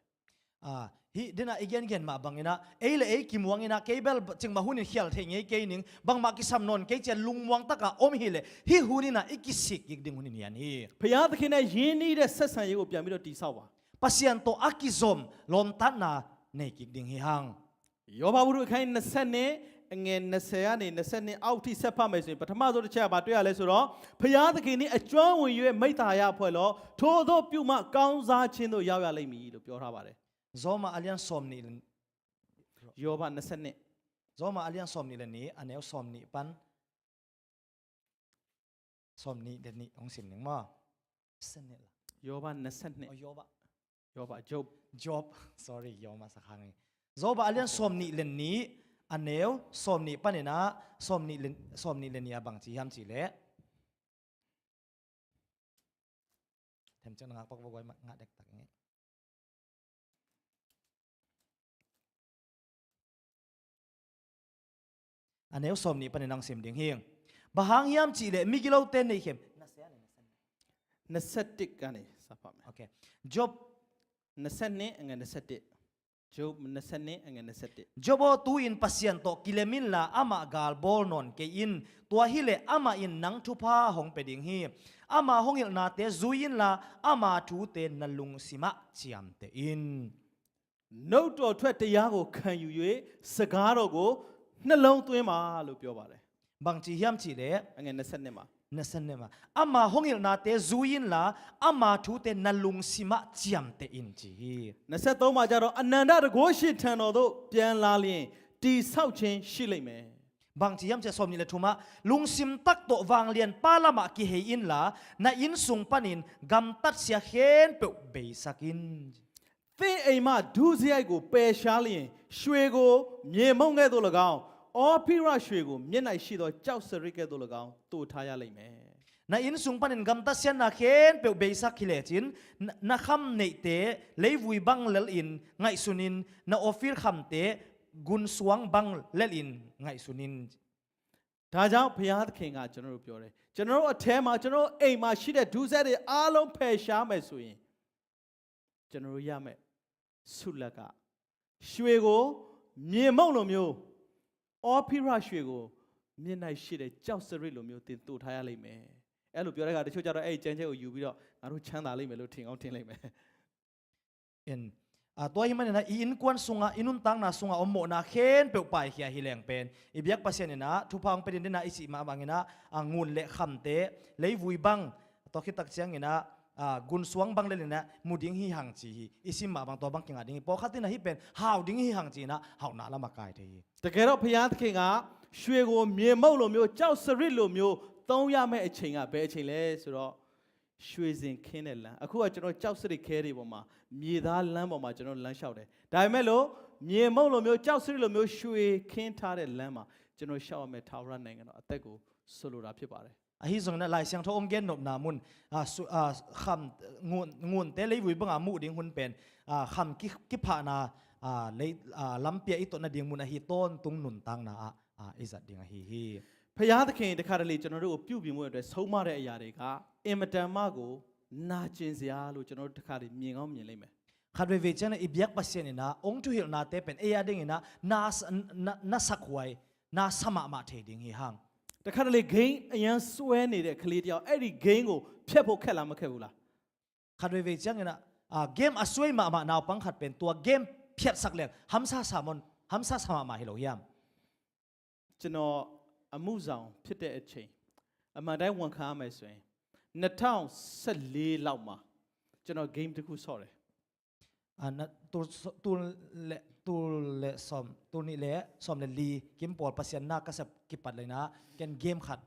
[SPEAKER 5] hi dina igen ma bangina eile e kimwangina cable chingma hunin khial thengei ke ning bangma ki samnon ke chen lungwang taka om hile hi hunina ikisik yigding hunin yan hi
[SPEAKER 4] ဖျားသခင်နဲ့ယဉ်ဤတဲ့ဆက်ဆံရေးကိုပြန်ပြီးတော့တည်ဆောက်ပါ
[SPEAKER 5] pasian to akizom lom tanna ne kigding hi hang
[SPEAKER 4] ယောဘဝုဒ္ဓအခန်း20နဲ့အငယ်20ကနေ20အောက်ထိဆက်ဖတ်မယ်ဆိုရင်ပထမဆုံးတစ်ချက်ကဘာတွေ့ရလဲဆိုတော့ဖျားသခင်นี่အကျွမ်းဝင်၍မိတ္တာယဖွဲ့လို့ထိုသောပြုမှကောင်းစားခြင်းတို့ရောက်ရလိမ့်မည်လို့ပြောထားပါတယ်
[SPEAKER 5] zoma alian somni
[SPEAKER 4] ယောဘ20နဲ့
[SPEAKER 5] zoma alian somni le ni aneu somni pan somni de ni ong sim ning ma sanne la
[SPEAKER 4] ယောဘ20နဲ့
[SPEAKER 5] yoba
[SPEAKER 4] ယောဘဂျုပ်
[SPEAKER 5] job sorry yoma sakhang zoba alian somni len ni aneu somni panena somni len ya bang chi ham chi le them chang ngak pak bogoi ngak dek tak nge aneu somni panenang sim ding hing bahang yam chi le migilo ten nei khem
[SPEAKER 4] 21ကနေစဖတ်မယ်
[SPEAKER 5] okay job
[SPEAKER 4] 20နဲ့အငယ်21ဂျုပ်20နဲ့အငယ်21
[SPEAKER 5] jobo tu in pasien to kilemin la ama gal bol non ke in tua hile ama in nang thupa hong peding hi ama hongil na te zuin la ama thu te nalung sima chiam te in
[SPEAKER 4] နှုတ်တော်ထွက်တရားကိုခံယူ၍စကားတော်ကိုနှလုံးသွင်းပါလို့ပြောပါတယ်
[SPEAKER 5] bang chi hiam chi le
[SPEAKER 4] အငယ်20မှာ
[SPEAKER 5] nasan ne ma ama hongil na te zuin la ama thu te nalung sima chiam te in chi
[SPEAKER 4] 23မှာကျတော့အနန္တတကောရှိထံတော်သို့ပြန်လာလျင်တိဆောက်ခြင်းရှိလိမ့်မယ်
[SPEAKER 5] bang chi hiam che som ni le thuma lung sim tak to wang lian palama ki he in la na in sung panin gam tat sia hen pe be sakin
[SPEAKER 4] သင်အိမ်မှဒုစရိုက်ကိုပယ်ရှားလျင်ရွှေကိုမြေမုံကဲ့သို့၎င်းအော်ဖိရရွှေကိုမျက်နှာရှိသောကြောက်စရိကဲ့သို့၎င်းတူထားရလိမ့်မယ်
[SPEAKER 5] na in sung panin gam ta sian na khen pe be sak khile chin na kham nei te leivui bang lel in ngai sunin na ofir kham te gun suang bang lel in ngai sunin
[SPEAKER 4] ဒါကြောင့်ဘုရားသခင်ကကျွန်တော်တို့ပြောတယ်ကျွန်တော်တို့အထဲမှာကျွန်တော်အိမ်မှာရှိတဲ့ဒုစရိုက်တွေအားလုံးဖယ်ရှားမယ်ဆိုရင်ကျွန်တော်တို့ရမယ်ဆုလက်ကရွှေကိုမြေမုံလိုမျိုးအော်ဖိရရွှေကိုမျက်နှာရှိတဲ့ကြောက်စရိလိုမျိုးတင်တူထားရလိမ့်မယ် အဲ့လိုပြောတဲ့အခါတချို့ကျတော့အဲ့ဒီကျမ်းချက်ကိုယူပြီးတော့ငါတို့ချမ်းသာလိမ့်မယ်လို့ထင်အောင်ထင်လိုက်မယ်
[SPEAKER 5] in tua hi manina in kwan sunga inun tang na sunga ommo na khen pe pai hia hi leng pen ibyak pasien na thupang pe din na isi ma bangina angun le khamte leivui bang to khitak chiang ina gun suang bang le na muding hi hang chi isim ma bang to bang kinga ding po khatina hi pen how ding hi hang chi na how na la ma kai the
[SPEAKER 4] တကယ်တော့ဘုရားသခင်ကရွှေကိုမြေမုတ်လိုမျိုးကြောက်စရစ်လိုမျိုးသုံးရမယ့်အချိန်ကဘယ်အချိန်လဲဆိုတော့ရွှေစင်ခင်းတဲ့လမ်းအခုကကျွန်တော်ကြောက်စရစ်ခဲတွေပေါ်မှာမြေသားလမ်းပေါ်မှာကျွန်တော်လမ်းလျှောက်တယ်ဒါပေမဲ့လို့မြေမုတ်လိုမျိုးကြောက်စရစ်လိုမျိုးရွှေခင်းထားတဲ့လမ်းမှာကျွန်တော်လျှောက်ရမယ့်ထာဝရနိုင်ငံတော်အသက်ကိုဆိုလိုတာဖြစ်ပါတယ်
[SPEAKER 5] hi zong na lai siang tho ong gen nop na mun kham ngun te leivui bang amu ding hun pen kham ki pha na le lampia i to na ding mun a hi ton tung nun tang na izat ding a hi
[SPEAKER 4] ဖယားသခင်တခါတလေကျွန်တော်တို့ကိုပြုပြင်မှုအတွက်ဆုံးမတဲ့အရာတွေကအင်မတန်မှကိုနာကျင်စရာလို့ကျွန်တော်တို့တခါတလေမြင်ကောင်းမြင်လိမ့်မယ်
[SPEAKER 5] khadwe ve chana ibyak pasien na ong tu hil na te pen eya ding ina na sakwai na sama ma the ding hi hang
[SPEAKER 4] တခါတလေဂိမ်းအရန်စွဲနေတဲ့ကလေးတယောက်အဲ့ဒီဂိမ်းကိုဖျက်ဖို့ခက်လားမခက်ဘူးလား
[SPEAKER 5] khadwe ve chang ina game asoi ma naw pang khat pen tua game phet sak lek hamsa sama ma hi lo yam
[SPEAKER 4] ကျွန်တော်အမှုဆောင်ဖြစ်တဲ့အချိန်အမှန်တိုင်းဝန်ခံရမယ်ဆိုရင်2014လောက်မှာကျွန်တော် game တစ်ခုဆော့တယ်
[SPEAKER 5] na tu le som tu ni le som le li kim pol pasien na ka sap ki pat le na ken game khat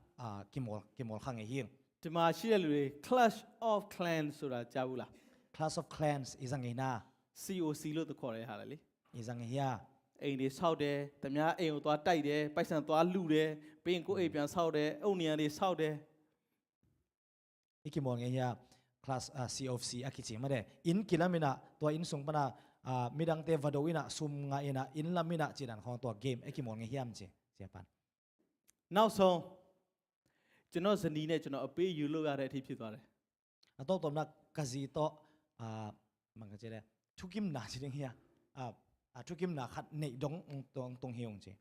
[SPEAKER 5] kimol khang e hing
[SPEAKER 4] ဒီမှာရှိတဲ့လူတွေ Clash of Clans ဆိုတာကြားဘူးလား
[SPEAKER 5] class of clans izang ina
[SPEAKER 4] COC လို့သခေါ်တဲ့ဟာလေ
[SPEAKER 5] izang ya
[SPEAKER 4] အိမ်တွေဆောက်တယ်တမ ्या အိမ်ကိုသွားတိုက်တယ်ပိုက်ဆံသွားလူတယ်ပြီးရင်ကိုယ့်အိမ်ပြန်ဆောက်တယ်အုတ်နေရတွေဆောက်တယ်
[SPEAKER 5] ikimol nge ya class COC akichi ma de in kilamina to in sung pana midang te vadowina sum nga ina in lamina chidan khong to game ikimol nge hiam che pan
[SPEAKER 4] နောက်ဆုံးကျွန်တော်ဇနီးနဲ့ကျွန်တော်အပေးယူလို့ရတဲ့အထိဖြစ်သွားတယ်
[SPEAKER 5] ato tom na kazi to mang che le thukim na chi ding hia thukim na khat nei dong tong hiong che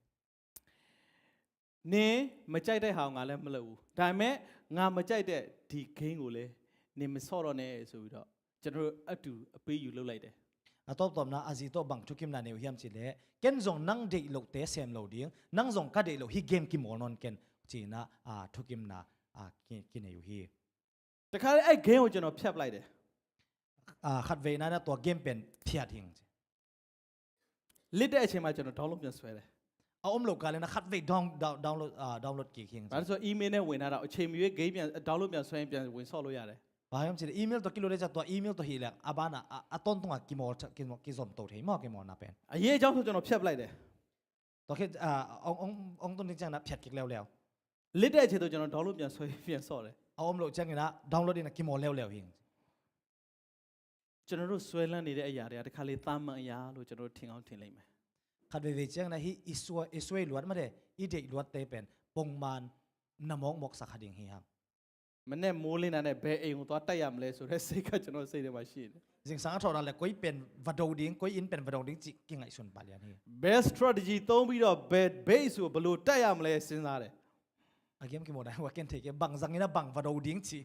[SPEAKER 4] နင်းမကြိုက်တဲ့ဟာငါလည်းမလုပ်ဘူးဒါပေမဲ့ငါမကြိုက်တဲ့ဒီ game ကိုလည်းနင်းမဆော့တော့နဲ့ဆိုပြီးတော့ကျွန်တော်အတူအပေးယူလုပ်လိုက်တယ်
[SPEAKER 5] ato tom na azi to bang thukim na ne hiam chi le ken zong nang de lo te sem lo ding nang zong ka de lo hi game ki mon non ken chi na thukim na ki ne yu hi
[SPEAKER 4] တခါလေအဲ့ game ကိုကျွန်တော်ဖျက်ပလိုက်တယ်
[SPEAKER 5] khat ve na na to game pen phiat hing
[SPEAKER 4] လစ်တဲ့အချိန်မှာကျွန်တော် download ပြန်ဆွဲတယ်
[SPEAKER 5] om lo ka le na khat ve download ki hing
[SPEAKER 4] ဒါဆို email နဲ့ဝင်လာတော့အချိန်မရွေး game ပြန် download ပြန်ဆွဲရင်ပြန်ဝင်ဆော့လို့ရတယ်
[SPEAKER 5] ba yam chi email to kilo le cha to email to hi le abana aton tunga ki zom to thei mo ki mo na pen
[SPEAKER 4] အရေးအကြောင်းဆိုကျွန်တော်ဖျက်ပလိုက်တယ်
[SPEAKER 5] to ke ong to ni chang na phiat ki lew lew
[SPEAKER 4] လစ်တဲ့အချိန်တော့ကျွန်တော် download ပြန်ဆွဲပြန်ဆော့တယ်
[SPEAKER 5] om lo chang na download na ki mo lew hing
[SPEAKER 4] ကျွန်တော်တို့ဆွဲလန်းနေတဲ့အရာတွေကတခါလေသာမန်အရာလို့ကျွန်တော်ထင်အောင်ထင်လိုက်မယ်
[SPEAKER 5] khat ve chang na hi iswe luat ma de i de luat te pen pongman namong mok sa khading hi hang
[SPEAKER 4] မနဲ့မိုးလင်းတာနဲ့ဘယ်အိမ်ကိုသွားတိုက်ရမလဲဆိုတဲ့စိတ်ကကျွန်တော်စိတ်ထဲမှာရှိတယ်
[SPEAKER 5] jing sang tho da le koi pen vadou ding koi in pen vadou ding chi ki ngai sun pa lian hi
[SPEAKER 4] best strategy သုံးပြီးတော့ base ကိုဘယ်လိုတိုက်ရမလဲစဉ်းစားတယ်
[SPEAKER 5] agem ki mo da wa ken te ke bang zang ina bang vadou ding chi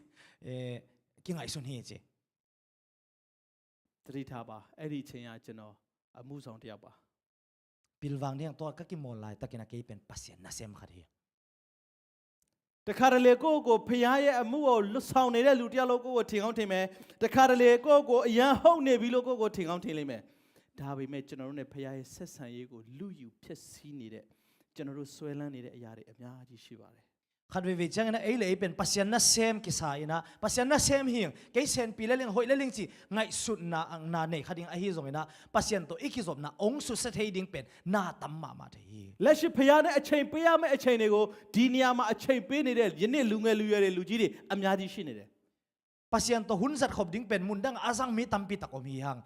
[SPEAKER 5] ki ngai sun hi chi
[SPEAKER 4] သတိထားပါအဲ့ဒီအချိန်ကကျွန်တော်အမှုဆောင်တစ်ယောက်ပါ
[SPEAKER 5] pilwang ding to ka ki mo lai takina ke pen pasien na sem khat hi
[SPEAKER 4] တခါတလေကိုယ့်ကိုဖရားရဲ့အမှုကိုလွတ်ဆောင်နေတဲ့လူတစ်ယောက်လို့ကိုယ့်ကိုထင်ကောင်းထင်မယ်တခါတလေကိုယ့်ကိုအရန်ဟုတ်နေပြီလို့ကိုယ့်ကိုထင်ကောင်းထင်လိမ့်မယ်ဒါပေမဲ့ကျွန်တော်တို့ ਨੇ ဖရားရဲ့ဆက်ဆံရေးကိုလူယူဖြစ်စီးနေတဲ့ကျွန်တော်တို့ဆွဲလန်းနေတဲ့အရာတွေအများကြီးရှိပါတယ်
[SPEAKER 5] khat ve chang na ei le pen pasien na sem ki sa ina pasien na sem hi ke sen pi le ling hoi le ling chi ngai sut na ang na nei khading a hi zong ina pasien to ikizop na ong su set hei ding pen na tam ma the
[SPEAKER 4] လက်ရှိဖရားနဲ့အချိန်ပေးရမယ့်အချိန်တွေကိုဒီနေရာမှာအချိန်ပေးနေတဲ့ယနေ့လူငယ်လူရွယ်တွေလူကြီးတွေအများကြီးရှိနေတယ်
[SPEAKER 5] pasien to hun zat khop ding pen mun dang azang mi tampi takom hi hang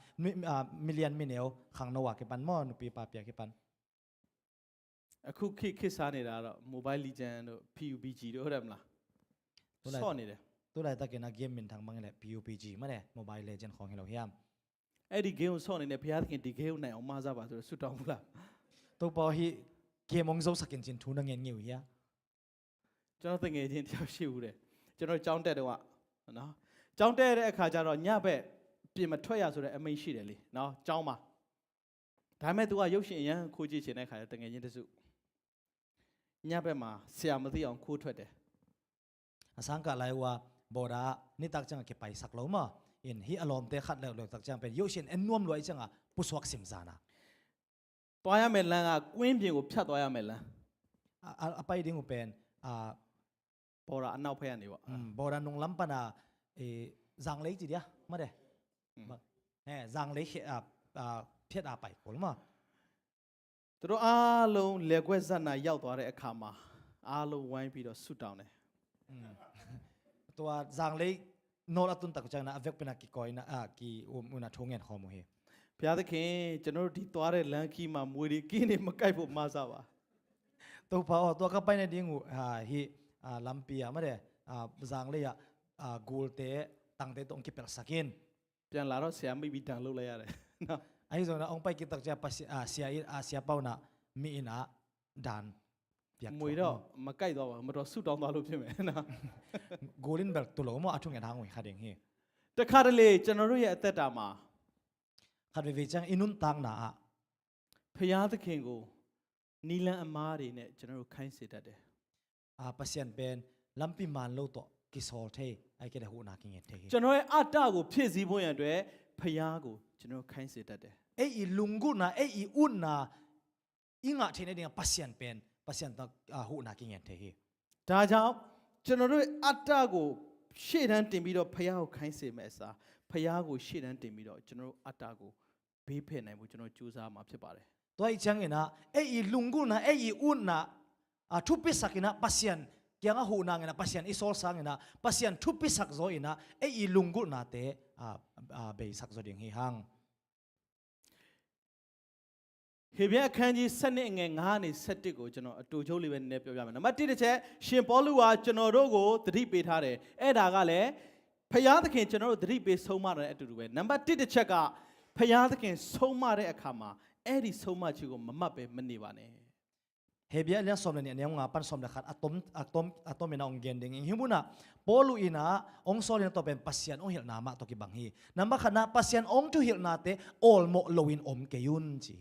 [SPEAKER 5] million mineo khang no wa ke pan mo nu pi pa pya ke pan
[SPEAKER 4] အခုခေတ်စားနေတာတော့ Mobile Legend တို့ PUBG တို့ဟုတ်တယ်မလားဆော့နေတယ်
[SPEAKER 5] to lai ta ke na game min thang mang le PUBG ma le mobile legend khong hi lo hiam
[SPEAKER 4] အဲ့ဒီ game ကိုဆော့နေတယ်ဘုရားသခင်ဒီ game ကိုနိုင်အောင်မဆပါဆိုတော့ဆွတောင်းဘူးလား
[SPEAKER 5] to pa hi game ong zo sakin chin thu na ngen ngiu ya
[SPEAKER 4] ကျွန်တော်တငယ်ချင်းတယောက်ရှိဦးတယ် ကျွန်တော်ကြောင်းတက်တော့နော်ကြောင်းတက်တဲ့အခါကျတော့ညဘက်ပြင်မထွက်ရဆိုတဲ့အမိန့်ရှိတယ်လေနော်ကြောင်းမှာဒါပေမဲ့ तू ကရုပ်ရှင်အရန်ခိုးကြည့်ချင်တဲ့အခါကျတငယ်ချင်းတစုညဘက်မှာဆရာမသိအောင်ခိုးထွက်တယ်
[SPEAKER 5] Asangka laiwa boda ni tak chang ke pai sak lo ma in hi alom te khat le tak chang pen yo shin en nuam loi changa puswak sim zana
[SPEAKER 4] တွားရမယ်လမ်းကကွင်းပြင်ကိုဖြတ်သွားရမယ်လမ်း
[SPEAKER 5] apai ding pen a
[SPEAKER 4] ပေါ်တာအနောက်ဖက်ကနေပေါ့
[SPEAKER 5] boda nong lam pana e zang lei chi dia ma de zang lei phet a pai kol ma
[SPEAKER 4] သူတို့အားလုံးလက်ကွက်ဇက်နာရောက်သွားတဲ့အခါမှာအားလုံးဝိုင်းပြီးတော့ဆုတောင်းတယ်
[SPEAKER 5] ตัวจางเลยโนราตุนตักจังนะเวกเป็นกิกอยนะกีอุณาทงเงินข้อมูล
[SPEAKER 4] ဘုရားသခင်ကျွန်တော်တို့ဒီသွားတဲ့လမ်းခီးမှာမွေတွေကင်းနေမကိုက်ဖို့မဆပါ
[SPEAKER 5] ตัวพอตัวก็ไปในดิ้งฮีลัมปีอะมาเดจางเลยกูลเตะตั้งเตะตรงกิเปลสกิน
[SPEAKER 4] ပြန်လာတော့ဆရာမိပြီးတန်လုပ်လိုက်ရတယ်နော်
[SPEAKER 5] ไอ้ส่วนนะองไปกิตักจะปัสเสียเสียเป้านะมีอินะดัน
[SPEAKER 4] မွေတော့မကိုက်တော့ပါမတော်ဆုတောင်းသွားလို့ဖြစ်မယ်နော်
[SPEAKER 5] กูลินเบลตัวหลงมั่วทุ่งเงินทางหวยขาดเองฮี
[SPEAKER 4] တခါတလေကျွန်တော်တို့ရဲ့အသက်တာမှာ
[SPEAKER 5] ขาดไปจังอินุนตังนะ
[SPEAKER 4] ဘုရားသခင်ကိုနီလန်အမားတွေနဲ့ကျွန်တော်တို့ခိုင်းစေတတ်တယ်
[SPEAKER 5] ปัสเซียนเป็นลัมปีมันโลโตกิโซลเทไอ้แกเดหูนากิเงินเท
[SPEAKER 4] ကျွန်တော်ရဲ့အတ္တကိုဖြည့်ဆည်းဖို့ရန်အတွက်ဘုရားကိုကျွန်တော်ခိုင်းစေတတ်တယ်
[SPEAKER 5] ไอ้ลุงกุนะไอ้อุ่นนะอิงะเทนเดียปัสเซียนเป็นปัสเซียนตักหูนากิเงินเทฮี
[SPEAKER 4] ဒါကြောင့်ကျွန်တော်တို့အတ္တကိုရှေ့တန်းတင်ပြီးတော့ဘုရားကိုခိုင်းစေမယ်အစားဘုရားကိုရှေ့တန်းတင်ပြီးတော့ကျွန်တော်တို့အတ္တကိုဘေးဖယ်နိုင်ဖို့ကျွန်တော်ကြိုးစားမှာဖြစ်ပါတယ်
[SPEAKER 5] ตัวไอ้จังเงินะไอ้ลุงกุนะไอ้อุ่นนะทุบปิสักนะปัสเซียนยังหูนางเงินะปัสเซียนอิโซลสังเงินะปัสเซียนทุบปิสักโซอินะไอ้ลุงกุนะเตเบยสักโซเดียงฮีฮัง
[SPEAKER 4] ဟေဘရဲအခန်းကြီး7နဲ့ငယ်9နဲ့7ကိုကျွန်တော်အတူချုပ်လေးပဲနည်းနည်းပြောပြမယ်နံပါတ်1တစ်ချက်ရှင်ပေါလုကကျွန်တော်တို့ကိုသတိပေးထားတယ်အဲ့ဒါကလည်းဖယားသခင်ကျွန်တော်တို့သတိပေးဆုံးမတဲ့အတူတူပဲနံပါတ်1တစ်ချက်ကဖယားသခင်ဆုံးမတဲ့အခါမှာအဲ့ဒီဆုံးမချက်ကိုမမှတ်ပဲမနေပါနဲ့
[SPEAKER 5] เฮเบียเลี้ยงสมเลยเนี่ยงาปันสมเลยขัดอะตอมเป็นองเกนดิงหิมุนะปอลูอินะองโซเลยตัวเป็นปัสเซียนองเหิลนามาตัวกิบังฮีนับขณะปัสเซียนองทุเหิลนาเตออลโมโลวินอมเกยุนจี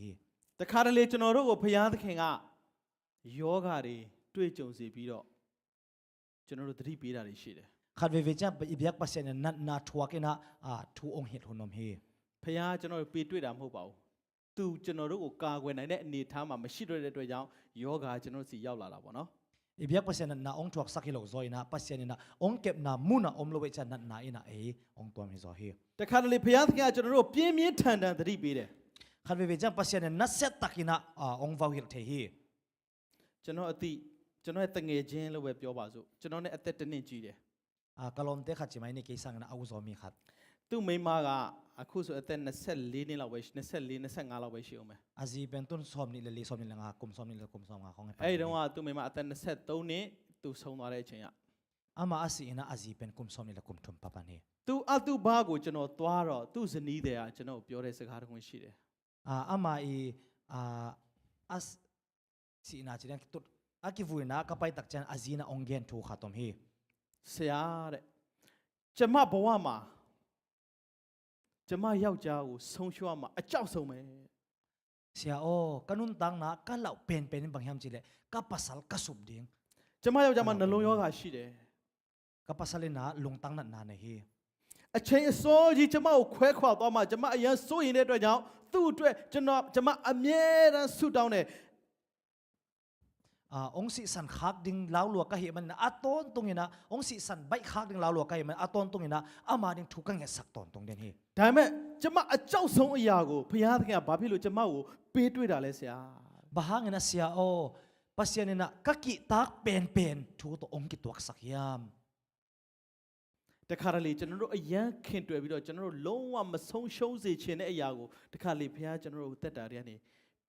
[SPEAKER 4] တခါတလေကျွန်တော်တို့ကိုဘုရားသခင်ကယောဂါတွေတွေ့ကြုံစေပြီးတော့ကျွန်တော်တို့သတိပေးတာတွေရှိတယ်
[SPEAKER 5] ขัดเวจังไปอีเบียปัสเซียนนัดนาทัวกินะทูองเหิลหุนอมฮี
[SPEAKER 4] ဘုရားကျွန်တော်တို့ပေးတွေ့တာမဟုတ်ပါဘူးသူကျွန်တော်တို့ကိုကာကွယ်နိုင်တဲ့အနေအထားမှာမရှိတော့တဲ့အတွက်ကြောင့်ယောဂါကျွန်တော်တို့စီရောက်လာတာပေါ့နော်
[SPEAKER 5] อีเบียปัสเซียนนาองทัวสักกิโลโซอินะปัสเซียนนะองเก็บนามุนะอมโลเวจันนัดนาอินะองตัวมิโซฮี
[SPEAKER 4] တခါတလေဘုရားသခင်ကကျွန်တော်တို့ပြင်းပြင်းထန်ထန်သတိပေးတယ်
[SPEAKER 5] ขัดเวจังปัสเซียนนัดเซตตักินะองวาวเหิลเทฮี
[SPEAKER 4] ကျွန်တော်အတိကျွန်တော်ရဲ့တငယ်ချင်းလို့ပဲပြောပါစို့ကျွန်တော်နဲ့အသက်တစ်နှစ်ကြီးတယ်
[SPEAKER 5] กะลอมเตขัดจิมัยนี่เกสังนะอาวุโสมีขัด
[SPEAKER 4] သူ့မိန်းမကအခုဆိုအသက်24နှစ်လောက်ပဲ24 25လောက်ပဲရှိအောင်ပဲ
[SPEAKER 5] อาจีเป็นต้นสอมนี่เลยสอมนี่ละงากุมสอมนี่ละกุมสอมงาของไอ้
[SPEAKER 4] အဲ့ဒီတော့ကသူ့မိန်းမအသက်23နှစ်သူဆုံးသွားတဲ့အချိန်က
[SPEAKER 5] อามาอาศีนะอาจีเป็นกุมสอมนี่ละกุมทุมปะปะนี่
[SPEAKER 4] သူအတုဘာကိုကျွန်တော်သွားတော့သူ့ဇနီးတဲ့ကကျွန်တော်ပြောတဲ့စကားတစ်ခုရှိတယ်
[SPEAKER 5] อามาอีอาสีนาจีเนี่ยตุอากิวุยนะก็ไปตักจันอาจีนะองเกนทูขาตอมฮี
[SPEAKER 4] ဆရာတဲ့ကျမဘဝမှာကျမယောက်ျားကိုဆုံးရှုံးမှာအကြောက်ဆုံးပဲ
[SPEAKER 5] เสียโอกันุนตังนะก็เหล่าเป็นบางยามจีเลยก็ปัสสาวะก็สุบดิ่ง
[SPEAKER 4] ကျမယောက်ျားမှာနှလုံးယောဂရှိတယ်
[SPEAKER 5] ก็ปัสสาวะนะลงตังนั่นนาเนี่ยฮี
[SPEAKER 4] အချိန်အစောကြီးကျမကိုခွဲခွာသွားမှကျမအရင်စိုးရင်တဲ့အတွက်ကြောင့်သူ့အတွက်ကျမအမြဲတမ်းဆုတောင်းတယ်
[SPEAKER 5] องสิสันคักดิ่งลาวลัวก็เห็นมันนะอัตอนตรงนี้นะองสิสันใบคักดิ่งลาวลัวก็เห็นมันอัตอนตรงนี้นะอามาดิ่งถูกกันแค่สักตอนตรงเดียวนี้
[SPEAKER 4] ဒါပေမဲ့ကျမအကြောက်ဆုံးအရာကိုဘုရားသခင်ကဘာဖြစ်လို့ကျမကိုပေးတွေ့တာလဲဆရာ
[SPEAKER 5] บางอย่างนะเสียโอปัสเซียนนะก็กิตักเป็นถูกตัวองกิตัวสักยาม
[SPEAKER 4] တခါတလေကျွန်တော်တို့အယံခင်တွေ့ပြီးတော့ကျွန်တော်တို့လုံးဝမဆုံးရှုံးစေချင်တဲ့အရာကိုတခါလေဘုရားကျွန်တော်တို့တက်တာတွေကနေ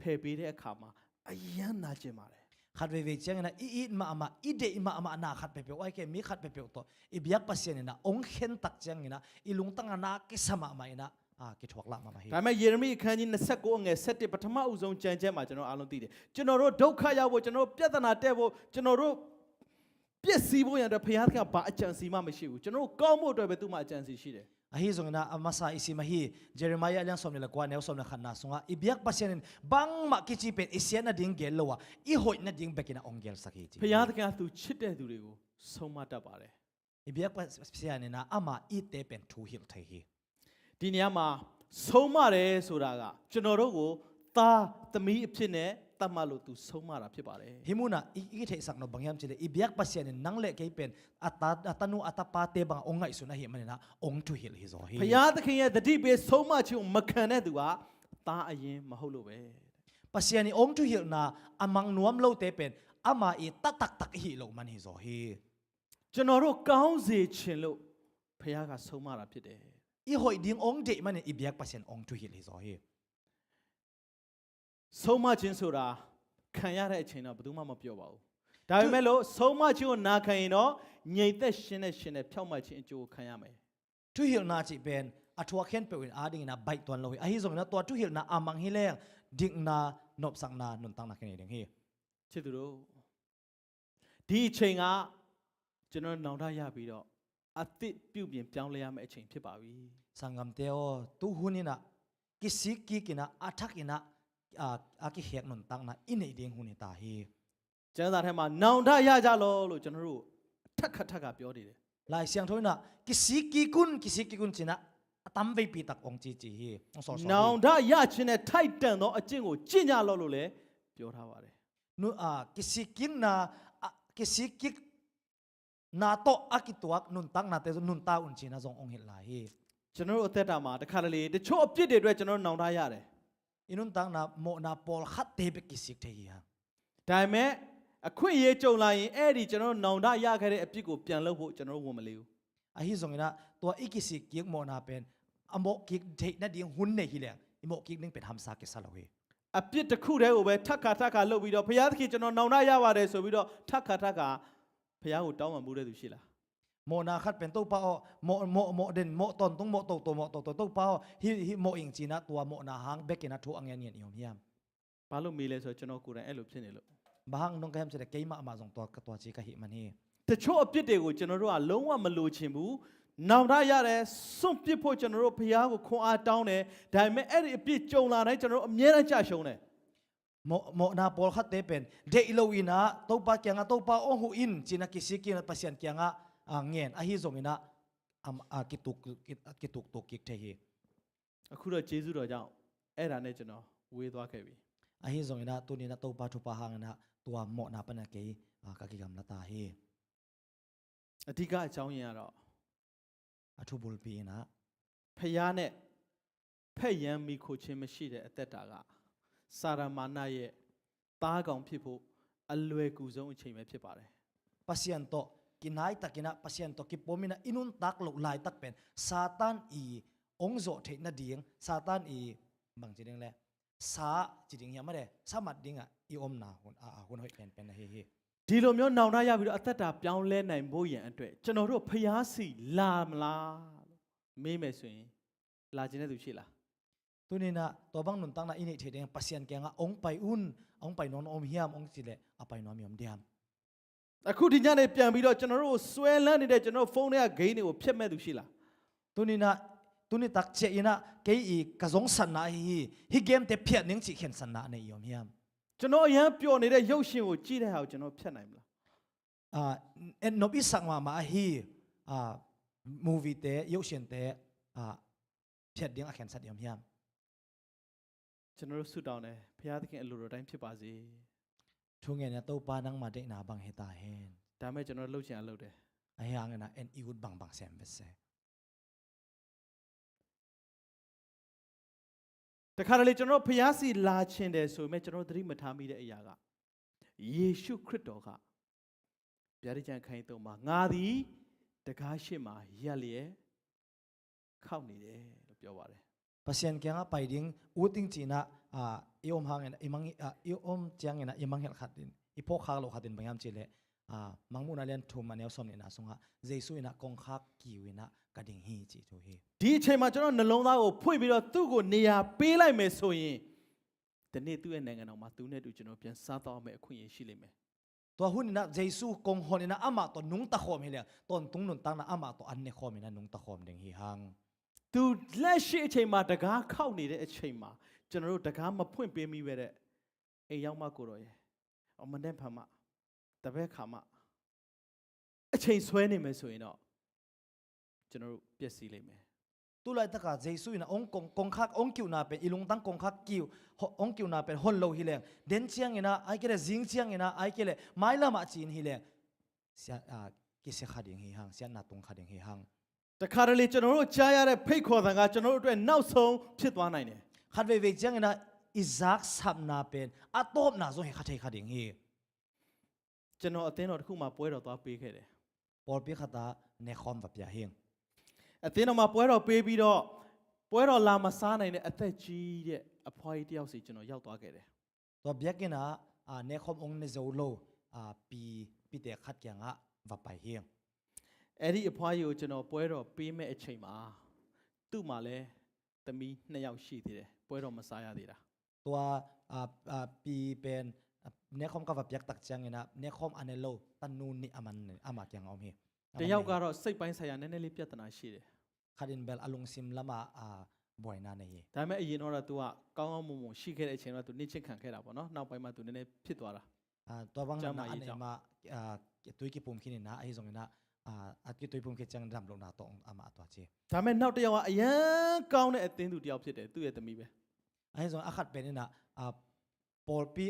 [SPEAKER 4] ဖယ်ပေးတဲ့အခါမှာအယံနာကျင်ပါတယ်
[SPEAKER 5] ขัดเวเจียงนะอีมาอีเดมานาขัดไปเปียวไอ้แกมีขัดไปเปียวตัวอีเบียกปัสเซียนนะองเข็นตักเจียงนะอีลุงตั้งนากิสมาไม่นะกิถวกละมาไม่
[SPEAKER 4] ဒါပေမဲ့ယေရမိအခန်းကြီး29အငယ်7ပထမအဦးဆုံးကြံချက်မှာကျွန်တော်အားလုံးသိတယ်ကျွန်တော်တို့ဒုက္ခရောက်ဖို့ကျွန်တော်တို့ပြဿနာတက်ဖို့ကျွန်တော်တို့ ပြည့်စည်ဖို့ရတဲ့ဘုရားသခင်ဘာအကြံစီမှမရှိဘူးကျွန်တော်တို့ကောင်းဖို့အတွက်ပဲသူ့မှာအကြံစီရှိတယ်
[SPEAKER 5] ahi zong na amasa isi mahi Jeremiah lian som nila kwa neo som na khanna sunga ibyak pasien bang ma kichi pen isian na ding gel lowa I hoi na ding bekina ongel sakhi
[SPEAKER 4] ဘုရားသခင်ကသူချစ်တဲ့သူတွေကိုဆုံးမတတ်ပါတယ်
[SPEAKER 5] ibyak pasien na ama I te pen thu hil thai hi
[SPEAKER 4] ဒီနေရာမှာဆုံးမတယ်ဆိုတာကကျွန်တော်တို့ကိုသားသမီးအဖြစ်နဲ့တတ်မှတ်လို့သူဆုံးမတာဖြစ်ပါတယ်
[SPEAKER 5] himuna I thei sak no bangyam chile ibyak pasien nang le kei pen atanu atapa te bang ongai suna hi manina ong thu hil hi zo hi
[SPEAKER 4] ဘုရားသခင်ရဲ့တတိပေးဆုံးမခြင်းကိုမခံတဲ့သူကသားအရင်မဟုတ်လို့ပဲ
[SPEAKER 5] pasien ni ong thu hil na amang nuam lo te pen ama I tatak tak hi lo man hi zo hi
[SPEAKER 4] ကျွန်တော်တို့ကောင်းစေခြင်းလို့ဘုရားကဆုံးမတာဖြစ်တယ်
[SPEAKER 5] I hoi ding ong de man ibyak pasien ong thu hil hi zo hi
[SPEAKER 4] ဆုံးမခြင်းဆိုတာခံရတဲ့အချိန်တော့ဘယ်သူမှမပြောပါဘူးဒါပေမဲ့လို့ဆုံးမခြင်းကိုနာခံရင်တော့ငြိမ်သက်ရှင်းတဲ့ဖြောက်မှတ်ခြင်းအကျိုးကိုခံရမယ်
[SPEAKER 5] tu hil na chi pen athua khen pe win ading na bait ton lo hi ahi zong na to tu hil na amang hi leng ding na nop sang na nun tang na khen ding hi
[SPEAKER 4] ချစ်သူတို့ဒီအချိန်ကကျွန်တော်နောင်တရပြီးတော့အသစ်ပြုပြင်ပြောင်းလဲရမယ့်အချိန်ဖြစ်ပါပြီ
[SPEAKER 5] sangam teo tu hunina kisik ki kina athak ina aki hek nun tang na inei ding huni ta hi
[SPEAKER 4] ကျမ်းစာထဲမှာနောင်တရကြလို့ကျွန်တော်တို့ထပ်ခါပြောနေတယ်
[SPEAKER 5] lai siang thoi na kisik ki kun china atam ve pi tak ong chi chi hi ong so so
[SPEAKER 4] နောင်တရခြင်းနဲ့ထိုက်တန်သောအကျင့်ကိုကျင့်ကြလို့လည်းပြောထားပါတယ်
[SPEAKER 5] nu kisik king na kisik ki na to akituak nun tang na te nun ta un china zong ong hil la hi
[SPEAKER 4] ကျွန်တော်တို့အသက်တာမှာတခါတလေတချို့အပြစ်တွေအတွက်ကျွန်တော်တို့နောင်တရတယ်
[SPEAKER 5] inun tang na mo na pol khat te be kisik the hi ha
[SPEAKER 4] ဒါပေမဲ့အခွင့်အရေးကြုံလာရင်အဲ့ဒီကျွန်တော်တို့နောင်တရခဲ့တဲ့အပြစ်ကိုပြန်လုပ်ဖို့ကျွန်တော်တို့ဝန်မလေးဘူး
[SPEAKER 5] ahi zong ina to ikisik ki mo na pen amo ki thei na ding hun ne hi le imo ki ning pen hamsa ke salo hi
[SPEAKER 4] အပြစ်တစ်ခုတည်းကိုပဲထပ်ခါလုပ်ပြီးတော့ဘုရားသခင်ကျွန်တော်နောင်တရပါတယ်ဆိုပြီးတော့ထပ်ခါဘုရားကိုတောင်းပန်မှုတဲ့သူရှိလား
[SPEAKER 5] mo na khat pen to pa mo den mo ton tung mo to pa hi mo ing china tua mo na hang bekina thu angyan yen yom yam
[SPEAKER 4] ဘာလို့မေးလဲဆိုတော့ကျွန်တော်ကိုယ်တိုင်အဲ့လိုဖြစ်နေလို့
[SPEAKER 5] bahang nong kahem chele keima ama jong to chi ka hi man hi
[SPEAKER 4] တချို့အပြစ်တွေကိုကျွန်တော်တို့ကလုံးဝမလိုချင်ဘူးနောင်တရတယ်စွန့်ပစ်ဖို့ကျွန်တော်တို့ဘုရားကိုခွန်အားတောင်းတယ်ဒါပေမဲ့အဲ့ဒီအပြစ်ကြုံလာတိုင်းကျွန်တော်တို့အမြဲတမ်းကြရှုံးတယ်
[SPEAKER 5] mo na pol khat te pen de ilo ina to pa kyanga to pa ong hu in china kisiki na pasien kyanga ngen ahi zong ina kituk tok kik the hi
[SPEAKER 4] အခုတော့ဂျေဇုတော်ကြောင့်အဲ့ဒါနဲ့ကျွန်တော်ဝေးသွားခဲ့ပြီ
[SPEAKER 5] ahi zong ina tu ni na to pa thu pa hang na tua mo na pa na ke ka ki gam la ta hi
[SPEAKER 4] အဓိကအကြောင်းရင်းကတော့
[SPEAKER 5] athu bul pi na
[SPEAKER 4] ဖျားနဲ့ဖက်ရန်မိခိုခြင်းမရှိတဲ့အသက်တာကစာရမာနရဲ့သားကောင်ဖြစ်ဖို့အလွယ်ကူဆုံးအချိန်ပဲဖြစ်ပါတယ်
[SPEAKER 5] pasien to kinai takina pasien to ki pomina inun tak lo lai tak pen satan I ong zo the na ding satan I bang chiding le sa chiding ya mare samat dinga I om na hun hoi pen na hi
[SPEAKER 4] ဒီလိုမျိုးနောင်တရပြီးတော့အသက်တာပြောင်းလဲနိုင်ဖို့ရန်အတွက်ကျွန်တော်တို့ဖျားစီလာမလားမေးမယ်ဆိုရင်လာခြင်းတဲ့သူရှိလား
[SPEAKER 5] tunina to bang nun tang na ini the ding pasien kyanga ong pai non om hiam ong chile apai nom yom diam
[SPEAKER 4] အခုဒီညနေပြန်ပြီးတော့ကျွန်တော်တို့ဆွဲလန်းနေတဲ့ကျွန်တော်ဖုန်းထဲကဂိမ်းတွေကိုဖျက်မဲ့သူရှိလား
[SPEAKER 5] tuni tak che ina ke I ka zong san na hi game te phiat ning chi khen san na nei yom hiam
[SPEAKER 4] ကျွန်တော်အရန်ပျော်နေတဲ့ရုပ်ရှင်ကိုကြည့်တဲ့ဟာကိုကျွန်တော်ဖျက်နိုင်မလား
[SPEAKER 5] en no bi sang ma hi movie te yo shin te phiat ding a khen sat yom hiam
[SPEAKER 4] ကျွန်တော်တို့ဆုတောင်းတယ်ဘုရားသခင်အလိုတော်တိုင်းဖြစ်ပါစေ
[SPEAKER 5] thu nge na to pa nang ma de na bang heta hen
[SPEAKER 4] ဒါမဲ့ကျွန်တော်လှုပ်ချင်အောင်လုပ်တယ်
[SPEAKER 5] ayang na en I would bang sem bese
[SPEAKER 4] တခါတလေကျွန်တော်ဘုရားစီလာခြင်းတယ်ဆိုပေမဲ့ကျွန်တော်သတိမထားမိတဲ့အရာကယေရှုခရစ်တော်ကဗျာဒိတ်ကျမ်းခိုင်းတော့မှာငါသည်တကားရှိမှာရက်လျက်ခောက်နေတယ်လို့ပြောပါတယ်
[SPEAKER 5] pasien kyanga pai ding uting china iom hang en imang iom chang en imang hel khatin ipo khak lo khatin bangam chile mangmuna len thum aneu som ni na sunga jesu ina kong khak kiwina kading hi chi to hi
[SPEAKER 4] ဒီအချိန်မှာကျွန်တော်နှလုံးသားကိုဖွင့်ပြီးတော့သူ့ကိုနေရာပေးလိုက်မယ်ဆိုရင်ဒီနေ့သူ့ရဲ့နိုင်ငံတော်မှာသူနဲ့တူကျွန်တော်ပြန်စားတော့မယ့်အခွင့်အရေးရှိလိမ့်မယ်
[SPEAKER 5] ตัวหุ่นนะเยซูกงหอนี่นะอามาตัวนุงตะโคมเฮียตอนตุงนุนตังนะอามาตัวอันเนคอมนะนุงตะโคมเด้งฮีฮัง
[SPEAKER 4] သူလက်ရှိအချိန်မှာတကားခောက်နေတဲ့အချိန်မှာကျွန်တော်တို့တကားမဖွင့်ပေးမိပဲတဲ့အိမ်ရောက်မှကိုတော့ရဲ့အမနဲ့ဖမ်းမတပည့်ခါမအချိန်ဆွဲနေမယ်ဆိုရင်တော့ကျွန်တော်တို့ပျက်စီးလိမ့်မယ်
[SPEAKER 5] ตุลายตะกาเยซูนะองกงคักองคิวนาเป็นอีลุงตังกงคักคิวองคิวนาเป็นฮอนโลฮิเลงเดนเชียงเงนะไอเกเลจิงเชียงเงนะไอเกเลไม้ละมาจีนฮิเลงเสียกิเสขัดยังฮิฮังเสียนาตุงขัดยังฮิฮัง
[SPEAKER 4] တခါတလေကျွန်တော်တို့ကြားရတဲ့ဖိတ်ခေါ်သံကကျွန်တော်တို့အတွက်နောက်ဆုံးဖြစ်သွားနိုင်တယ်
[SPEAKER 5] ขัดเวเวจียงเงนะอิซักสับนาเป็นอะตบนาโซเฮขัดเฮขัดยังฮี
[SPEAKER 4] ကျွန်တော်အသင်းတော်တစ်ခုမှပွဲတော်သွားပေးခဲ့တယ်
[SPEAKER 5] ปอลปีขัดาเนคอมแบบยาเฮง
[SPEAKER 4] အသင်းတော်မှာပွဲတော်ပေးပြီးတော့ပွဲတော်လာမစားနိုင်တဲ့အသက်ကြီးတဲ့အဖွားကြီးတယောက်စီကျွန်တော်ရောက်သွားခဲ့တယ်
[SPEAKER 5] ตัวเบียกินะเนคอมองเนโซโลปีเตขัดยังอะวับไปเฮง
[SPEAKER 4] အဲ့ဒီအဖွားကြီးကိုကျွန်တော်ပွဲတော်ပေးမဲ့အချိန်မှာသူ့မှာလည်းသမီး2ယောက်ရှိသေးတယ်ပွဲတော်မစားရသေးတာ
[SPEAKER 5] ตัวปีเป็นเนคอมกับวับยักตักจังเงนะเนคอมอันเนโลตันนูนี่อามันอามายังเอาเฮ
[SPEAKER 4] တယောက်ကတော့စိတ်ပိုင်းဆိုင်ရာနည်းနည်းလေးပြဿนาရှိတယ်
[SPEAKER 5] คาดินเบลอลุงซิมละมาบ่อยนาใน
[SPEAKER 4] ဒါပေမဲ့အရင်တော့ तू ကကောင်းကောင်းမွန်မွန်ရှိခဲ့တဲ့အချိန်တော့ तू နှိမ့်ချခံခဲ့တာပေါ့နော်နောက်ပိုင်းမှာ तू နည်းနည်းဖြစ်သွားတာ
[SPEAKER 5] ตัวบางนาอันนี้มาตุยกิปุ่มขี้นี่นะไอ้ตรงนี้นะอัดกิตุยปุ่มขี้จังดำลงนาตรงอามาตัวเจ
[SPEAKER 4] ဒါပေမဲ့နောက်တစ်ယောက်ကအရန်ကောင်းတဲ့အသင်းသူတယောက်ဖြစ်တယ်သူ့ရဲ့သမီးပဲ
[SPEAKER 5] ไอ้ตรงอาคัดเป็นนี่นะปอลปี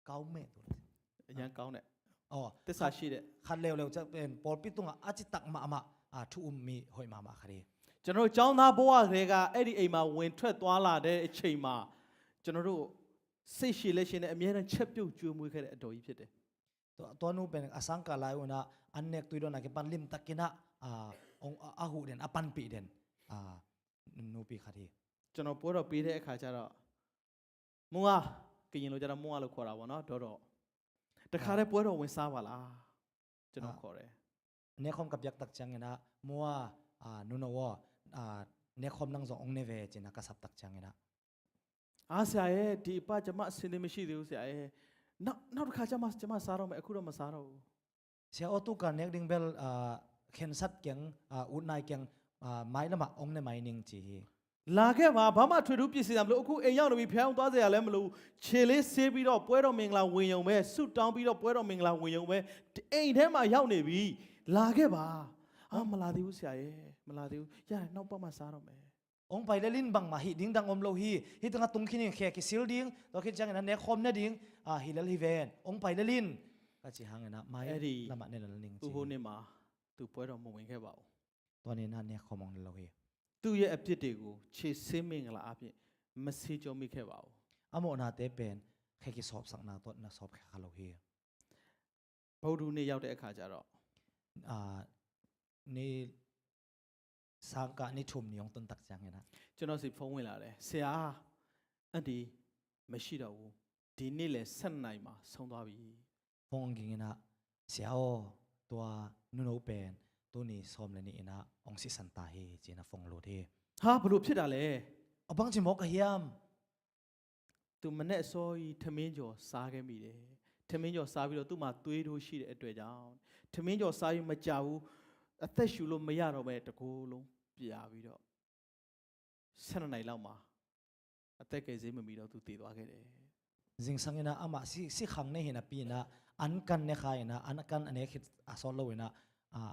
[SPEAKER 5] เก้าเมตร
[SPEAKER 4] အရန်ကောင်းတဲ့
[SPEAKER 5] อ๋อ
[SPEAKER 4] သစ္စာရှိတဲ့
[SPEAKER 5] คัดเร็วๆจะเป็นปอลปีตรงอาจิตักมาทุมมีหอยมาคดี
[SPEAKER 4] ကျွန်တော်တို့ចောင်းသားဘဝတွေကအဲ့ဒီအိမ်မှာဝင်ထွက်သွားလာတဲ့အချိန်မှာကျွန်တော်တို့စိတ်ရှိလက်ရှိနဲ့အမြဲတမ်းချက်ပြုတ်ကျွေးမွေးခဲ့တဲ့အတော်ကြီးဖြစ်တယ်
[SPEAKER 5] ตัวนู้เป็นอสังกาลายนะอันเนกตุยโดนนักปันลิมตักกินะองอาหูเด่นอปันปีเด่นนูปีคดี
[SPEAKER 4] ကျွန်တော်ပွဲတော်ပေးတဲ့အခါကျတော့မုံအားကရင်လိုကျတော့မုံအားလို့ခေါ်တာပေါ့နော်တော့တခါတည်းပွဲတော်ဝင်စားပါလားကျွန်တော်ခေါ်တယ်
[SPEAKER 5] เนคอมกับยักตักจังเงนะมัวนูนวเนคอมนั่งสององเนเวจินะกษับตักจังเงนะ
[SPEAKER 4] အားဆရာရဲ့ဒီအပကျွန်မအစင်းနေမရှိသေးဘူးဆရာရဲ့နောက်တစ်ခါကျွန်မစားတော့မယ်အခုတော့မစားတော့ဘူး
[SPEAKER 5] เสียอตุกันเนกดิงเบลเข็นสัตเกียงอุดนายเกียงไม้ละมาองในไม้นิงจี
[SPEAKER 4] လာခဲ့ပါဘာမှထွေထူးပြည့်စည်တာမလို့အခုအိမ်ရောက်နေပြီဖျောင်းသွားစရာလည်းမလိုခြေလေးဆေးပြီးတော့ပွဲတော်မင်္ဂလာဝင်ယုံပဲဆုတောင်းပြီးတော့ပွဲတော်မင်္ဂလာဝင်ယုံပဲအိမ်ထဲမှာရောက်နေပြီလာခဲ့ပါမလာသေးဘူးဆရာရဲ့မလာသေးဘူးရတယ်နောက်ပတ်မှစားတော့မယ်
[SPEAKER 5] องไปเลลินบังมาฮิดิงดังอมโลฮีฮิตังตุงขินิแขกิซิลดิงตัวขินจังนะเนคอมเนดิงฮิเลลิเวนองไปเลลินก็จีหังนะไม้ละมาเนลนิง
[SPEAKER 4] သူ
[SPEAKER 5] จี
[SPEAKER 4] ဟိုနေ့မှာသူပွဲတော်မဝင်ခဲ့ပါဘူး
[SPEAKER 5] ตัวนี้นะเนคอมองโลฮี
[SPEAKER 4] သူ့ရဲ့အဖြစ်တွေကိုခြေဆင်းမင်္ဂလာအဖြစ်မဆေးကြောမိခဲ့ပါဘူး
[SPEAKER 5] อโมนาเตเป็นแขกิสอบสักนาตัวนะสอบแขกโลฮี
[SPEAKER 4] ဗုဒ္ဓနေ့ရောက်တဲ့အခါကျတော့
[SPEAKER 5] นี่สังกัดนี่ชุมนิยงต้นตักจังนะ
[SPEAKER 4] ကျွန်တော်စီဖုန်းဝင်လာတယ်ဆရာအန်ဒီမရှိတော့ဘူးဒီနေ့လေ7နိုင်မှာဆုံးသွားပြီ
[SPEAKER 5] ฟงกิงนะเสียโอตัวนูโนเป็นตัวนี้ซ้อมเลยนี่นะองศิสันตาเฮจีนะฟงโลเท
[SPEAKER 4] ဟာဘလို့ဖြစ်တာလဲ
[SPEAKER 5] เอาบังจิมอกกะเฮียม
[SPEAKER 4] သူမနဲ့အစောကြီးထမင်းကျော်စားခဲ့မိတယ်ထမင်းကျော်စားပြီးတော့သူ့မှာသွေးထိုးရှိတဲ့အတွေ့အကြောင်းထမင်းကျော်စားပြီးမကြဘူးအသက်ရှူလို့မရတော့ပဲတကူလုံးပြာပြီးတော့7နိုင်လောက်မှာအသက်ကယ်ဆေးမမီတော့သူတည်သွားခဲ့တယ်
[SPEAKER 5] จิงสังนะอามาสิขังในเห็นปีนะอันกันเนี่ยใครนะอันกันอันนี้คิดอาสอนเราเนะ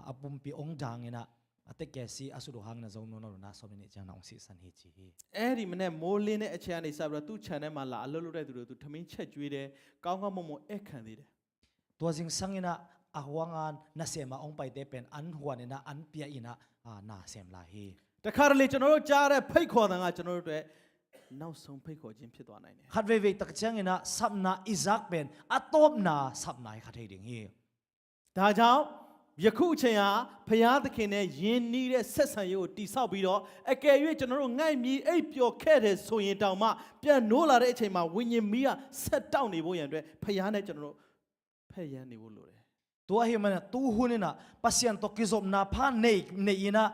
[SPEAKER 5] อาปุ่มปีองจางนะแต่แกสิอาสุดหังนะจงโนนนะสอบนี่จังนะองศิสันเฮจี
[SPEAKER 4] အဲ့ဒီမနဲ့မိုးလင်းတဲ့အချိန်ကနေစပြီးတော့သူ့ channel မှာလာအလုပ်လုပ်တဲ့သူတွေသူထမင်းချက်ကျွေးတယ်ကောင်းကောင်းမွန်မွန်အခန့်သေးတယ်
[SPEAKER 5] ตัวจิงสังนะอาหัวงานน่าเสียมาองไปเตเป็นอันหัวเนี่ยนะอันเปียอินะน่าเสียมลาเฮ
[SPEAKER 4] တခါတလေကျွန်တော်တို့ကြားတဲ့ဖိတ်ခေါ်တဲ့ကကျွန်တော်တို့အတွက်နောက်ဆုံးဖိတ်ခေါ်ခြင်းဖြစ်သွားနိုင်တယ်
[SPEAKER 5] ขัดเวเวตักจังนะสับนาอิซักเป็นอัตบนาสับนาขัดให้ดิ่งเฮ
[SPEAKER 4] ဒါကြောင့်ယခုအချိန်ဟာဘုရားသခင်နဲ့ယဉ်နီးတဲ့ဆက်ဆံရေးကိုတိဆောက်ပြီးတော့အကယ်၍ကျွန်တော်တို့ငှိုက်မြီအိပ်ပျော်ခဲ့တယ်ဆိုရင်တောင်မှပြန်နိုးလာတဲ့အချိန်မှာဝိညာဉ်မီးကဆက်တောက်နေဖို့ရန်အတွက်ဘုရားနဲ့ကျွန်တော်တို့ဖက်ရန်နေဖို့လိုတယ်
[SPEAKER 5] ตัวเฮมันตู้หุ่นนะปัสยันตกิจบนาพาเนอินะ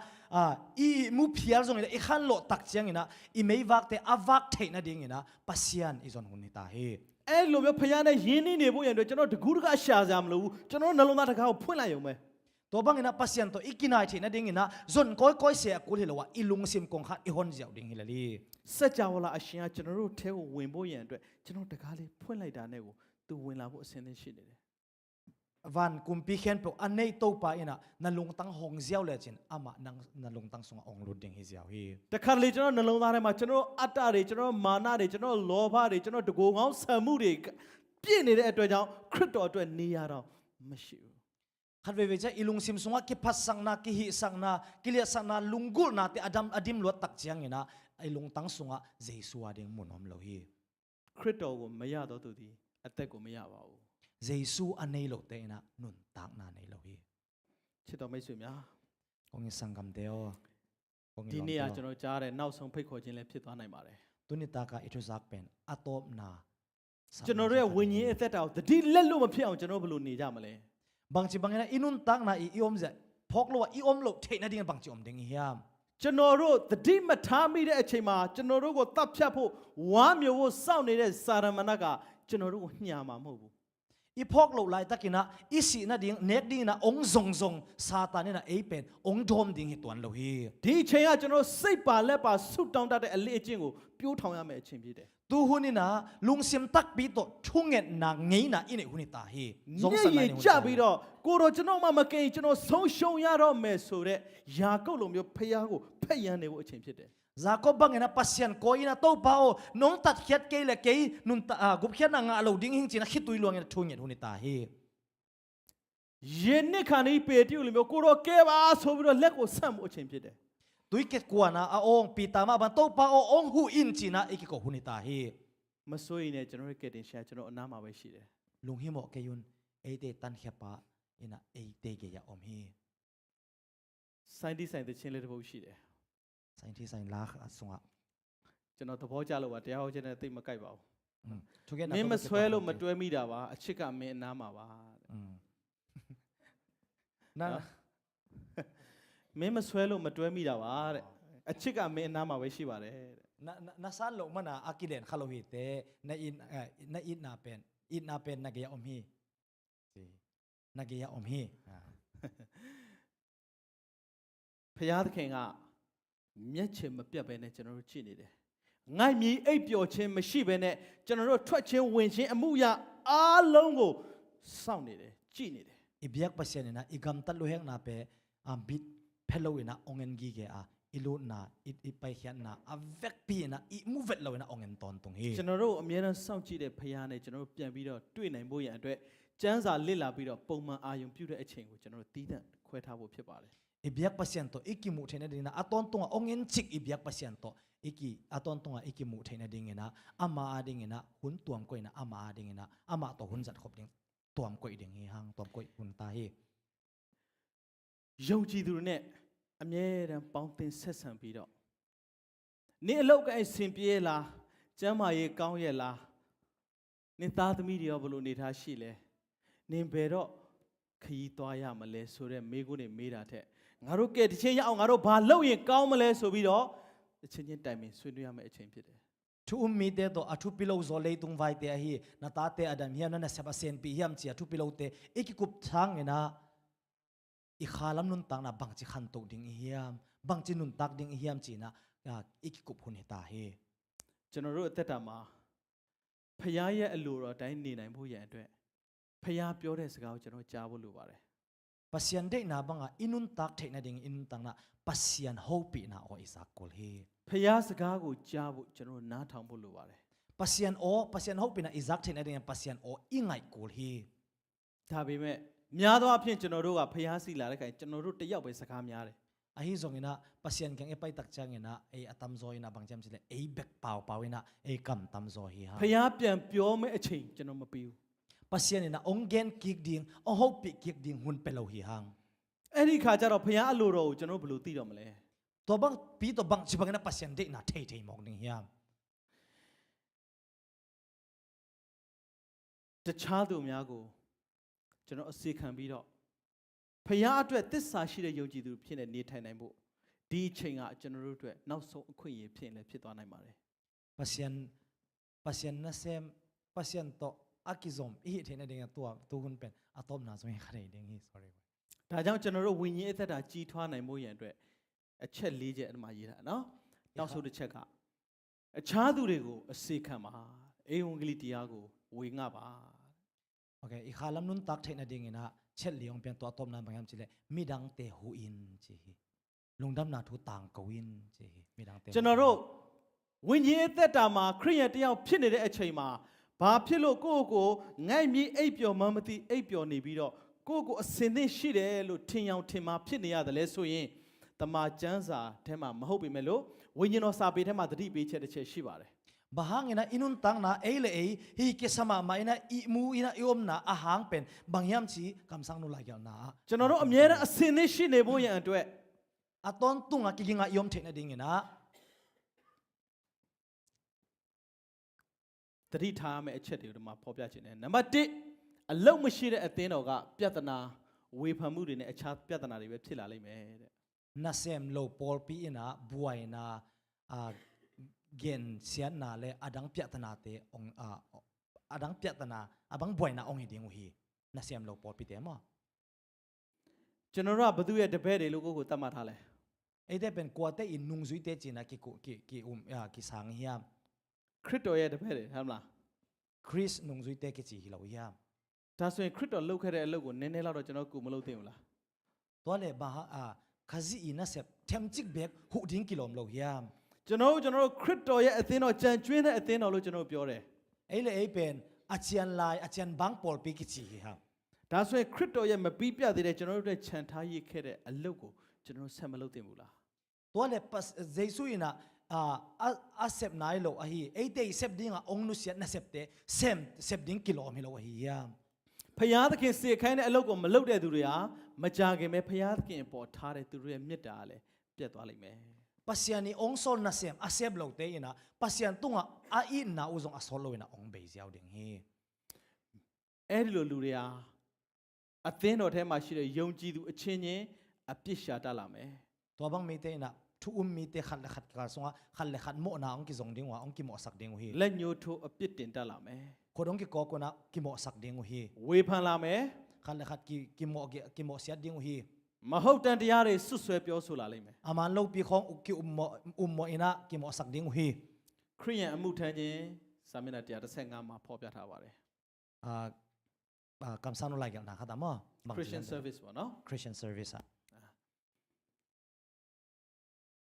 [SPEAKER 5] i mu phial zong ina i khan lo tak chiang ina i mei wak te awak theina ding ina pasian izon hun ta hi
[SPEAKER 4] အဲ့လိုမျိုးဖခင်နဲ့ယဉ်နေနေဖို့ရတဲ့ကျွန်တော်တကူးတကရှာစရာမလိုဘူးကျွန်တော်နှလုံးသားတစ်ခါကိုဖွင့်လိုက်ရုံပဲ
[SPEAKER 5] to bang ina pasian to ikinai theina ding ina zon koi se akul hilowa ilung sim kong khat i hon jiao ding hilali
[SPEAKER 4] စัจ java လာအရှင်ကကျွန်တော်တို့ထဲကိုဝင်ဖို့ရတဲ့ကျွန်တော်တကားလေးဖွင့်လိုက်တာနဲ့ကိုသူဝင်လာဖို့အဆင်သင့်ရှိနေတယ်
[SPEAKER 5] van kumpi khen po anei to pa ina nalung tang hong jiao le chin ama nang nalung tang sunga ong lu ding hi jiao hi
[SPEAKER 4] တခါလေကျွန်တော်နှလုံးသားထဲမှာကျွန်တော်အတ္တတွေကျွန်တော်မာနတွေကျွန်တော်လောဘတွေကျွန်တော်တကူကောင်းဆံမှုတွေပြည့်နေတဲ့အတွက်ကြောင့်ခရစ်တော်အတွက်နေရတော့မရှိဘူး
[SPEAKER 5] khat ve ve cha ilung sim sunga ki phas sang na ki hi sang na ki le sang na lungul na te adam adim lo tak chiang ina ilung tang sunga jesu ading munom lo hi
[SPEAKER 4] ခရစ်တော်ကိုမရတော့သူဒီအသက်ကိုမရပါဘူး
[SPEAKER 5] jesu anei lo te ina nun tak na nei lo hi
[SPEAKER 4] ချစ်တော်မိတ်ဆွေများ
[SPEAKER 5] kong sangam deo kong
[SPEAKER 4] ဒီနေ့ကကျွန်တော်ကြားတဲ့နောက်ဆုံးဖိတ်ခေါ်ခြင်းလည်းဖြစ်သွားနိုင်ပါတယ်
[SPEAKER 5] tunita ka ituzak pen atop na
[SPEAKER 4] ကျွန်တော်တို့ရဲ့ဝိညာဉ်အသက်တာကိုတတိလက်လို့မဖြစ်အောင်ကျွန်တော်ဘယ်လိုနေကြမလဲ
[SPEAKER 5] bang chi bang ina inun tak na i om za phok lo i om lo theina ding bang chi om ding hiam
[SPEAKER 4] ကျွန်တော်တို့တတိမထားမိတဲ့အချိန်မှာကျွန်တော်တို့ကိုတတ်ဖြတ်ဖို့ဝမ်းမျိုးဖို့စောင့်နေတဲ့စာရမဏတ်ကကျွန်တော်တို့ကိုညှာမှာမဟုတ်ဘူး
[SPEAKER 5] i phok lo lai takina i si na ding nek ding na ong zong zong satan na ei pen ong dom ding hi tuan lo hi
[SPEAKER 4] ဒီအချိန်ကကျွန်တော်စိတ်ပါလက်ပါဆုတောင်းတတ်တဲ့အလေးအကျင့်ကိုပြိုးထောင်ရမယ့်အချိန်ဖြစ်တယ်
[SPEAKER 5] tu hunina lungsim tak pi to thungen na ngei na ine hunita hi
[SPEAKER 4] ညစ်ရကြပြီးတော့ကိုတော်ကျွန်တော်မှမကိန်းကျွန်တော်ဆုံးရှုံးရတော့မယ်ဆိုတဲ့ယာကုပ်လိုမျိုးဖျားကိုဖက်ရန်နေဖို့အချိန်ဖြစ်တယ်
[SPEAKER 5] Jacob bang ina pasien ko ina to pao nong tat khiat ke le ke nun ta gup khiat na nga lo ding hing china khitui luang ina thungen hunita hi
[SPEAKER 4] ယင်းနှစ်ခါနေပေတိလိုမျိုးကိုတော်ကဲပါဆိုပြီးတော့လက်ကိုဆန့်ဖို့အချိန်ဖြစ်တယ်
[SPEAKER 5] tui ket kwa na a ong pi ta ma ban to pao ong hu in china ikiko hunita hi
[SPEAKER 4] မစိုးရင်လည်းကျွန်တော်ရဲ့ကက်တင်ရှာကျွန်တော်အနားမှာပဲရှိတယ်
[SPEAKER 5] lung hi mo ke yun ei te tan khia pa ina ei te ge ya om hi
[SPEAKER 4] စိုင်းတိဆိုင်တဲ့ချင်းလေးတစ်ပုဒ်ရှိတယ်
[SPEAKER 5] sain thi sain la kha sunga
[SPEAKER 4] ကျွန်တော်သဘောကျလို့ပါတရားဟောခြင်းနဲ့သိမကြိုက်ပါဘူး
[SPEAKER 5] thugen
[SPEAKER 4] မင်းမဆွဲလို့မတွဲမိတာပါအချစ်ကမင်းအနားမှာပါ
[SPEAKER 5] na
[SPEAKER 4] မင်းမဆွဲလို့မတွဲမိတာပါတဲ့အချစ်ကမင်းအနားမှာပဲရှိပါတယ်တဲ့
[SPEAKER 5] na san lo mana akilen khalo hi te na in na pen na ge ya om hi si na ge ya om hi
[SPEAKER 4] ဖျားသခင်ကမျက်ချင်မပြတ်ပဲနဲ့ကျွန်တော်တို့ကြည့်နေတယ်ငိုက်မြီအိပ်ပျော်ခြင်းမရှိပဲနဲ့ကျွန်တော်တို့ထွက်ခြင်းဝင်ခြင်းအမှုရအားလုံးကိုစောင့်နေတယ်ကြည့်နေတယ်
[SPEAKER 5] ibyak pasien na igam tal lo heng na pe bit fellow ina ongen gi ge a ilu na i pai hian na avek pi na i move lo ina ongen ton tung hi
[SPEAKER 4] ကျွန်တော်တို့အမြဲတမ်းစောင့်ကြည့်တဲ့ဖျားနဲ့ကျွန်တော်တို့ပြန်ပြီးတော့တွေ့နိုင်ဖို့ရန်အတွက်စံစာလစ်လာပြီးတော့ပုံမှန်အာရုံပြုတဲ့အချိန်ကိုကျွန်တော်တို့တီးသန့်ခွဲထားဖို့ဖြစ်ပါတယ်
[SPEAKER 5] ibyak pasien to ikimu thena dina aton tunga ongen chik ibyak pasien to iki aton tunga ikimu thena ding ina ama ading ina hun tuam ko ina ama ading ina ama to hun zat khop ding tuam ko ding hi hang tuam ko hun ta hi
[SPEAKER 4] ယုံကြည်သူတွေနဲ့အမြဲတမ်းပေါင်းသင်ဆက်ဆံပြီးတော့နေအလောက်ကဲဆင်ပြေလားကျမ်းမာရေးကောင်းရဲ့လားနေသားသမီးတွေရောဘယ်လိုနေထားရှိလဲနေဘယ်တော့ခရီးသွားရမလဲဆိုတဲ့မိကုန်းတွေမေးတာထက်ငါတို့ကဲတစ်ချင်းရအောင်ငါတို့ဘာလုပ်ရင်ကောင်းမလဲဆိုပြီးတော့တစ်ချင်းချင်းတိုင်ပင်ဆွေးနွေးရမယ့်အချိန်ဖြစ်တယ်
[SPEAKER 5] thu ummi te to athu pilo zo le tung vai te hi na ta te adam hiam na seba sen pi hiam chi athu pilo te ikikup thang ena i khalam nun tang na bang chi khan to ding hiam bang chi nun tak ding hiam chi na ikikup hun ta hi
[SPEAKER 4] ကျွန်တော်တို့အသက်တာမှာဖခင်ရဲ့အလိုတော်တိုင်းနေနိုင်ဖို့ရန်အတွက်ဖခင်ပြောတဲ့စကားကိုကျွန်တော်ကြားဖို့လိုပါတယ်
[SPEAKER 5] pasian de na banga inun tak the na ding inun tang na pasian hopi na o isak kol hi
[SPEAKER 4] ဖခင်စကားကိုကြားဖို့ကျွန်တော်နားထောင်ဖို့လိုပါတယ်
[SPEAKER 5] pasian hopi na izak the na ding pasian o ingai kol hi
[SPEAKER 4] ဒါပေမဲ့များသောအားဖြင့်ကျွန်တော်တို့ကဖျားစီလာတဲ့ခိုင်ကျွန်တော်တို့တယောက်ပဲစကားများတယ်
[SPEAKER 5] ahi zong ina pasian keng e pai tak chang ina ei atam zo ina bang jam chile ei bek pau ina ei kam tam zo hi ha
[SPEAKER 4] ဖျားပြန်ပြောမယ့်အချိန်ကျွန်တော်မပြီးဘူး
[SPEAKER 5] pasian ina ongen kik ding o hopi kik ding hun pelo hi hang
[SPEAKER 4] အဲ့ဒီခါကျတော့ဖျားအလိုတော်ကိုကျွန်တော်ဘယ်လိုသိတော့မလဲ
[SPEAKER 5] to bang pi to bang chi bang ina pasian de na thei mok ding hiam
[SPEAKER 4] တခြားသူများကိုကျွန်တော်အစီခံပြီးတော့ဖျားအတွက်သစ္စာရှိတဲ့ယုံကြည်သူဖြစ်နေနေထိုင်နိုင်ဖို့ ဒီအချိန်ကကျွန်တော်တို့အတွက်နောက်ဆုံးအခွင့်အရေးဖြစ်လည်းဖြစ်သွားနိုင်ပါတယ်
[SPEAKER 5] pasien na sem pasien to akizom I thena ding tua tu gun pen atom na so khare ding hi sorry
[SPEAKER 4] ဒါကြောင့်ကျွန်တော်တို့ဝိညာဉ်အသက်တာကြီးထွားနိုင်ဖို့ရန်အတွက်အချက်၄ချက်အမှရေးတာနော်နောက်ဆုံးတစ်ချက်ကအခြားသူတွေကိုအစေခံပါအေဝံဂေလိတရားကိုဝေငှပါ
[SPEAKER 5] okay I khalam nun tak thena ding ina chet liong pen to atom na bangam chile midang te hu in chi lungdam na thu tang kawin chi midang te
[SPEAKER 4] ကျွန်တော်တို့ဝိညာဉ်အသက်တာမှာခရိယန်တယောက်ဖြစ်နေတဲ့အချိန်မှာဘာဖြစ်လို့ကိုယ့်ကိုငိုက်မြေအိပ်ပျော်မှမသိအိပ်ပျော်နေပြီးတော့ကိုယ့်ကိုအစင်သင့်ရှိတယ်လို့ထင်အောင်ထင်မှာဖြစ်နေရတယ်လဲဆိုရင်တမန်ကျမ်းစာထဲမှာမဟုတ်ပေမဲ့လို့ဝိညာဉ်တော်စာပေထဲမှာသတိပေးချက်တစ်ချက်ရှိပါတယ်
[SPEAKER 5] bahang ina inun tang na eile ei hi ke sama ma ina I mu ina iom na ahang pen bangyam chi kamsang nu la yaw na
[SPEAKER 4] ကျွန်တော်တို့အမြဲတမ်းအစင်သင့်ရှိနေဖို့ရန်အတွက်
[SPEAKER 5] aton tunga kiginga iom thena ding ina
[SPEAKER 4] သတိထားရမယ့်အချက်တွေကိုဒီမှာဖော်ပြခြင်းတယ်နံပါတ်1အလုံးမရှိတဲ့အသင်းတော်ကပြဿနာဝေဖန်မှုတွေနဲ့အခြားပြဿနာတွေပဲဖြစ်လာလိမ့်မယ်တဲ့
[SPEAKER 5] na sem lo pol pi ina buai na gen sian na le adang pyatana te ong adang pyatana abang buai na ong hiding hi na sem lo pol pi te ma
[SPEAKER 4] ကျွန်တော်တို့ကဘသူရဲ့တပည့်တွေလို့ကိုယ့်ကိုသတ်မှတ်ထားလဲ
[SPEAKER 5] ei de pen kwa te in nung zui te china ki ku ki sang hiam
[SPEAKER 4] ခရစ်တော်ရဲ့တပည့်တွေဟုတ်မလား
[SPEAKER 5] chris nung zui te ki chi hi lo hiam
[SPEAKER 4] ဒါဆိုရင်ခရစ်တော်လုပ်ခဲ့တဲ့အလုပ်ကိုနည်းနည်းလောက်တော့ကျွန်တော်ကိုမလုပ်သင့်ဘူးလား
[SPEAKER 5] to le ba khazi ina sep themchik bek hu ding kilom lo hiam
[SPEAKER 4] ကျွန်တော်တို့ခရစ်တော်ရဲ့အသင်းတော်ကြံကျွင်းတဲ့အသင်းတော်လို့ကျွန်တော်ပြောတယ်
[SPEAKER 5] ei le ei pen achian lai achian bang pol pi ki chi hi ha
[SPEAKER 4] ဒါဆိုရင်ခရစ်တော်ရဲ့မပြီးပြသေးတဲ့ကျွန်တော်တို့ရဲ့ခြံထားရခဲ့တဲ့အလုပ်ကိုကျွန်တော်တို့ဆက်မလုပ်သင့်ဘူးလား
[SPEAKER 5] to le pas jesu ina a sep nai lo a hi ei te sep ding a ong nu siat na sep te sep ding kilom hi lo hi hiam
[SPEAKER 4] ဖယားသခင်စေခိုင်းတဲ့အလုပ်ကိုမလုပ်တဲ့သူတွေဟာမကြခင်ပဲဖယားသခင်ပေါ်ထားတဲ့သူတွေရဲ့မေတ္တာကလည်းပြတ်သွားလိမ့်မယ်
[SPEAKER 5] pasiani ong sol na sem a sep lo te ina pasian tunga a I na uzong a sol lo ina ong be jiao ding hi
[SPEAKER 4] အဲ့ဒီလိုလူတွေဟာအသင်းတော်ထဲမှာရှိတဲ့ယုံကြည်သူအချင်းချင်းအပြစ်ရှာတတ်လာမယ်
[SPEAKER 5] to bang me te ina thu mi te khat la khat ka songa khat le khat mo na ong ki zong ding wa ong ki mo sak ding hi
[SPEAKER 4] လက်ညှိုးထိုးအပြစ်တင်တတ်လာမယ်
[SPEAKER 5] kodong ki ko na ki mo sak ding hi
[SPEAKER 4] ဝေဖန်လာမယ်
[SPEAKER 5] khat le khat ki mo siat ding hi
[SPEAKER 4] မဟုတ်တန်တရားတွေဆွဆွဲပြောဆိုလာလိမ့်မယ်
[SPEAKER 5] aman lo pi khong ki mo ina ki mo sak ding hi
[SPEAKER 4] ခရိယန်အမှုထမ်းခြင်းစာမျက်နှာ135မှာဖော်ပြထားပါတယ်
[SPEAKER 5] kam san no la gyal na khata mo
[SPEAKER 4] Christian service ပေါ့နော်
[SPEAKER 5] Christian service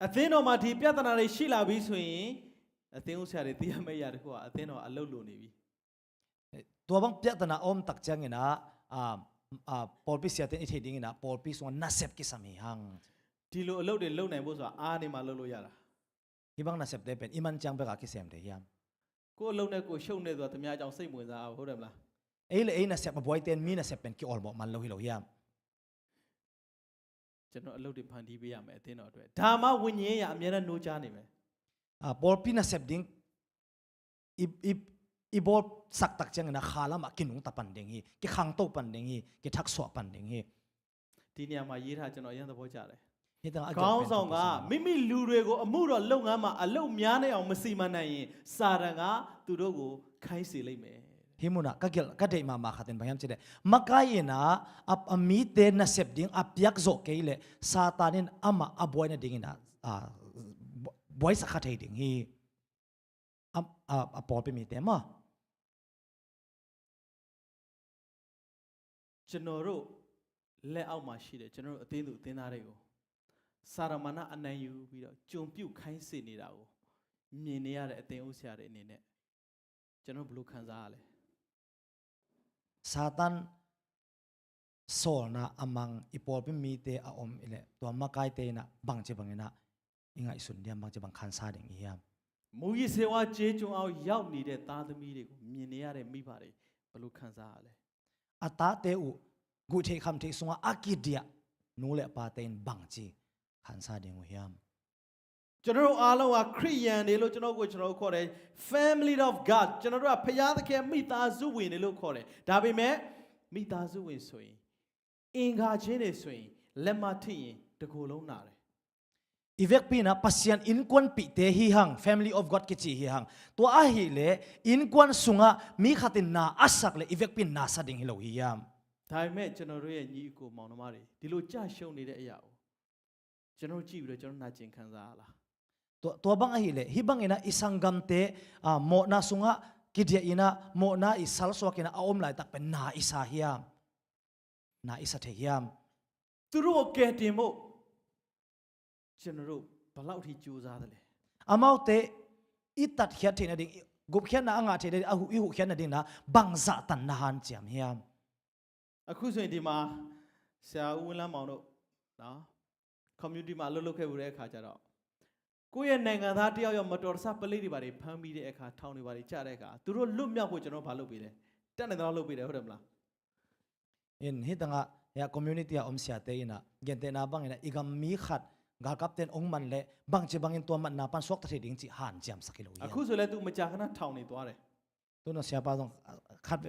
[SPEAKER 4] အသင်းတော်မှာဒီပြဿနာတွေရှိလာပြီဆိုရင်အသင်းဥစ္စာတွေသိရမယ့်အရာတခုကအသင်းတော်အလုပ်လုပ်နေပြီ
[SPEAKER 5] to bang pyatana om tak chang ina pol pi siat te ding ina pol pi so na sep ki sami hang
[SPEAKER 4] ဒီလိုအလုပ်တွေလုပ်နိုင်ဖို့ဆိုတာအားနေမှလုပ်လို့ရတာ
[SPEAKER 5] hibang na sep de pen iman chang be ka ki sem de hiam
[SPEAKER 4] ကိုယ်အလုပ်နဲ့ကိုယ်ရှုပ်နေဆိုတာတမန်အကြောင်းစိတ်ဝင်စားအောင်ဟုတ်တယ်မလား
[SPEAKER 5] ei le ei na sep boy ten mi na sep pen ki ol mo man lo hi lo hiam
[SPEAKER 4] ကျွန်တော်အလုပ်တွေဖန်တီးပေးရမယ်အသင်းတော်အတွက်ဒါမှဝိညာဉ်ရအများနဲ့နှိုးချနေမယ်
[SPEAKER 5] pol pi na sep ding i bol sak tak chang na khala ma kinung ta pan ding hi ki khang to pan ding hi ki thak so pan ding hi
[SPEAKER 4] ဒီနေရာမှာရေးထားကျွန်တော်အရင်သဘောကျတယ်
[SPEAKER 5] hidang
[SPEAKER 4] ခေါင်းဆောင်ကမိမိလူတွေကိုအမှုတော်လုပ်ငန်းမှာအလုပ်များနေအောင်မစီမံနိုင်ရင်စာရန်ကသူတို့ကိုခိုင်းစေလိမ့်မယ်
[SPEAKER 5] himuna ka dei ma khaten bayam chede makai na ami te na sep ding apyak zo keile satanin ama aboy na ding ina boy sa khathei ding hi pol pe mi te ma
[SPEAKER 4] ကျွန်တော်တို့လက်အောက်မှာရှိတယ်ကျွန်တော်တို့အသင်းသူအသင်းသားတွေကိုစာရမဏအနိုင်ယူပြီးတော့ကြုံပြုတ်ခိုင်းစေနေတာကိုမြင်နေရတဲ့အသင်းဥစ္စာတွေအနေနဲ့ကျွန်တော်ဘယ်လိုခံစားရလဲ
[SPEAKER 5] satan sol na amang ipol pe mi te a om ile to makai te na bang che bang ina inga isun diam bang che bang khan sa ding hiam
[SPEAKER 4] မူကြီးစေဝါကျေးကျွန်အောင်ရောက်နေတဲ့သားသမီးတွေကိုမြင်နေရတဲ့မိဘတွေဘယ်လိုခံစားရလဲ
[SPEAKER 5] ata te u gu the kham the sunga akidia nu le pa ten bang chi khan sa ding hiam
[SPEAKER 4] ကျွန်တော်တို့အားလုံးကခရိယန်တွေလို့ကျွန်တော်ကိုကျွန်တော်ခေါ်တယ် family of God ကျွန်တော်တို့ကဖခင်သခင်မိသားစုဝင်တွေလို့ခေါ်တယ်ဒါပေမဲ့မိသားစုဝင်ဆိုရင်အင်္ဂါချင်းတွေဆိုရင်လက်မထိရင်တကူလုံးနာတယ်
[SPEAKER 5] Ivek pina pasien inkwan pi te hi hang family of God kichi hi hang to a hi le inkwan sunga mi khatin na asak le ivek pin na sading hi lo hi yam
[SPEAKER 4] ဒါပေမဲ့ကျွန်တော်တို့ရဲ့ညီအကိုမောင်နှမတွေဒီလိုကြရှုံနေတဲ့အရာကိုကျွန်တော်ကြည့်ပြီးတော့ကျွန်တော်နာကျင်ခံစားရလား
[SPEAKER 5] to bang a hi le hi bang ina isangam te mo na sunga kidia ina mo na isal so kina aom lai tak pen na isa hi yam na isa the hi yam
[SPEAKER 4] သူတို့ကိုကယ်တင်ဖို့ကျွန်တော်တို့ဘယ်လောက်ထိကြိုးစားသလဲ
[SPEAKER 5] amau te itat khia the na ding gup khia na anga the de a hu i hu khia na ding na bangza tan na han chiam hi yam
[SPEAKER 4] အခုဆိုရင်ဒီမှာဆရာဦးဝင်းလန်းမောင်တို့နော် community မှာအလုပ်လုပ်ခဲ့မှုတဲ့အခါကျတော့ကိုယ့်ရဲ့နိုင်ငံသားတယောက်မတော်တဆပလိတွေပါတွေဖမ်းပြီးတဲ့အခါထောင်တွေပါတွေကြားတဲ့အခါသူတို့လွတ်မြောက်ဖို့ကျွန်တော်ဘာလုပ်ပေးလဲတက်နေတော့လုပ်ပေးတယ်ဟုတ်တယ်မလား
[SPEAKER 5] in hitanga ya community a om sia te ina gente na bang ina igam mi khat ga captain ong man le bang che bangin to man na pan sok the ding chi han jam sakilo
[SPEAKER 4] အခုဆိုလဲသူမကြာခဏထောင်နေသွားတယ်
[SPEAKER 5] to no sia pa dong khat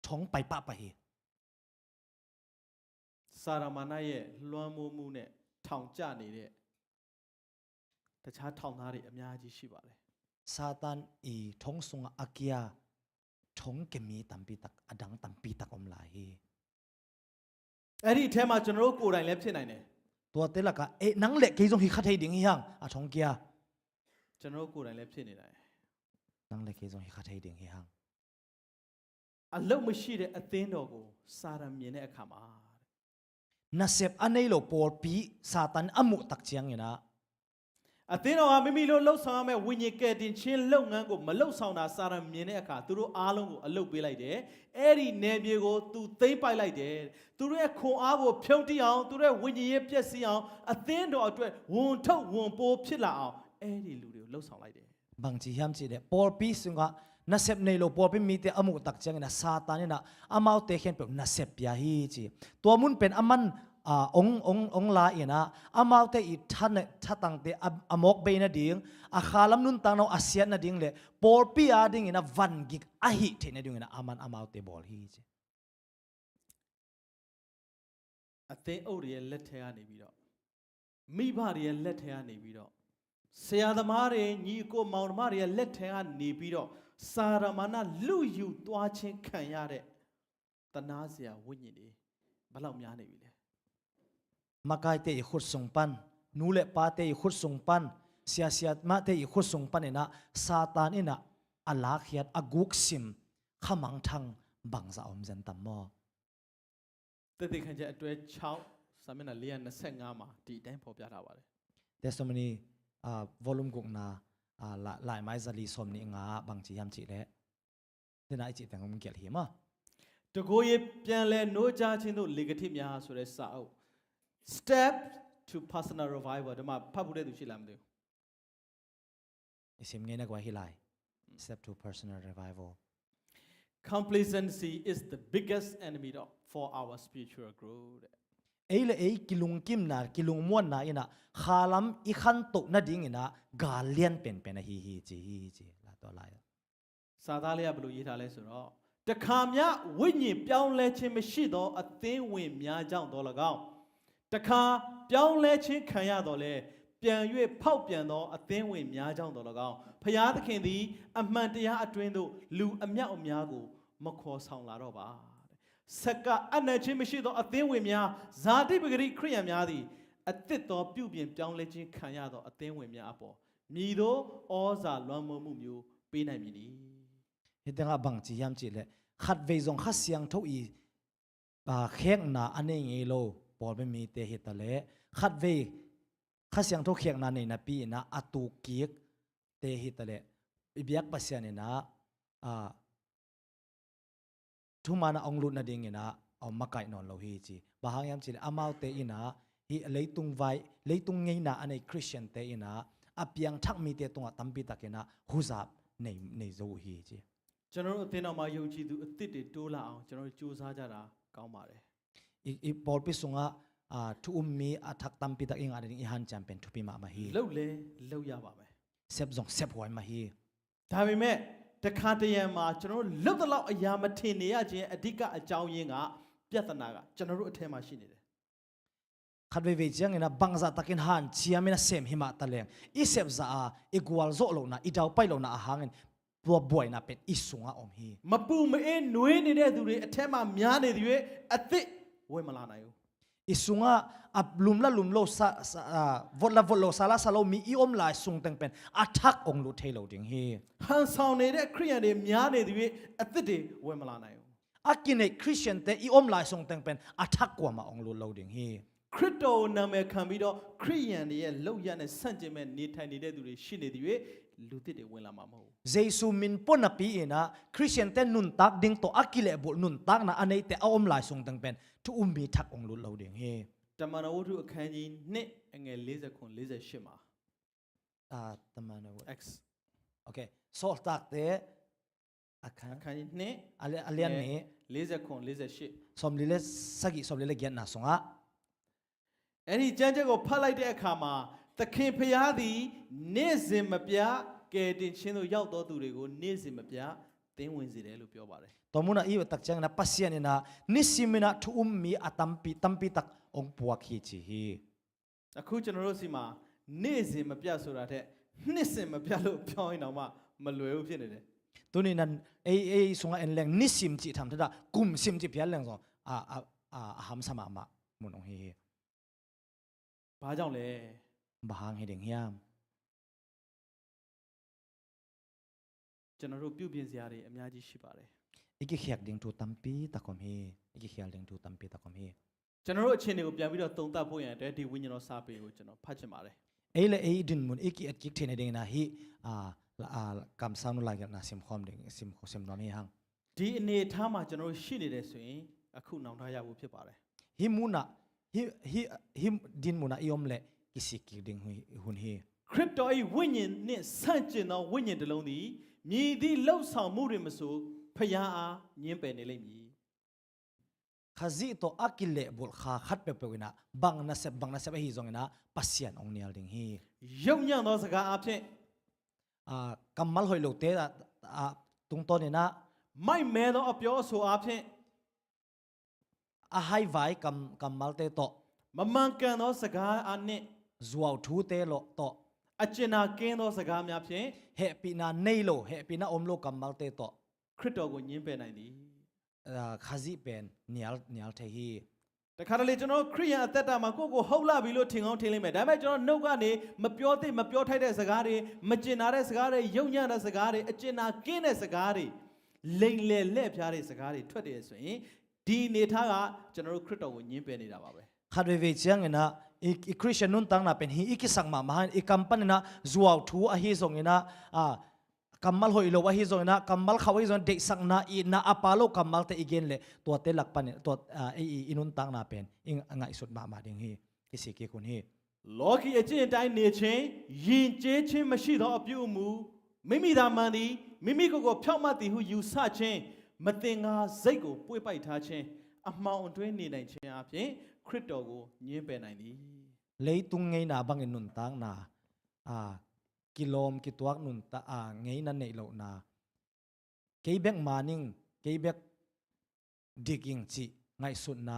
[SPEAKER 5] chong pai pa pa hi
[SPEAKER 4] စာရမဏေရဲ့လွှမ်းမိုးမှုနဲ့ထောင်ကျနေတဲ့တခြားထောင်သားတွေအများကြီးရှိပါတယ်
[SPEAKER 5] satan i thong sunga akia thong ke mi tampi tak adang tampi tak om lai hi
[SPEAKER 4] အဲ့ဒီအထဲမှာကျွန်တော်တို့ကိုယ်တိုင်လည်းဖြစ်နိုင်တယ်
[SPEAKER 5] to te la ka e nang le ke jong hi khat hei ding hi hang a thong kia
[SPEAKER 4] ကျွန်တော်တို့ကိုယ်တိုင်လည်းဖြစ်နေတယ်
[SPEAKER 5] nang le ke jong hi khat hei ding hi hang
[SPEAKER 4] အလုံးမရှိတဲ့အသင်းတော်ကိုစာရမြင်တဲ့အခါမှာ
[SPEAKER 5] na sep anei lo por pi satan amu tak chiang ina
[SPEAKER 4] အသင်းတော်ကမိမိတို့လှုပ်ဆောင်ရမယ့်ဝိညာဉ်ကယ်တင်ခြင်းလုပ်ငန်းကိုမလှုပ်ဆောင်တာစာရမြင်တဲ့အခါသူတို့အားလုံးကိုအလုပ်ပေးလိုက်တယ်အဲ့ဒီနယ်မြေကိုသူသိမ်းပိုက်လိုက်တယ်သူတို့ရဲ့ခွန်အားကိုဖြုံးတိအောင်သူတို့ရဲ့ဝိညာဉ်ရေးပျက်စီးအောင်အသင်းတော်အတွက်ဝန်ထုတ်ဝန်ပိုးဖြစ်လာအောင်အဲ့ဒီလူတွေကိုလှုပ်ဆောင်လိုက်တယ်
[SPEAKER 5] bang chi hiam chi de por pi sunga na sep nei lo por pi mi te amu tak chiang ina satan ina amau te khen pe na sep ya hi chi to mun pen aman ong la ina amau te I thatang te amok be na ding a khalam nun tang no asian na ding le por pi a ding ina van gig a hi the na ding ina aman amau te bol hi chi
[SPEAKER 4] အသင်းအုပ်တွေရဲ့လက်ထဲကနေပြီးတော့မိဘတွေရဲ့လက်ထဲကနေပြီးတော့ဆရာသမားတွေညီအကိုမောင်နှမတွေရဲ့လက်ထဲကနေပြီးတော့စာရမဏလူယူသွားခြင်းခံရတဲ့တနာစရာဝိညာဉ်တွေဘယ်လောက်များနေပြီလဲ
[SPEAKER 5] makai te I khut sung pan nu le pa te I khut sung pan sia sia ma te I khut sung pan ina satan ina ala khiat aguk sim khamang thang bangza om jan tam mo
[SPEAKER 4] တသက်ခံချက်အတွဲ6စာမျက်နှာ425မှာဒီအတိုင်းဖော်ပြထားပါတယ်
[SPEAKER 5] testimony volume guk na lai mai zali som ni nga bang chi yam chi le dena I chi tang om gel hi ma
[SPEAKER 4] တကိုယ်ရေးပြန်လဲနိုးကြားခြင်းတို့လေကတိများဆိုတဲ့စာအုပ် step to personal revival ဒီမှာဖတ်ဖို့တဲ့သူရှိလားမသိဘူး
[SPEAKER 5] isim nge na gwa hi lai step to personal revival
[SPEAKER 4] complacency is the biggest enemy for our spiritual growth
[SPEAKER 5] ei le ei kilung kim na kilung muan na ina khalam I khan to na ding ina galian pen pen hi chi la to lai
[SPEAKER 4] စာသားလေးကဘယ်လိုရေးထားလဲဆိုတော့တခါမြဝိညာဉ်ပြောင်းလဲခြင်းမရှိသောအသင်းဝင်များကြောင့်တော်၎င်းတခါပြောင်းလဲခြင်းခံရတော်လဲပြန်၍ဖောက်ပြန်သောအသင်းဝင်များကြောင့်တော်၎င်းဖျားသခင်သည်အမှန်တရားအတွင်းသို့လူအမြောက်အများကိုမခေါ်ဆောင်လာတော့ပါစကအနက်ချင်းမရှိသောအသင်းဝင်များဇာတိပဂရိခရိယံများသည်အသစ်သောပြုပြင်ပြောင်းလဲခြင်းခံရသောအသင်းဝင်များအပေါ်မြည်သောဩဇာလွှမ်းမိုးမှုမျိုးပေးနိုင်မည်
[SPEAKER 5] hitanga bang chi yam chi le khat ve zong kha siang tho I khek na ane nge lo por be mi te hitale khat ve kha siang tho khek na nei na pi na atu kiek te hitale ibyak pasian ina thumana onglut na ding ina makai non lo hi chi bahang yam chi le amau te ina hi leitung vai leitung ngei na ane christian te ina apiang thak mi te tunga tampi takena huzap nei zo hi chi
[SPEAKER 4] ကျွန်တော်တို့အသင်းတော်မှာယုံကြည်သူအသစ်တွေတိုးလာအောင်ကျွန်တော်တို့စူးစမ်းကြတာကောင်းပါတယ်
[SPEAKER 5] I por pi sunga tu ummi athak tampi tak ing ading ihan champion tu pi ma ma hi
[SPEAKER 4] လှုပ်လဲလှုပ်ရပါမယ်
[SPEAKER 5] sep zong sep hoi ma hi
[SPEAKER 4] ဒါပေမဲ့တခါတရံမှာကျွန်တော်တို့လှုပ်တဲ့လောက်အရာမထင်နေရခြင်းအဓိကအကြောင်းရင်းကပြဿနာကကျွန်တော်တို့အထက်မှာရှိနေတယ်
[SPEAKER 5] ขัดเวเจียงนะบังจะตะกินหันเชียมินะเซมหิมะตะเลงอิเซฟจะอีกวาลโซโลนะอีดาวไปโลนะอาหางบัวบ่อยนะเป็นอิสุงะอมฮี
[SPEAKER 4] မပူမအေးနွေးနေတဲ့သူတွေအထက်မှာများနေသည်အသစ်ဝင်မလာနိုင်ဘူး
[SPEAKER 5] อิสุงะอับลุมละลุมโลซาวดโลซาลาซาโลมีอีอมลายสุงเต็งเป็นอัทักองลุเทโลดิงฮี
[SPEAKER 4] ဟန်ဆောင်နေတဲ့ခရိယန်တွေများနေသည်အသစ်တွေဝင်မလာနိုင်ဘူး
[SPEAKER 5] อากินในคริสเตียนแต่อีอมลายสุงเต็งเป็นอัทักกว่ามาองลุโลดิงฮี
[SPEAKER 4] ခရစ်တော်နာမည်ခံပြီးတော့ခရိယန်တွေရဲ့လောက်ရနဲ့ဆန့်ကျင်မဲ့နေထိုင်နေတဲ့သူတွေရှိနေသည်လူသစ်တွေဝင်လာမှာမဟုတ်ဘူး
[SPEAKER 5] เจสุมินปนปีนะคริสเตียนแต่นุนตักดิงโตอากิเลบุนุนตักนะอันนี้แต่อมลายสุงเต็งเป็นทุอุมมีทักองลุโลดิงฮี
[SPEAKER 4] တမန်တော်ဝတ္ထုအခန်းကြီး1အငယ်49-48မှာ
[SPEAKER 5] ตมานว
[SPEAKER 4] X
[SPEAKER 5] โอเคโซลตักเตอาคัน
[SPEAKER 4] အခန်းကြီး2
[SPEAKER 5] อาเลียนนี้
[SPEAKER 4] 49-48
[SPEAKER 5] สมลิเลสกิสมลิเลเกียนนะสงะ
[SPEAKER 4] အဲ့ဒီကျမ်းချက်ကိုဖတ်လိုက်တဲ့အခါမှာသခင်ဖျားသည်နေ့စဉ်မပြတ်ကယ်တင်ခြင်းတို့ရောက်တော်သူတွေကိုနေ့စဉ်မပြတ်သင်ဝင်စေတယ်လို့ပြောပါတယ်
[SPEAKER 5] ตัวมุนะอีวตักจังนะปัสยานินะนิสิมินะทุอุมมีอาตัมปีตักองปวกฮีจีฮี
[SPEAKER 4] အခုကျွန်တော်တို့စီမှာနေ့စဉ်မပြတ်ဆိုတာတဲ့နှစ်စဉ်မပြတ်လို့ပြောရင်တော့မလွယ်ဘူးဖြစ်နေတယ်
[SPEAKER 5] ตัวนี้นั้นเอสงะเอ็นแรงนิสิมจิทำทัดะกุมสิมจิเพียแรงสองหามสมามะมุนองฮี
[SPEAKER 4] ဘာကြောင့်လဲ
[SPEAKER 5] บางเฮเดงเฮียม
[SPEAKER 4] ကျွန်တော်တို့ပြုပြင်စရာတွေအများကြီးရှိပါတယ်
[SPEAKER 5] อีกเขียกดิงทูตัมปีตะคอมฮีอีกเขียกดิงทูตัมปีตะคอมฮี
[SPEAKER 4] ကျွန်တော်တို့အခြေအနေကိုပြန်ပြီးတော့သုံးသပ်ဖို့ရန်အတွက်ဒီဝိညာဉ်တော်စာပေကိုကျွန်တော်ဖတ်ချင်ပါတယ်
[SPEAKER 5] เอเลเอดินมุนอีกกิกเทนเดงนะฮีกำซานุลายกันนะซิมคอมเดงซิมนอมีฮัง
[SPEAKER 4] ဒီအနေအထားမှာကျွန်တော်တို့ရှိနေတယ်ဆိုရင်အခုနောင်တရဖို့ဖြစ်ပါတယ်
[SPEAKER 5] ฮิมุนะฮิดินมุนะอีอมเลกิสิกิดิงหุนฮี
[SPEAKER 4] ခရစ်တော်၏ဝိညာဉ်နှင့်ဆန့်ကျင်သောဝိညာဉ်တစ်လုံးသည်မြည်သည့်လှုပ်ဆောင်မှုတွေမဆိုဖျားအားညှင်းပယ်နေလိမ့်မည်
[SPEAKER 5] khazi to akile bul kha khat pe pe na bang na se hi zong na pasian ong nial ding hi
[SPEAKER 4] ရုပ်ညံ့သောစကားအဖြစ်
[SPEAKER 5] kamal hoi lo te tung to ni na
[SPEAKER 4] မိုက်မဲသောအပြောအဆိုအဖြစ်
[SPEAKER 5] a hai vai kamal te to
[SPEAKER 4] မမှန်ကန်သောစကားအနှင့်
[SPEAKER 5] zuaw thu te lo to
[SPEAKER 4] အကျဉ်းနာကင်းသောစကားများဖြင့်
[SPEAKER 5] he pi na nei lo he pi na om lo kamal te to
[SPEAKER 4] ခရစ်တော်ကိုညှင်းပယ်နိုင်သည်
[SPEAKER 5] khazi pen nial the hi
[SPEAKER 4] တခါတလေကျွန်တော်ခရိယန်အသက်တာမှာကိုယ့်ကိုဟုတ်လာပြီလို့ထင်ကောင်းထင်လိမ့်မယ်ဒါပေမဲ့ကျွန်တော်နှုတ်ကနေမပြောသင့်မပြောထိုက်တဲ့စကားတွေမကျင်နာတဲ့စကားတွေယုံညံ့တဲ့စကားတွေအကျဉ်းနာကင်းတဲ့စကားတွေလိမ်လည်လက်ဖျားတဲ့စကားတွေထွက်တယ်ဆိုရင်ဒီအနေထားကကျွန်တော်တို့ခရစ်တော်ကိုညှင်းပယ်နေတာပါပဲ
[SPEAKER 5] khadwe ve chiang na i christian nun tang na pen hi ikisang ma mahan i company na zuaw thu a hi zong ina kamal hoi lo wa hi zong na kamal khawai zong de sang na i na apalo kamal te igen le to te lak pan to inun tang na pen ing ngai sut ma ding hi kisi ke kun hi
[SPEAKER 4] လောကီအကျင့်အတိုင်းနေခြင်းယဉ်ကျေးခြင်းမရှိသောအပြုအမူမိမိသာမှန်သည်မိမိကိုယ်ကိုဖြောင့်မတ်သည်ဟုယူဆခြင်းမတင်ငါစိတ်ကိုပွေ့ပိုက်ထားခြင်းအမှောင်အတွင်းနေနိုင်ခြင်းအပြင်ခရစ်တော်ကိုညှင်းပယ်နိုင်သည်
[SPEAKER 5] leitung ngei na bang inun tang na kilom kituak nun ta ngei na nei lo na keibek maning keibek digging chi ngai sun na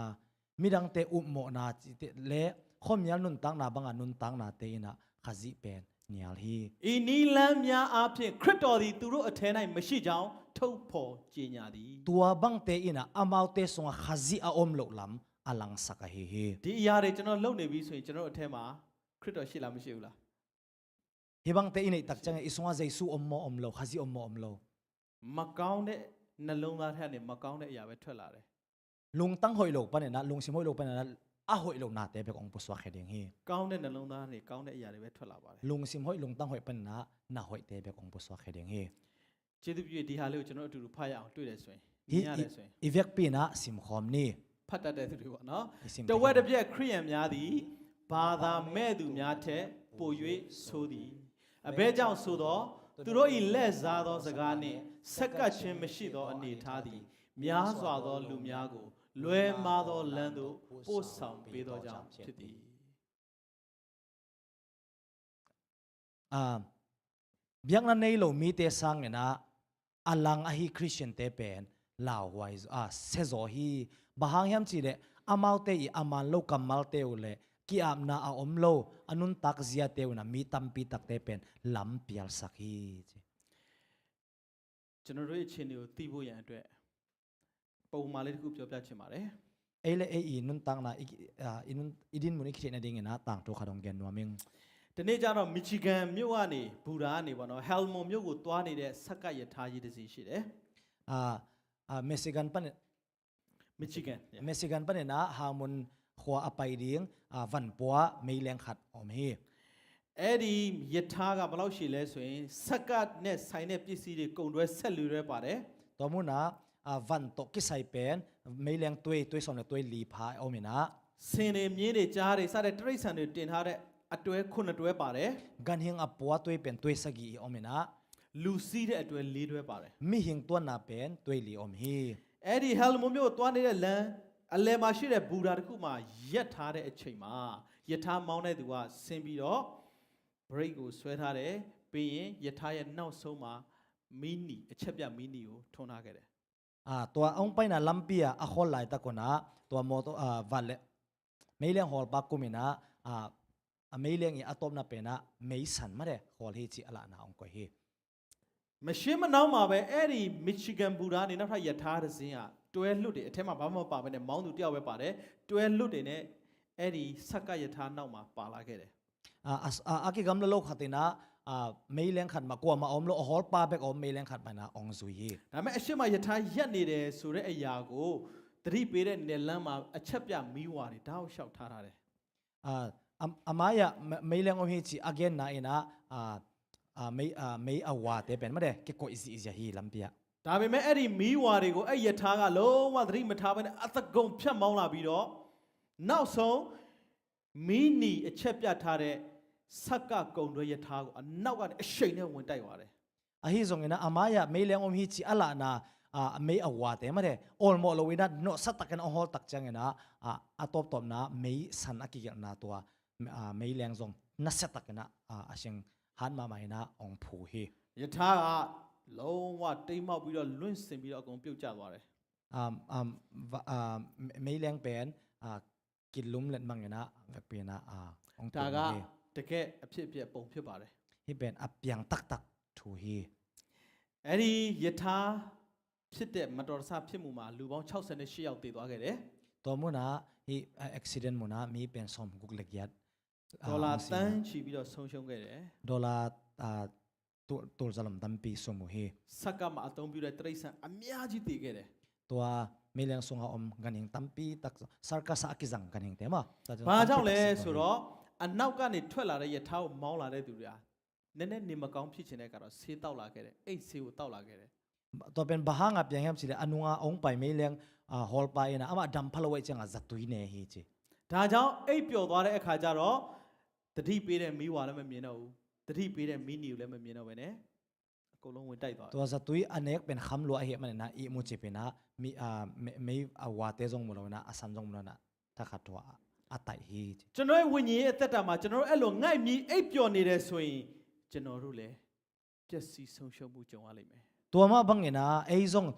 [SPEAKER 5] midang te ummo na chi te le khomyal nun tang na banga nun tang na te na khazi pen nial hi
[SPEAKER 4] ဤနီလန်းများအပြင်ခရစ်တော်သည်သူတို့အထဲ၌မရှိကြောင်းထုတ်ဖော်ကြေညာသည်
[SPEAKER 5] tua bang te ina amau te songa khazi a om lo lam alang saka hi hi
[SPEAKER 4] ဒီအရာတွေကျွန်တော်လုပ်နေပြီဆိုရင်ကျွန်တော်အထဲမှာခရစ်တော်ရှိလားမရှိဘူးလား
[SPEAKER 5] hi bang te inai tak chang isonga jesu ommo om lo khazi ommo om lo
[SPEAKER 4] မကောင်းတဲ့နှလုံးသားထဲကနေမကောင်းတဲ့အရာပဲထွက်လာတယ်
[SPEAKER 5] lung tang hoi lo pa ne na lung sim hoi lo pa na a hoi lo na te bek ong puswa kheding hi
[SPEAKER 4] ကောင်းတဲ့နှလုံးသားကနေကောင်းတဲ့အရာတွေပဲထွက်လာပါတယ်
[SPEAKER 5] lung sim hoi lung tang hoi pan na hoi te bek ong puswa kheding hi
[SPEAKER 4] ကျေးဇူးပြုဒီဟာလေးကိုကျွန်တော်အတူတူဖတ်ရအောင်တွေ့တယ်ဆိုရင်မြင်ရတယ်ဆိုရင်
[SPEAKER 5] ivek pi na sim khom ni
[SPEAKER 4] ဖတ်တတ်တဲ့သူတွေပေါ့နော်
[SPEAKER 5] isim
[SPEAKER 4] တဝက်တစ်ပြက်ခရိယန်များသည်ဘာသာမဲ့သူများထက်ပို၍ဆိုသည်အဘဲကြောင့်ဆိုတော့သူတို့၏လက်စားသောစကားနှင့်ဆက်ကပ်ခြင်းမရှိသောအနေထားသည်များစွာသောလူများကိုလွဲမှားသောလမ်းသို့ပို့ဆောင်ပေးသောကြောင့်ဖြစ်သည်
[SPEAKER 5] biak na nei lo mi te sang na alang a hi christian te pen law wise se zo hi bahang yam chi le amau te i aman lo kamal te u le ki am na a om lo anun tak zia teu na mi tampi tak te pen lam pial sakhi
[SPEAKER 4] ကျွန်တော်တို့ရဲ့အခြေအနေကိုသိဖို့ရန်အတွက်ပုံမှန်လေးတစ်ခုပြောပြချင်ပါတယ်
[SPEAKER 5] ele e inun tang na inun idin muni khre na ding na tang to khadong gen noming
[SPEAKER 4] ဒီနေ့ကျတော့မီချီဂန်မြို့ကနေဘူရာကနေပေါ့နော်ဟယ်မွန်မြို့ကိုသွားနေတဲ့ဆက်ကရထားကြီးတစ်စီးရှိတယ်
[SPEAKER 5] Michigan pan
[SPEAKER 4] မီချီဂန်
[SPEAKER 5] Michigan pan na hamun khwa apai ding van pwa meileng khat om hi
[SPEAKER 4] အဲ့ဒီယထာကဘယ်လောက်ရှိလဲဆိုရင်ဆက်ကနဲ့ဆိုင်တဲ့ပစ္စည်းတွေကုန်တွဲဆက်လူရဲပါတယ်
[SPEAKER 5] to mu na van to ki sai pen meileng tui som le tui li pha omina
[SPEAKER 4] စင်တွေမြင်းတွေကြားတွေစတဲ့တရိတ်ဆန်တွေတင်ထားတဲ့အတွဲခုနှစ်တွဲပါတယ်
[SPEAKER 5] gan hing apwa tui pen tui sagi omina
[SPEAKER 4] လူစီးတဲ့အတွဲ၄တွဲပါတယ်
[SPEAKER 5] mi hing to na pen tui li om hi
[SPEAKER 4] အဲ့ဒီဟယ်မွန်မြို့ကိုသွားနေတဲ့လမ်းအလယ်မှာရှိတဲ့ဘူရာတစ်ခုမှာရက်ထားတဲ့အချိန်မှာယထာမောင်းတဲ့သူကဆင်းပြီးတော့ break ကိုဆွဲထားတယ်ပြီးရင်ယထာရဲ့နောက်ဆုံးမှာမီနီအချက်ပြမီနီကိုထွန်းထားခဲ့တယ်
[SPEAKER 5] ตัวองไปna lampia a khol lai ta kona tua mo to valle meileng hol pa kumina a meileng i atom na pena mei san ma de hol hi chi ala na ong ko hi
[SPEAKER 4] မရှင်းမနှောင်းမှာပဲအဲ့ဒီမီချီဂန်ဘူရာနေနောက်ထပ်ယထာတစ်စင်းကတွဲလွတ်တယ်အထက်မှာဘာမှမပါဘဲနဲ့မောင်းသူတယောက်ပဲပါတယ်တွဲလွတ်တယ်နဲ့အဲ့ဒီဆက်ကယထာနောက်မှာပါလာခဲ့တယ်
[SPEAKER 5] aki gam lo khatina meileng khat ma kwa ma om lo hol pa bek om meileng khat ma na ong zui hi
[SPEAKER 4] ဒါပေမဲ့အရှိမယထာရက်နေတယ်ဆိုတဲ့အရာကိုသတိပေးတဲ့နယ်လမ်းမှာအချက်ပြမီးဝါတွေတောက်လျှောက်ထားတယ်
[SPEAKER 5] amaya meileng om hi chi again na ina mei awa te pen ma de ke ko isi isi hi lampia
[SPEAKER 4] ဒါပေမဲ့အဲ့ဒီမီးဝါတွေကိုအဲ့ယထာကလုံးဝသတိမထားဘဲနဲ့အသကုံဖြတ်မောင်းလာပြီးတော့နောက်ဆုံးမီးနီအချက်ပြထားတဲ့ဆက်ကကုံတွဲယထာကိုအနောက်ကနေအရှိန်နဲ့ဝင်တိုက်သွားတယ်
[SPEAKER 5] ahi zong ina amaya meileng om hi chi ala na mei awa te ma de all mo lo wina no satakan hol tak chang ina atop top na mei san aki na to meileng zong na satakana asing han ma mai na ong phu hi
[SPEAKER 4] ယထာကလုံးဝတိမ်မောက်ပြီးတော့လွင့်စင်ပြီးတော့အကုန်ပြုတ်ကျသွားတယ်
[SPEAKER 5] meileng pen kilum let mangena vekpena ong
[SPEAKER 4] ဒါ
[SPEAKER 5] tu
[SPEAKER 4] က
[SPEAKER 5] hi
[SPEAKER 4] တကယ်အဖြစ်အပျက်ပုံဖြစ်ပါတယ်
[SPEAKER 5] hi pen apyang tak tak thu hi
[SPEAKER 4] အဲ့ဒီယထာဖြစ်တဲ့မတော်တဆဖြစ်မှုမှာလူပေါင်း68ယောက်သေသွားခဲ့တယ်
[SPEAKER 5] to mu na hi accident mu na mi pen som guk lekyat
[SPEAKER 4] ဒေါ်လာတန်းချီပြီးတော့ဆုံးရှုံးခဲ့တယ်
[SPEAKER 5] dollar tul zalam tampi somu hi
[SPEAKER 4] ဆက်ကမှာအသုံးပြုတဲ့တရိတ်ဆန်အများကြီးသေခဲ့တယ်
[SPEAKER 5] tua meileng songa om ganing tampi tak sarka sa akizang ganing tema
[SPEAKER 4] ဘာကြောင့်လဲဆိုတော့အနောက်ကနေထွက်လာတဲ့ယထာကိုမောင်းလာတဲ့သူတွေကနည်းနည်းနေမကောင်းဖြစ်ချင်တဲ့ကတော့ဆေးတောက်လာခဲ့တယ်အိတ်ဆေးကိုတောက်လာခဲ့တယ်
[SPEAKER 5] to pen bahanga pyang hem chile anunga ong pai meileng hol pa ina ama dam phalawai changa zatui ne hi chi
[SPEAKER 4] ဒါကြောင့်အိတ်ပျော်သွားတဲ့အခါကျတော့တတိပေးတဲ့မီးဝါလည်းမမြင်တော့ဘူးတတိပေးတဲ့မီးနီကိုလည်းမမြင်တော့ဘဲနဲ့အကုန်လုံးဝင်တိုက်သွားတယ်
[SPEAKER 5] to zatui anek pen kham lo a he man na i mu chi pena mi mei awa te jong mu lo na asan jong mu na ta kha to atai hi chi
[SPEAKER 4] ကျွန်တော်ရဲ့ဝိညာဉ်ရဲ့အသက်တာမှာကျွန်တော်တို့အဲ့လိုငိုက်မြည်အိပ်ပျော်နေတယ်ဆိုရင်ကျွန်တော်တို့လည်းပျက်စီးဆုံးရှုံးမှုကြုံရလိမ့်မယ်
[SPEAKER 5] to ma bangena ei jong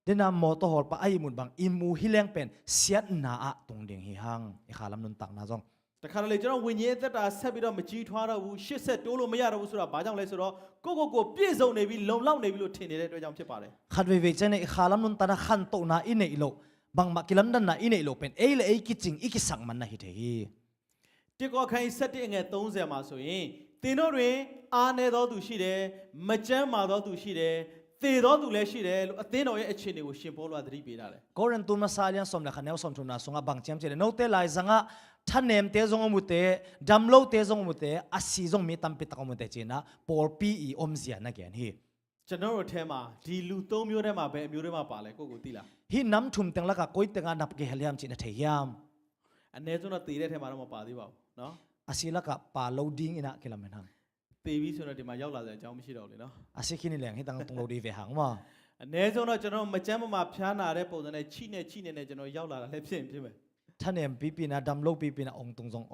[SPEAKER 5] dena mo to hol pa ai mun bang imu hileng pen siat na a tung ding hi hang i khalam nun tak na jong
[SPEAKER 4] တခါတလေကျွန်တော်ဝိညာဉ်ရဲ့အသက်တာဆက်ပြီးတော့မကြီးထွားတော့ဘူးရှစ်ဆက်တိုးလို့မရတော့ဘူးဆိုတာဘာကြောင့်လဲဆိုတော့ကိုပြည့်စုံနေပြီလုံလောက်နေပြီလို့ထင်နေတဲ့အတွက်ကြောင့်ဖြစ်ပါတယ်
[SPEAKER 5] khat ve chane i khalam nun tana khan to na i nei lo bang ma kilam dan na i nei lo pen ei le ei ki ching i ki sang man na hi the hi
[SPEAKER 4] တိကောခိုင်း7ငယ်30မှာဆိုရင်သင်တို့တွင်အားနေသောသူရှိတယ်မကြမ်းမာသောသူရှိတယ်သေသောသူလည်းရှိတယ်လို့အသင်းတော်ရဲ့အခြေအနေကိုရှင်ပေါလုကသတိပေးတာလေ
[SPEAKER 5] koren tu ma salian som la khaneu som thuna songa bang chem chele no te lai zanga thanem te zong mu te damlo te zong mu te asi zong mi tam pi tak mu te china por pi i om zia na gen hi
[SPEAKER 4] ကျွန်တော်တို့အထဲမှာဒီလူ3မျိုးထဲမှာပဲအမျိုးတွေမှာပါလဲကိုသိလား
[SPEAKER 5] hi nam thum teng la ka koi tenga nap ke heliam china the yam
[SPEAKER 4] အနည်းဆုံးတော့သေတဲ့ထဲမှာတော့မပါသေးပါဘူးเนาะ
[SPEAKER 5] asila ka pa loading ina kilamen hang
[SPEAKER 4] သေပြီးဆိုတော့ဒီမှာရောက်လာတဲ့အကြောင်းမရှိတော့ဘူးလေเนาะ
[SPEAKER 5] asikini leng hi tang tung lo di ve hang ma
[SPEAKER 4] အနည်းဆုံးတော့ကျွန်တော်မကြမ်းမမာဖျားနာတဲ့ပုံစံနဲ့ချိနဲ့ကျွန်တော်ရောက်လာတာလည်းဖြစ်မယ်
[SPEAKER 5] thanem pi pi na damlo pi pi na ong tung zong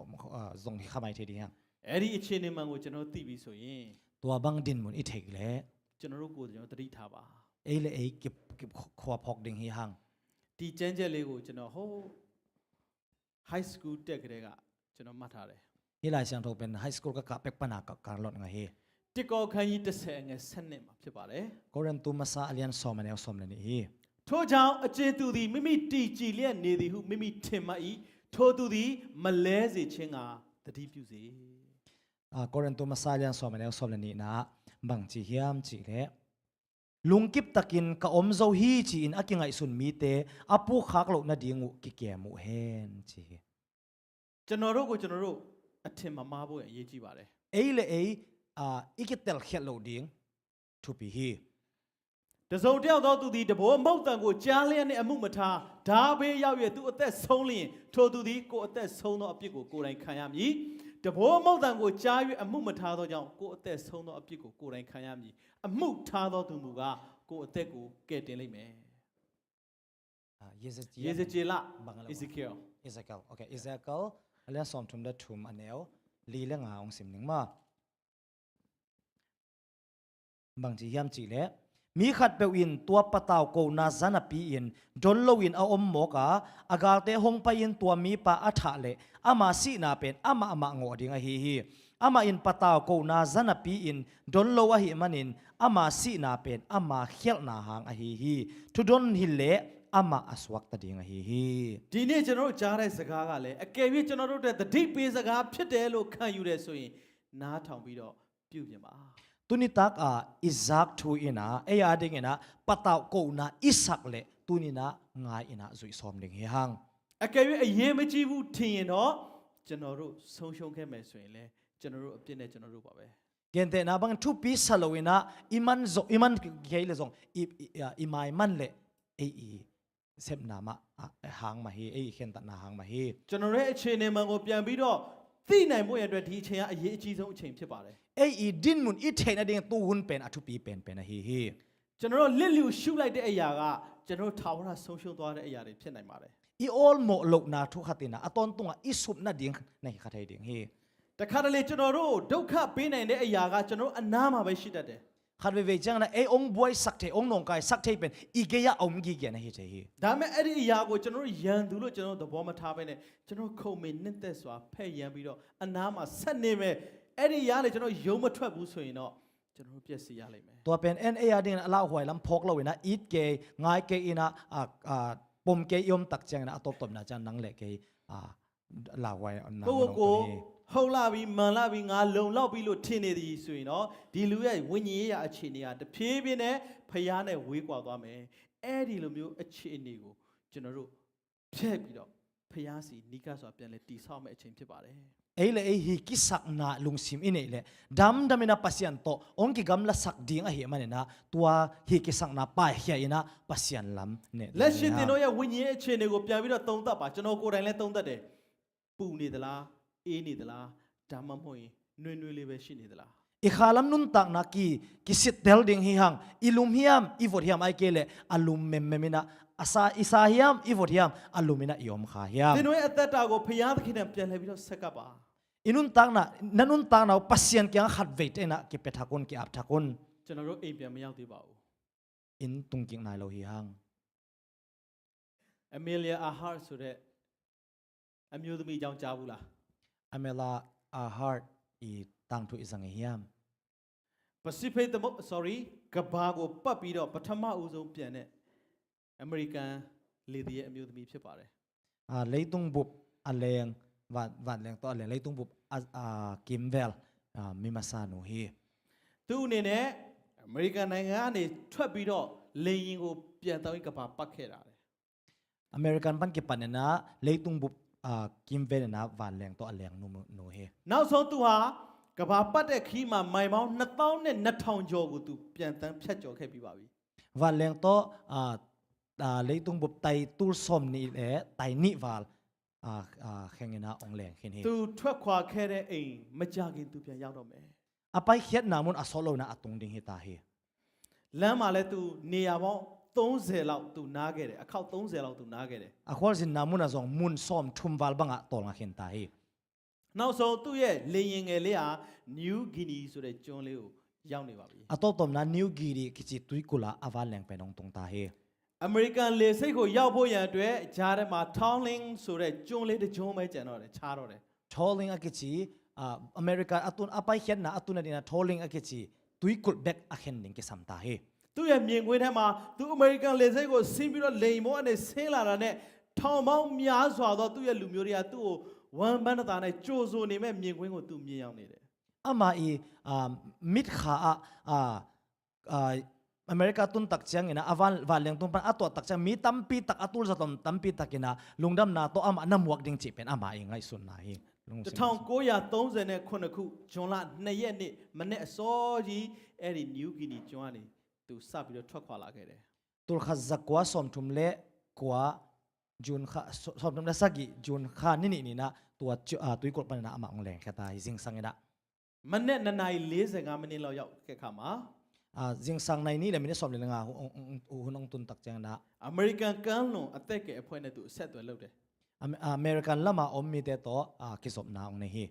[SPEAKER 5] zong hi khamai the di hang
[SPEAKER 4] အဲ့ဒီအခြေအနေမှန်ကိုကျွန်တော်သိပြီးဆိုရင်
[SPEAKER 5] tua bang din mun i thek le
[SPEAKER 4] ကျွန်တော်တို့ကိုယ်ကျွန်တော်သတိထားပါ
[SPEAKER 5] ei le ei kip khwa phok ding hi hang
[SPEAKER 4] ဒီကျမ်းချက်လေးကိုကျွန်တော်ဟို high school တက်ကြတဲ့က ကျွန်တော်မှတ်ထားတယ်
[SPEAKER 5] hi lai siang tho pen high school ka pek pana ka karlot nga hi
[SPEAKER 4] တစ်ကောခန်းကြီး30ငယ်7မှာဖြစ်ပါတယ်
[SPEAKER 5] koren tu masa alian som ne som ne ni hi
[SPEAKER 4] ထို့ကြောင့်အကျဉ်သူသည်မိမိတည်ကြည်လျက်နေသည်ဟုမိမိထင်မှတ်၏ထိုသူသည်မလဲစေခြင်းကတတိပြုစေ
[SPEAKER 5] koren tu masa alian som ne som ne ni na bang chi hiam chi le lungkip takin ka om zo hi chi in akingai sun mi te apu khak lo na dingu ki ke mu hen chi
[SPEAKER 4] ကျွန်တော်တို့ကိုကျွန်တော်တို့အထင်မမှားဖို့အရေးကြီးပါတယ်
[SPEAKER 5] ei le ei ikitel khet lo ding to be hi
[SPEAKER 4] တစုံတစ်ယောက်သောသူသည်တဘောမုတ်တန်ကိုကြားလျက်နှင့်အမှုမထားဒါဘေးရောက်၍သူအသက်ဆုံးလျင်ထိုသူသည်ကိုယ်အသက်ဆုံးသောအပြစ်ကိုကိုယ်တိုင်ခံရမည်တဘောမုတ်တန်ကိုကြား၍အမှုမထားသောကြောင့်ကိုယ်အသက်ဆုံးသောအပြစ်ကိုကိုယ်တိုင်ခံရမည်အမှုထားသောသူမူကားကိုယ်အသက်ကိုကယ်တင်လိမ့်မယ် ယေဇကျေလ
[SPEAKER 5] Bangala
[SPEAKER 4] Ezekiel
[SPEAKER 5] Ezekiel okay Ezekiel alian som thum da thum aneo li le nga ong sim ning ma bang chi hiam chi le mi khat pe in tua pataw ko na zana pi in don lo in a om mo ka agal te hong pa in tua mi pa atha le ama si na pen ama ngo ding a hi ama in pataw ko na zana pi in don lo a hi manin ama si na pen ama khel na hang a hi to don hi le ama aswak ta ding a hi
[SPEAKER 4] ဒီနေ့ကျွန်တော်တို့ကြားတဲ့စကားကလည်းအကယ်၍ကျွန်တော်တို့တဲ့တတိပေးစကားဖြစ်တယ်လို့ခံယူတယ်ဆိုရင်နားထောင်ပြီးတော့ပြုပြင်ပါ
[SPEAKER 5] tuni tak izak thu ina eya ding ina pataw ko na isak le tuni na ngai ina zui som ding hi hang
[SPEAKER 4] အကယ်၍အရေးမကြီးဘူးထင်ရင်တော့ကျွန်တော်တို့ဆုံးရှုံးခဲ့မယ်ဆိုရင်လည်းကျွန်တော်တို့အပြစ်နဲ့ကျွန်တော်တို့ပါပဲ
[SPEAKER 5] gente na bang thu pi salowina iman geile zong imai man le ei sep na ma hang ma hi ei khen ta na hang ma hi
[SPEAKER 4] ကျွန်တော်ရဲ့အခြေအနေမှန်ကိုပြန်ပြီးတော့သိနိုင်ဖို့ရတဲ့ဒီအချိန်ကအရေးအကြီးဆုံးအချိန်ဖြစ်ပါတယ်
[SPEAKER 5] ei din mun i theina ding tu hun pen athu pi pen pen hi
[SPEAKER 4] ကျွန်တော်တို့လစ်လျူရှုလိုက်တဲ့အရာကကျွန်တော်တို့ထာဝရဆုံးရှုံးသွားတဲ့အရာတွေဖြစ်နိုင်ပါတယ်
[SPEAKER 5] i all mo lok na thu khatina aton tunga i sup na ding nei khathai ding hi
[SPEAKER 4] တခါတလေကျွန်တော်တို့ဒုက္ခပေးနိုင်တဲ့အရာကကျွန်တော်အနားမှာပဲရှိတတ်တယ်
[SPEAKER 5] khat ve chang na ei ong boy sak the ong nong kai sak the pen i ge ya om gi ge na hi the hi
[SPEAKER 4] ဒါပေမဲ့အဲ့ဒီအရာကိုကျွန်တော်တို့ရန်သူလို့ကျွန်တော်တို့သဘောမထားဘဲနဲ့ကျွန်တော်ခုံမင်းနှစ်သက်စွာဖဲ့ရန်ပြီးတော့အနားမှာဆက်နေမယ်အဲ့ဒီအရာလေကျွန်တော်ယုံမထွက်ဘူးဆိုရင်တော့ကျွန်တော်တို့ပြည့်စည်ရလိမ့်မယ်
[SPEAKER 5] tua pen en aya ding ala hoi lam phok lo ina eat ke ngai ke ina pom ke yom tak chang na atop top na chan nang le ke la hoi na
[SPEAKER 4] ကိုကိုဟုတ်လာပြီမှန်လာပြီငါလုံလောက်ပြီလို့ထင်နေသည်ဆိုရင်တော့ဒီလူရဲ့ဝိညာဉ်ရေးရအခြေအနေကတဖြည်းဖြည်းနဲ့ဖျားနဲ့ဝေးကွာသွားမယ်အဲ့ဒီလိုမျိုးအခြေအနေကိုကျွန်တော်တို့ဖျက်ပြီးတော့ဖျားစီနီးကပ်စွာပြန်လဲတည်ဆောက်မယ့်အချိန်ဖြစ်ပါတယ်
[SPEAKER 5] ei le ei hi ki sak na lungsim in ei le dam damina pasian to ong ki gam la sak ding a hi mane na tua hi ki sak na pa hia ina pasian lam ne
[SPEAKER 4] လက်ရှိတင်တို့ရဲ့ဝိညာဉ်အခြေအနေကိုပြန်ပြီးတော့သုံးသပ်ပါကျွန်တော်ကိုယ်တိုင်လည်းသုံးသပ်တယ်ပူနေသလားအေးနေသလားဒါမှမဟုတ်ရင်နှွေးနှွေးလေးပဲရှိနေသလား
[SPEAKER 5] i khalam nun tak na ki sit tel ding hi hang ilum hiam i vot hiam ai ke le alum memina asa isa hiam i vot hiam alumina yom kha hiam
[SPEAKER 4] တင်တို့ရဲ့အသက်တာကိုဖျားသခင်နဲ့ပြန်လှည့်ပြီးတော့ဆက်ကပ်ပါ
[SPEAKER 5] inun tak na nanun tak na pasian kyang khat ve te na ki pethakon ki ap thakon
[SPEAKER 4] ကျွန်တော်တို့အိမ်ပြန်မရောက်သေးပါဘူး
[SPEAKER 5] in tungking nai lo hi hang
[SPEAKER 4] Amelia Earhart ဆိုတဲ့အမျိုးသမီးအကြောင်းကြားဘူးလား
[SPEAKER 5] amela a heart i tang thu isang hiam
[SPEAKER 4] Pacific သမုတ် sorry ကဘာကိုပတ်ပြီးတော့ပထမဦးဆုံးပြန်တဲ့ American လေဒီရဲ့အမျိုးသမီးဖြစ်ပါတယ်
[SPEAKER 5] leitung bup aleng van leng to aleng leitung bup kimvel mimasa no hi
[SPEAKER 4] သူအနေနဲ့ American နိုင်ငံကနေထွက်ပြီးတော့လေရင်ကိုပြန်တောင်းကဘာပတ်ခဲ့တာလေ
[SPEAKER 5] american ban ki panena leitung bup kimvel na van leng to aleng no hi
[SPEAKER 4] နောက်ဆုံးသူဟာကဘာပတ်တဲ့ခီးမှာမိုင်ပေါင်း2200ကျော်ကိုသူပြန်တန်းဖြတ်ကျော်ခဲ့ပြီးပါပြီ
[SPEAKER 5] van leng to leitung bup tai tur som ni le tai ni val khengena ong leng khin hi
[SPEAKER 4] သူထွက်ခွာခဲ့တဲ့အိမ်မကြခင်သူပြန်ရောက်တော့မယ်
[SPEAKER 5] apai khiat namun asolo na atung ding hi ta hi
[SPEAKER 4] လမ်းမှာလည်းသူနေရာပေါင်း30လောက်သူနားခဲ့တယ်အခောက်30လောက်သူနားခဲ့တယ်
[SPEAKER 5] akhwal sin namun azong mun som thum val banga tol nga khin ta hi
[SPEAKER 4] နောက်ဆုံးသူ့ရဲ့လေရင်ငယ်လေးဟာ New Guinea ဆိုတဲ့ကျွန်းလေးကိုရောက်နေပါပြီ
[SPEAKER 5] atop tom na new giri kichi tuikula aval leng penong tung ta hi
[SPEAKER 4] American လေဆိပ်ကိုရောက်ဖို့ရန်အတွက်ဂျားထဲမှာ Towling ဆိုတဲ့ကျွန်းလေးတစ်ကျွန်းပဲကျန်တော့တယ်ခြားတော့တယ်
[SPEAKER 5] tolling akichi America atun apai hian na atuna dina tolling akichi tuikul back akhen ding ke samta he
[SPEAKER 4] သူ့ရဲ့မြင်ကွင်းထဲမှာသူအမေရိကန်လေဆိပ်ကိုဆင်းပြီးတော့လိန်မောကနေဆင်းလာတာနဲ့ထောင်ပေါင်းများစွာသောသူ့ရဲ့လူမျိုးတွေကသူ့ကိုဝမ်းပန်းတာနဲ့ကြိုးစိုးနေမဲ့မြင်ကွင်းကိုသူမြင်ရောက်နေတယ်
[SPEAKER 5] ama i mit kha America tun tak chang ina avan valeng tun pan ato tak chang mi tampi tak atul zatom tampi takina lungdam na to ama namuak ding chi pen ama i ngai sun na hi
[SPEAKER 4] 1939ခုဂျွန်လ2ရက်နေ့မနေ့အစောကြီးအဲ့ဒီနျူဂီနီကျွန်းကနေသူစပြီးတော့ထွက်ခွာလာခဲ့တယ်
[SPEAKER 5] tur kha zakwa som thum le kwa jun kha som thum le sagi jun kha ni na tua tuikul pan na ama ong leng khata hi jing sangena
[SPEAKER 4] မနေ့2:45မိနစ်လောက်ရောက်ခဲ့ခါမှာ
[SPEAKER 5] jing sang nai ni le mine som le nga hunong tun tak chang na
[SPEAKER 4] အမေရိကန်ကမ်းလွန်အသက်ကဲအဖွဲ့နဲ့သူအဆက်အသွယ်လုပ်တယ်
[SPEAKER 5] American lama ommi te to kisop na ong ne hi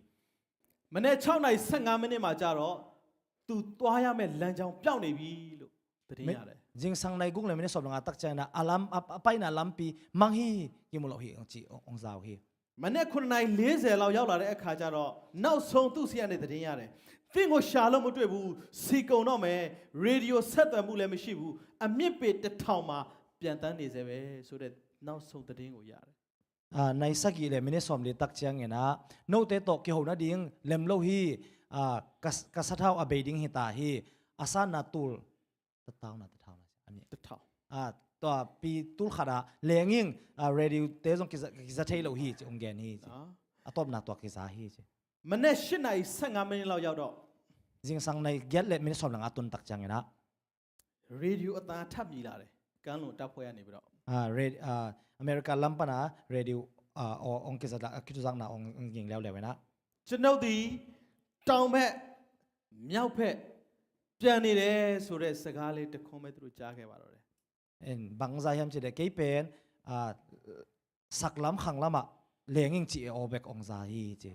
[SPEAKER 4] မနေ့6:15မိနစ်မှာကြာတော့သူသွားရမယ့်လမ်းကြောင်းပျောက်နေပြီလို့သတင်းရတယ်
[SPEAKER 5] jing sang nai gung le mine som nga tak chang na alam apai na lampi mang hi kimulo hi ong chi ong zau hi
[SPEAKER 4] မနေ့9:40လောက်ရောက်လာတဲ့အခါကျတော့နောက်ဆုံးသူ့ဆီကနေသတင်းရတယ်သင်ကိုရှာလို့မတွေ့ဘူးစီကုံတော့မယ်ရေဒီယိုဆက်သွယ်မှုလည်းမရှိဘူးအမြင့်ပေ1000မှာပြန်တန်းနေစေပဲဆိုတဲ့နောက်ဆုံးသတင်းကိုရတယ်
[SPEAKER 5] nai sagi le mine som le tak chang ena no te to ki ho na ding lem lo hi kasathau a beiding hi ta hi asa na tul tataw na ani
[SPEAKER 4] 1000
[SPEAKER 5] to pi tul khada lenging radio te jong ki za thei lo hi ong gen hi
[SPEAKER 4] နော်
[SPEAKER 5] atop na to ki za hi
[SPEAKER 4] မနေ့8:15မိနစ်လောက်ရောက်တော့
[SPEAKER 5] jing sang nai get le mine som la atun tak chang ena
[SPEAKER 4] ရေဒီယိုအသံထပ်မြည်လာတယ်ကမ်းလွန်တပ်ဖွဲ့ကနေပြီးတော့
[SPEAKER 5] America lampana radio ong ki za da ki jang na ong ging leo le na
[SPEAKER 4] ကျွန်ုပ်ဒီတောင်ဘက်မြောက်ဘက်ပြန်နေတယ်ဆိုတဲ့စကားလေးတစ်ခွန်းပဲသူတို့ကြားခဲ့ပါတော့တယ်
[SPEAKER 5] en bang za yam chi de ke pen saklam khanglama lenging chi obek ong za hi chi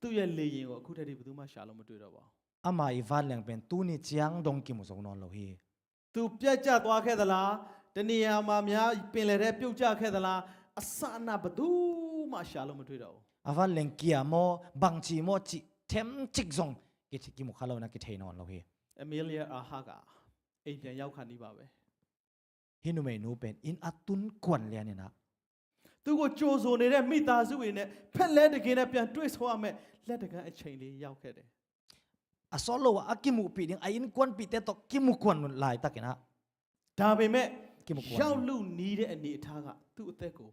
[SPEAKER 4] သူ့ရဲ့လေရင်ကိုအခုတည်းကဘယ်သူမှရှာလို့မတွေ့တော့ပါဘူး
[SPEAKER 5] ama i van leng pen tu ni chiang dong ki mu zong non lo hi
[SPEAKER 4] သူပြတ်ကျသွားခဲ့သလားတနေရာမှာများပင်လယ်ထဲပြုတ်ကျခဲ့သလားအစအနဘယ်သူမှရှာလို့မတွေ့တော့ဘူး
[SPEAKER 5] avan leng kia mo bang chi mo chi them chik zong ki mu khalo na ki thei non lo hi
[SPEAKER 4] အမီလီယာအာဟာကအိမ်ပြန်ရောက်ခါနီးပါပဲ
[SPEAKER 5] hinu me nu pen in atun kwan le ni na
[SPEAKER 4] သူကိုကြိုးစိုးနေတဲ့မိသားစုတွေနဲ့ဖက်လဲတကင်းနဲ့ပြန်တွေ့ဆုံရမယ်လက်တကန်းအချိန်လေးရောက်ခဲ့တယ်
[SPEAKER 5] asolo akimu pi ding ain kwan pi te to kimu kwan lai takena
[SPEAKER 4] ဒါပေမဲ့
[SPEAKER 5] ကိမကွာ
[SPEAKER 4] ရောက်လူနီးတဲ့အနေအထားကသူ့အသက်ကို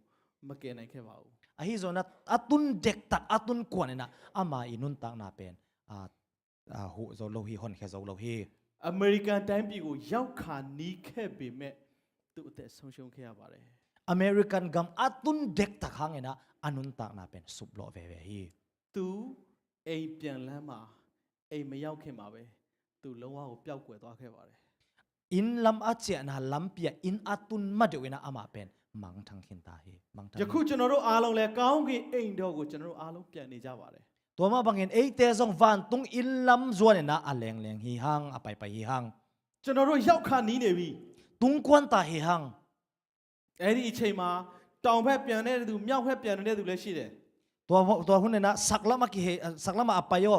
[SPEAKER 4] မကယ်နိုင်ခဲ့ပါဘူး
[SPEAKER 5] ahi zona atun dek tak atun kwan na ama inun tak na pen hu zo lo hi hon khe zo lo hi
[SPEAKER 4] အမေရိကန်တိုင်းပြည်ကိုရောက်ခါနီးခဲ့ပေမဲ့သူ့အသက်ဆုံးရှုံးခဲ့ရပါတယ်
[SPEAKER 5] American gam atun dek tak hangena anun tak na pen sublo ve ve hi
[SPEAKER 4] သူအိမ်ပြန်လမ်းမှာအိမ်မရောက်ခင်မှာပဲသူလုံးဝကိုပျောက်ကွယ်သွားခဲ့ပါတယ်
[SPEAKER 5] in lam ache na lampia in atun madewena ama pen mang thang khin ta hi mang
[SPEAKER 4] ယ
[SPEAKER 5] thang
[SPEAKER 4] ခုကျွန်တော်တို့အားလုံးလည်းကောင်းကင်အိမ်တော်ကိုကျွန်တော်တို့အားလုံးပြန်နေကြပါတယ်
[SPEAKER 5] to ma bangin ei te zong van tung in lam zuan na aleng leng hi hang apai pai hi hang
[SPEAKER 4] ကျွန်တော်တို့ရောက်ခါနီးနေပြီ
[SPEAKER 5] tung kwan ta hi hang
[SPEAKER 4] အဲ့ဒီအချိန်မှာတောင်ဘက်ပြန်နေတဲ့သူမြောက်ဘက်ပြန်နေတဲ့သူလည်းရှိတယ်
[SPEAKER 5] to hun na saklama ki he saklama apayo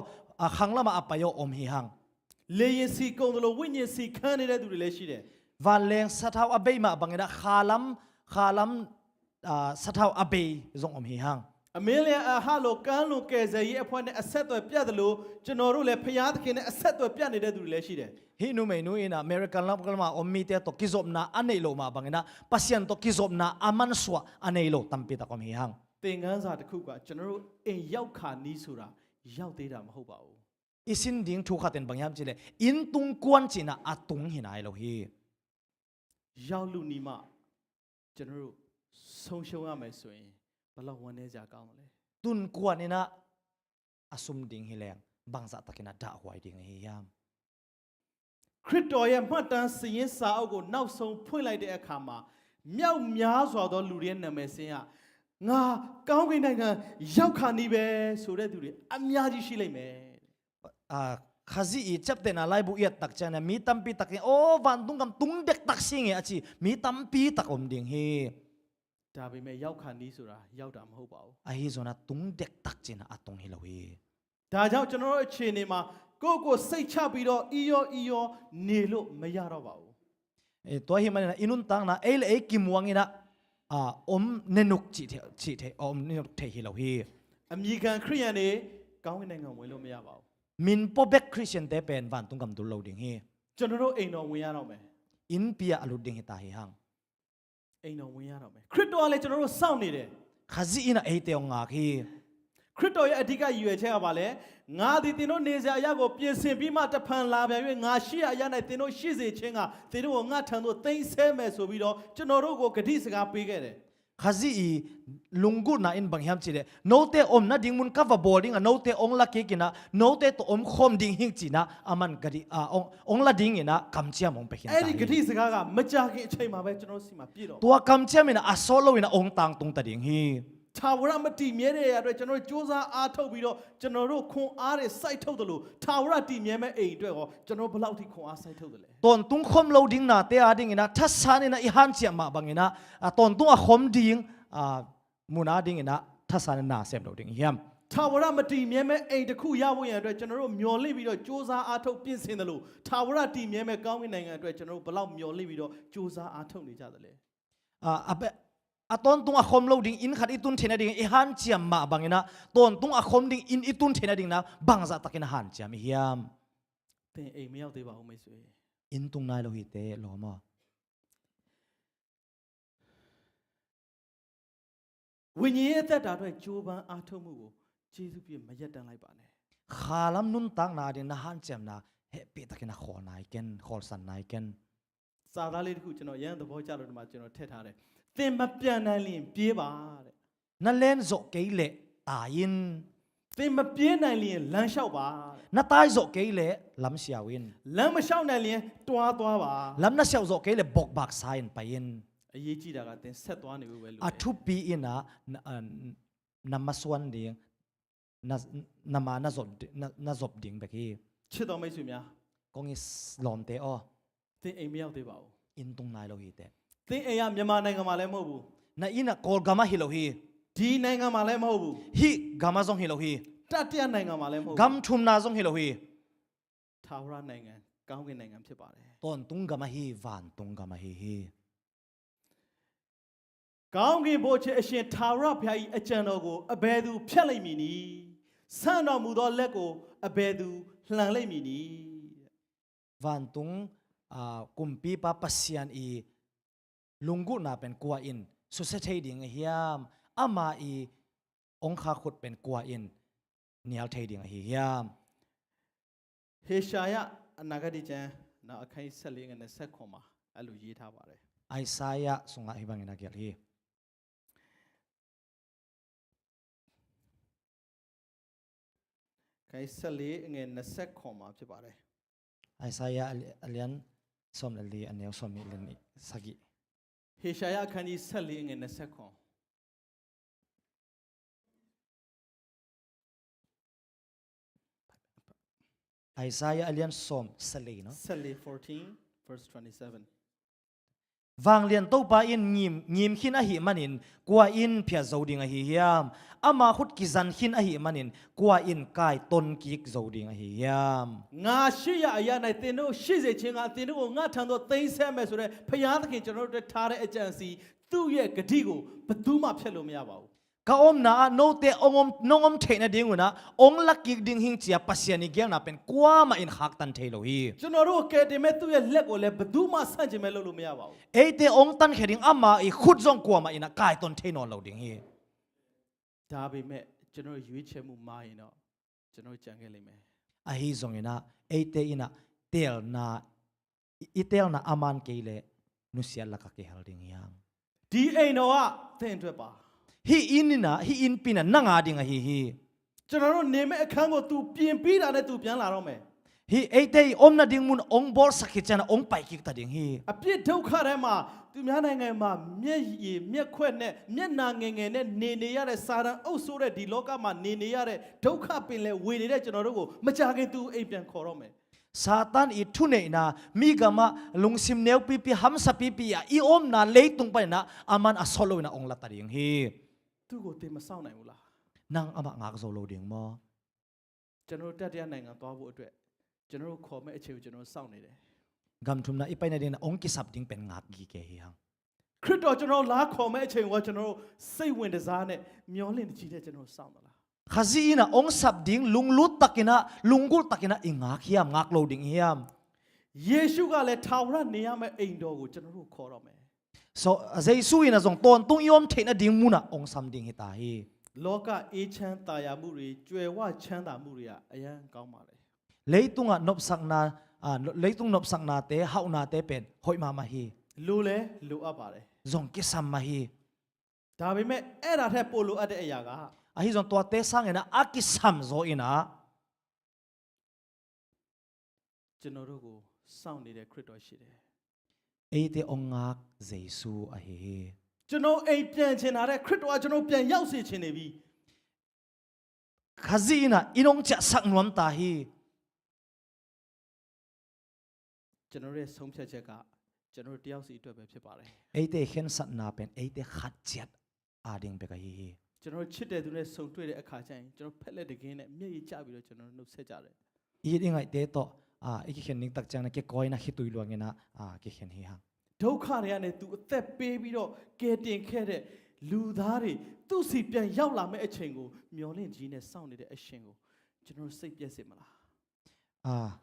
[SPEAKER 5] khanglama apayo om hi hang
[SPEAKER 4] လေရင်စီကုံတယ်လို့ဝိညာဉ်စီခန်းနေတဲ့သူတွေလည်းရှိတယ်
[SPEAKER 5] van leng sathau abei ma bangena khalam sathau abei zong om hi hang
[SPEAKER 4] အမင်းလည်းအဟာလိုကန်းလွန်ကယ်ဆယ်ရေးအဖွဲ့နဲ့အဆက်အသွယ်ပြတ်တယ်လို့ကျွန်တော်တို့လည်းဖျားသခင်နဲ့အဆက်အသွယ်ပြတ်နေတဲ့သူတွေလည်းရှိတယ်
[SPEAKER 5] hi nu me nu ina American lam kalma ommi te to kizop na anei lo ma bangena pasien to kizop na aman swa anei lo tampi ta kom hi hang
[SPEAKER 4] သင်ခန်းစာတစ်ခုကကျွန်တော်တို့အိမ်ရောက်ခါနီးဆိုတာရောက်သေးတာမဟုတ်ပါဘူး
[SPEAKER 5] isin ding thu khaten bangyam chile in tung kwan china atung hinai lo hi
[SPEAKER 4] ရောက်လူနီမှကျွန်တော်တို့ဆုံးရှုံးရမယ်ဆိုရင်ဘယ်လောက်ဝမ်းနည်းကြကောင်းလဲ
[SPEAKER 5] tun kwan ina asum ding hi leng bangza takina da hwai ding hi yam
[SPEAKER 4] ခရစ်တော်ရဲ့မှတ်တမ်းစည်ရင်းစာအုပ်ကိုနောက်ဆုံးဖွင့်လိုက်တဲ့အခါမှာမြောက်များစွာသောလူတွေရဲ့နာမည်စင်းကငါကောင်းကင်နိုင်ငံရောက်ခါနီးပဲဆိုတဲ့သူတွေအများကြီးရှိလိမ့်မယ်
[SPEAKER 5] khazi i chapte na lai bu yat tak chana mi tampi tak o van tung kam tung dek tak singe achi mi tampi tak om ding hi
[SPEAKER 4] ဒါပေမဲ့ရောက်ခါနီးဆိုတာရောက်တာမဟုတ်ပါဘူး
[SPEAKER 5] อาฮิโซนะตุงเด็กตักจินะอะตงฮิโลฮี
[SPEAKER 4] ဒါကြောင့်ကျွန်တော်တို့အခြေအနေမှာကိုစိတ်ချပြီးတော့အီယောနေလို့မရတော့ပါဘူး
[SPEAKER 5] ตัวฮิมันนะอินุนตังนะเอเลกิมวังอินะอมเนนุกจิเทอมเนนุกเทฮิโลฮี
[SPEAKER 4] အမိခံခရိယန်တွေကောင်းကင်နိုင်ငံဝင်လို့မရပါဘူး
[SPEAKER 5] มินโปเบกคริสเตียนเตเป็นวันตุงกำดุลโลดิงฮี
[SPEAKER 4] ကျွန်တော်တို့အိမ်တော်ဝင်ရတော့မယ်
[SPEAKER 5] อินเปียอลุดิงฮิตาฮิฮัง
[SPEAKER 4] အိမ်တော်ဝင်ရတော့မယ်ခရစ်တော်ကလည်းကျွန်တော်တို့စောင့်နေတယ်
[SPEAKER 5] คาซีอินะเอเตองาฮี
[SPEAKER 4] ခရစ်တော်ရဲ့အဓိကရည်ရွယ်ချက်ကဘာလဲငါဒီသင်တို့နေစရာအရာကိုပြင်ဆင်ပြီးမှတဖန်လာပြန်၍ငါရှိရအရာ၌သင်တို့ရှိစေခြင်းကသင်တို့ကိုငါထံသို့သိမ်းဆဲမယ်ဆိုပြီးတော့ကျွန်တော်တို့ကိုဂတိစကားပေးခဲ့တယ်
[SPEAKER 5] คาซีลุงกุนะอินบังฮิมจิเลโนเตอมนะดิงมุนกัฟบอร์ดิงโนเตองลักกิกินะโนเตตอมคอมดิงฮิงจินะอามันกดิองละดิงอินะกัมเชียมองไปเห็น
[SPEAKER 4] အဲ့ဒီဂတိစကားကမကြခင်အချိန်မှာပဲကျွန်တော်စီမှာပြည့်တော့
[SPEAKER 5] ตัวกัมเชียมินะอโซโลอินะองตังตุงตะดิงฮี
[SPEAKER 4] ထာဝရမတည်မြဲတဲ့အတွက်ကျွန်တော်တို့စ조사အားထုတ်ပြီးတော့ကျွန်တော်တို့ခွန်အားတွေစိုက်ထုတ်တယ်လို့ထာဝရတည်မြဲမဲ့အိမ်အတွက်ရောကျွန်တော်ဘယ်လောက်ထိခွန်အားစိုက်ထုတ်တယ်လဲ
[SPEAKER 5] ตอนตุงคอมโลดิงนาเตอาดิงอินะทัศสานินะอิฮันเชียมาบังอินะตอนตุงอะคอมดิงมุนาดิงอินะทัศสานินะเซมโลดิงฮิม
[SPEAKER 4] ထာဝရမတည်မြဲမဲ့အိမ်တစ်ခုရဖို့ရန်အတွက်ကျွန်တော်တို့မျော်လင့်ပြီးတော့စ조사အားထုတ်ပြင်ဆင်တယ်လို့ထာဝရတည်မြဲမဲ့ကောင်းကင်နိုင်ငံအတွက်ကျွန်တော်တို့ဘယ်လောက်မျော်လင့်ပြီးတော့စ조사အားထုတ်နေကြတယ်လဲ
[SPEAKER 5] ตอนตุงอะคอมโลดิงอินขัดอิตุนเทนดิงอิฮันเชียมาบังอินะตอนตุงอะคอมดิงอินอิตุนเทนดิงนะบังซาตะกินะฮันเชียมฮิม
[SPEAKER 4] သင်အိမ်မရောက်သေးပါဘူးမိတ်ဆွေ
[SPEAKER 5] อินตุงนายโลหิเตโลมา
[SPEAKER 4] ဝိညာဉ်ရဲ့သက်တာအတွက်ကြိုးပမ်းအားထုတ်မှုကိုကျေးဇူးပြုမရက်တမ်းလိုက်ပါနဲ့
[SPEAKER 5] ขาลัมนุนตังนาดินะฮันเชียมนะเฮปิตะกินะขอนายเกนขอลสันนายเกน
[SPEAKER 4] စာသားလေးတစ်ခုကျွန်တော်ရမ်းသဘောကျလို့ဒီမှာကျွန်တော်ထည့်ထားတယ်သင်မပြန်နိုင်ရင်ပြေးပါတဲ့
[SPEAKER 5] นั่นเล่นโจเกยเลตายิน
[SPEAKER 4] သင်မပြေးနိုင်ရင်လမ်းလျှောက်ပါတဲ့
[SPEAKER 5] นั่นตายโจเกยเลลำเสียวิน
[SPEAKER 4] လမ်းမလျှောက်နိုင်ရင်တွားသွားပါ
[SPEAKER 5] ลำนั่นเสียวโจเกยเลบกบักไซน์ไปยิน
[SPEAKER 4] အရေးကြီးတာကသင်ဆက်သွားနေဖို့ပဲလို့
[SPEAKER 5] อาทุปีอินะนำมาส่วนดิงนำมาน่าจบดิงไปกี้
[SPEAKER 4] ချစ်တော်မိတ်ဆွေများ
[SPEAKER 5] กงอิสลอมเตอ
[SPEAKER 4] သင်အိမ်မရောက်သေးပါဘူး
[SPEAKER 5] อินตุงนายโลหิเต
[SPEAKER 4] သင်အိမ်ကမြန်မာနိုင်ငံမှာလည်းမဟုတ်ဘူး
[SPEAKER 5] น่ะอินะกอลกามาฮิโลฮี
[SPEAKER 4] ဒီနိုင်ငံမှာလည်းမဟုတ်ဘူး
[SPEAKER 5] ฮิกามาซงฮิโลฮี
[SPEAKER 4] တတိယနိုင်ငံမှာလည်းမဟုတ်
[SPEAKER 5] กัม
[SPEAKER 4] ဘူး
[SPEAKER 5] ทุมนาซงฮิโลฮี
[SPEAKER 4] ထာဝရနိုင်ငံကောင်းကင်နိုင်ငံဖြစ်ပါတယ်
[SPEAKER 5] ตอนตุงกามาฮีวานตุงกามาฮี
[SPEAKER 4] ကောင်းကင်ဘုရားအရှင်ထာဝရဘုရား၏အကြံတော်ကိုအဘယ်သူဖျက်လိုက်မည်နည်းဆန့်တော်မူသောလက်ကိုအဘယ်သူလှန်လိုက်မည်နည်း
[SPEAKER 5] วันตุงกุมปีปะปัสยันอีลุงกุนาเป็นกัวอินสุเสถียดิงเฮียมอามาอีองคาขุดเป็นกัวอินเนียลเทดิงเฮียม
[SPEAKER 4] ဟေရှာယအနာဂတိကျမ်းနောက်အခန်း14ငွေ20ခွန်မှာအဲ့လိုရေးထားပါတယ်
[SPEAKER 5] ไอซายะสุงะฮิบังอินาเกียลฮี
[SPEAKER 4] ခန်း14ငွေ20ခွန်မှာဖြစ်ပါတယ်
[SPEAKER 5] ไอซายะอเลียนสมลีอันเนียวสมมิเลนิสกิ
[SPEAKER 4] ဟေရှာယအခန်းကြီး14ငွေ20ခွန်
[SPEAKER 5] ไอซายะอเลียนสมสลีเนาะ
[SPEAKER 4] 14 verse 27
[SPEAKER 5] วางเลียนโตปาอินงิมขินอหิมันินกัวอินเพียโจดิงอหิยามอามาขุดกิซันขินอหิมันินกัวอินกายตนกิกโจดิงอหิยาม
[SPEAKER 4] ငါရှိရအရာ၌သင်တို့ရှိစေခြင်းကသင်တို့ကိုငါထံသို့သိမ်းဆည်းမယ်ဆိုတဲ့ဖခင်သခင်ကျွန်တော်တို့ထားတဲ့အကြံစီသူ့ရဲ့ဂတိကိုဘယ်သူမှဖျက်လို့မရပါဘူး
[SPEAKER 5] ka om na no te ongom nongom theina dinguna ong lakik ding hing chia pasiani gyang na pen kwa ma in hak tan thelo hi
[SPEAKER 4] ကျွန်တော်တို့ကဲတင်မဲ့သူ့ရဲ့လက်ကိုလည်းဘယ်သူမှဆန့်ကျင်မဲ့လုပ်လို့မရပါဘူး
[SPEAKER 5] ei te ong tan kheding ama i khut jong kwa ma ina kai ton theino lo ding hi
[SPEAKER 4] ဒါပေမဲ့ကျွန်တော်ရွေးချယ်မှုမှားရင်တော့ကျွန်တော်ကြံခဲ့လိမ့်မယ်
[SPEAKER 5] a hi zong ina ei te ina tel na itel na aman keile nusia laka ke hal ding yang
[SPEAKER 4] ဒီအိမ်တော်ကသင်အတွက်ပါ
[SPEAKER 5] hi inina hi in pina nanga ding hi hi
[SPEAKER 4] ကျွန်တော်တို့နေမဲ့အခန်းကို तू ပြင်ပြီးတာနဲ့ तू ပြန်လာတော့မယ်
[SPEAKER 5] hi ei te om na ding mun ong bol sakhichana ong pai ki ta ding hi
[SPEAKER 4] အပြစ်ဒုက္ခထဲမှာသူများနိုင်ငံမှာမျက်ရည်မျက်ခွက်နဲ့မျက်နာငယ်ငယ်နဲ့နေရတဲ့စာရန်အုပ်ဆိုးတဲ့ဒီလောကမှာနေရတဲ့ဒုက္ခပင်လဲဝေနေတဲ့ကျွန်တော်တို့ကိုမကြခင် तू အိမ်ပြန်ခေါ်တော့မယ်
[SPEAKER 5] Satan i thune na mi gama lungsim neu pipi hamsa pipi ya i om na leitung pa na aman asolo na ong latading hi
[SPEAKER 4] သူ့ကိုတင်မဆောင်နိုင်ဘူးလား
[SPEAKER 5] nang ama ngak zolo ding mo
[SPEAKER 4] ကျွန်တော်တို့တတိယနိုင်ငံသွားဖို့အတွက်ကျွန်တော်တို့ခေါ်မဲ့အခြေကိုကျွန်တော်တို့စောင့်နေတယ်
[SPEAKER 5] gam thum na ipai na din na ong kisap ding pen ngak gi ke hi hang
[SPEAKER 4] ခရစ်တော်ကျွန်တော်လာခေါ်မဲ့အချိန်ကကျွန်တော်တို့စိတ်ဝင်တစားနဲ့မျောလင့်တကြီးတဲ့ကျွန်တော်တို့စောင့်သလား
[SPEAKER 5] khazi na ong sap ding lunglut takina lungul takina ingak hiam ngak lo ding hiam
[SPEAKER 4] ယေရှုကလည်းထာဝရနေရမယ့်အိမ်တော်ကိုကျွန်တော်တို့ခေါ်တော့မယ်
[SPEAKER 5] so jesu ina zong ton tung yom theina ding muna ong sam ding hi ta hi
[SPEAKER 4] လောကအေးချမ်းတာယာမှုတွေကြွယ်ဝချမ်းသာမှုတွေကအယံကောင်းပါလေ
[SPEAKER 5] leitunga nop sakna leitung nop sakna te hauna te pen hoi ma ma hi
[SPEAKER 4] လိုလဲလိုအပ်ပါတယ်
[SPEAKER 5] zong kisam ma hi
[SPEAKER 4] ဒါပေမဲ့အဲ့ဒါထက်ပိုလိုအပ်တဲ့အရာက
[SPEAKER 5] a hi zong to te sang ina akisam zo ina
[SPEAKER 4] ကျွန်တော်တို့ကိုစောင့်နေတဲ့ခရစ်တော်ရှိတယ်
[SPEAKER 5] ei te ongak jesu a hi
[SPEAKER 4] ကျွန်တော်အိမ်ပြန်ချင်တာတဲ့ခရစ်တော်ကကျွန်တော်ပြန်ရောက်စေချင်နေပြီ
[SPEAKER 5] khazi ina inong cha sak nuam ta hi
[SPEAKER 4] ကျွန်တော်ရဲ့ဆုံးဖြတ်ချက်ကကျွန်တော်တို့တယောက်စီအတွက်ပဲဖြစ်ပါတယ်
[SPEAKER 5] ei te khen sat na pen ei te khat chat a ding be ka hi
[SPEAKER 4] ကျွန်တော်တို့ချစ်တဲ့သူနဲ့ဆုံတွေ့တဲ့အခါကျရင်ကျွန်တော်ဖက်လက်တကင်းနဲ့မျက်ရည်ကျပြီးတော့ကျွန်တော်တို့နှုတ်ဆက်ကြတယ်
[SPEAKER 5] i ding ai te to iki khen ning tak chang na ke koi na hi tui luang ina ke khen hi hang
[SPEAKER 4] ဒုက္ခတွေကနေသူအသက်ပေးပြီးတော့ကယ်တင်ခဲ့တဲ့လူသားတွေသူ့စီပြန်ရောက်လာမယ့်အချိန်ကိုမျောလင့်ကြီးနဲ့စောင့်နေတဲ့အရှင်ကိုကျွန်တော်တို့စိတ်ပြည့်စေမလား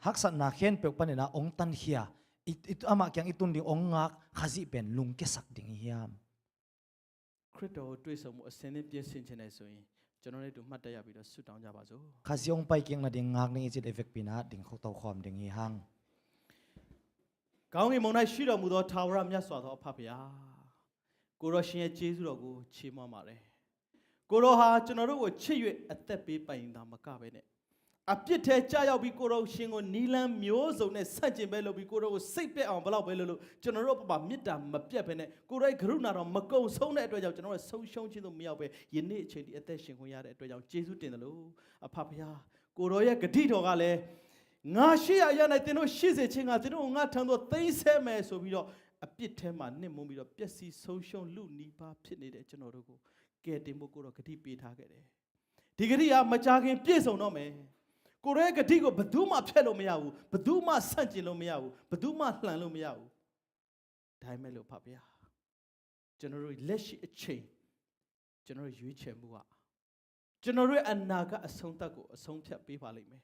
[SPEAKER 5] hak sat na khen pe pan na ong tan hia it ama kyang itun ding ong ngak khazi pen lung ke sak ding hiam
[SPEAKER 4] ခရစ်တော်ကိုတွေ့ဆုံမှုအစင်းနဲ့ပြည့်စင်ခြင်းနဲ့ဆိုရင်ကျွန်တော်တို့တို့မှတ်တရပြီးတော့ဆုတောင်းကြပါစို့
[SPEAKER 5] khazi ong pai kyang na ding ngak ning ichit effect pina ding khok taw khom ding hi hang
[SPEAKER 4] ကောင်းကင်ဘုံ၌ရှိတော်မူသောထာဝရမြတ်စွာသောအဖဖျားကိုရောရှင်ရဲ့ကျေးဇူးတော်ကိုချီးမွမ်းပါတယ်ကိုရောဟာကျွန်တော်တို့ကိုချစ်၍အသက်ပေးပိုင်တာမကပဲနဲ့အပြစ်ထဲကြာရောက်ပြီးကိုရောရှင်ကိုနီလန်းမျိုးစုံနဲ့ဆန့်ကျင်ပဲလုပ်ပြီးကိုရောကိုစိတ်ပက်အောင်ဘလောက်ပဲလုပ်လို့ကျွန်တော်တို့ဘာမေတ္တာမပြတ်ပဲနဲ့ကိုရောရဲ့ကရုဏာတော်မကုံဆုံးတဲ့အတွက်ကြောင့်ကျွန်တော်တို့ဆုံးရှုံးခြင်းတို့မရောက်ပဲယနေ့အချိန်ဒီအသက်ရှင်ခွင့်ရတဲ့အတွက်ကြောင့်ကျေးဇူးတင်တယ်လို့အဖဖျားကိုရောရဲ့ဂတိတော်ကလည်းငါရှိရရနိုင်တင်တို့ရှိစေခြင်းကတင်တို့ငါထံသို့သိမ်းဆဲမယ်ဆိုပြီးတော့အပြစ်ထဲမှာနှိမ့်မုန်းပြီးတော့ပျက်စီးဆုံးရှုံးလူနီးပါးဖြစ်နေတဲ့ကျွန်တော်တို့ကိုကယ်တင်ဖို့ကိုတော့ဂတိပေးထားခဲ့တယ်ဒီဂတိကမကြခင်ပြည့်စုံတော့မယ်ကိုရဲဂတိကိုဘယ်သူမှဖျက်လို့မရဘူးဘယ်သူမှဆန့်ကျင်လို့မရဘူးဘယ်သူမှလှန်လို့မရဘူးဒါပေမဲ့လို့ဖပါဗျာကျွန်တော်တို့လက်ရှိအချိန်ကျွန်တော်ရွေးချယ်မှုကကျွန်တော်ရဲ့အနာကအဆုံးသတ်ကိုအဆုံးဖြတ်ပေးပါလိမ့်မယ်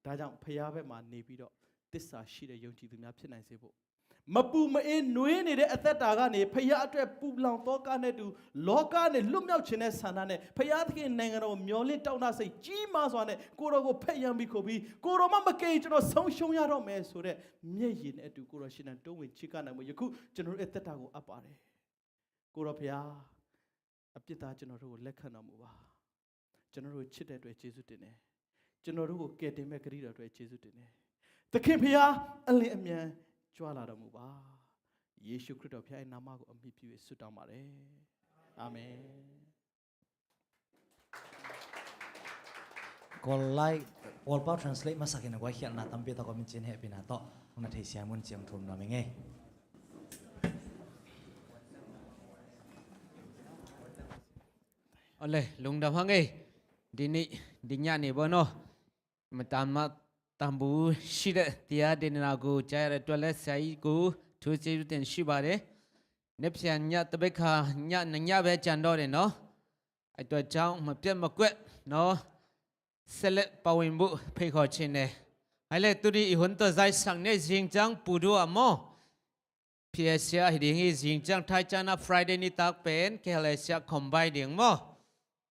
[SPEAKER 4] ဒါကြောင့်ဖရားဘက်မှာနေပြီးတော့တစ္ဆာရှိတဲ့ယုံကြည်သူများဖြစ်နိုင်စေဖို့မပူမအေးနွေးနေတဲ့အသက်တာကနေဖရားအတွက်ပူလောင်သောကနဲ့တူလောကနဲ့လွတ်မြောက်ခြင်းနဲ့ဆန္ဒနဲ့ဖရားသခင်နိုင်ငံတော်မျောလင့်တောင်းတစိတ်ကြီးမားစွာနဲ့ကိုတော်ကိုဖက်ယံပြီးခုပြီးကိုတော်မမကယ်ကျွန်တော်ဆုံးရှုံးရတော့မယ်ဆိုတဲ့မျက်ရည်နဲ့အတူကိုတော်ရှင်နဲ့တုံးဝင်ချစ်ကနိုင်မှုယခုကျွန်တော်ရဲ့အသက်တာကိုအပ်ပါတယ်ကိုတော်ဖရားအပြစ်သားကျွန်တော်တို့ကိုလက်ခံတော်မူပါကျွန်တော်တို့ချစ်တဲ့အတွက်ယေရှုတင်တယ်ကျွန်တော်တို့ကိုကယ်တင်မဲ့ဂရုတော်အတွက်ယေရှုတင်တယ်သခင်ဖရားအလင်းအမြန်ကြွလာတော်မူပါယေရှုခရစ်တော်ဖခင်ရဲ့နာမကိုအမိပြု၍ဆုတောင်းပါတယ်အာမင်
[SPEAKER 5] kol lai all power translate masakin wa hian na tampi ta komin chin he pina to na thei siam mun chiang thum na menge
[SPEAKER 2] ole lungdam hang ei dini dinya ni bono matama tambu shide tia dinna go jare twale sai go thu chi ten shi bare nepsyan nya tabekha nya nya be chan do de no ai twa chang ma pyat ma kwet no select pawin bu phei kho chin ne ai le tu di hun to zai sang ne jing chang pu du amo psia hiding hi jing chang thai chana friday ni tak pen ke le sia combine ding mo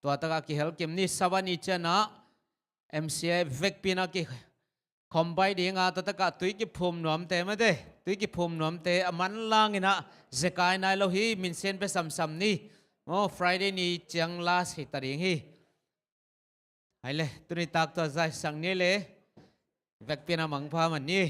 [SPEAKER 2] to ta ki hel kem ni sabani chana mca vek pina ki combine ding a ta ka tui ki phum nom te ma de tui ki phum nom te aman lang ina zekai nai lo hi min sen pe sam sam ni mo friday ni chang la si ta ding hi ai le tu ni tak to zai sang ni le vek pina mang pha man ni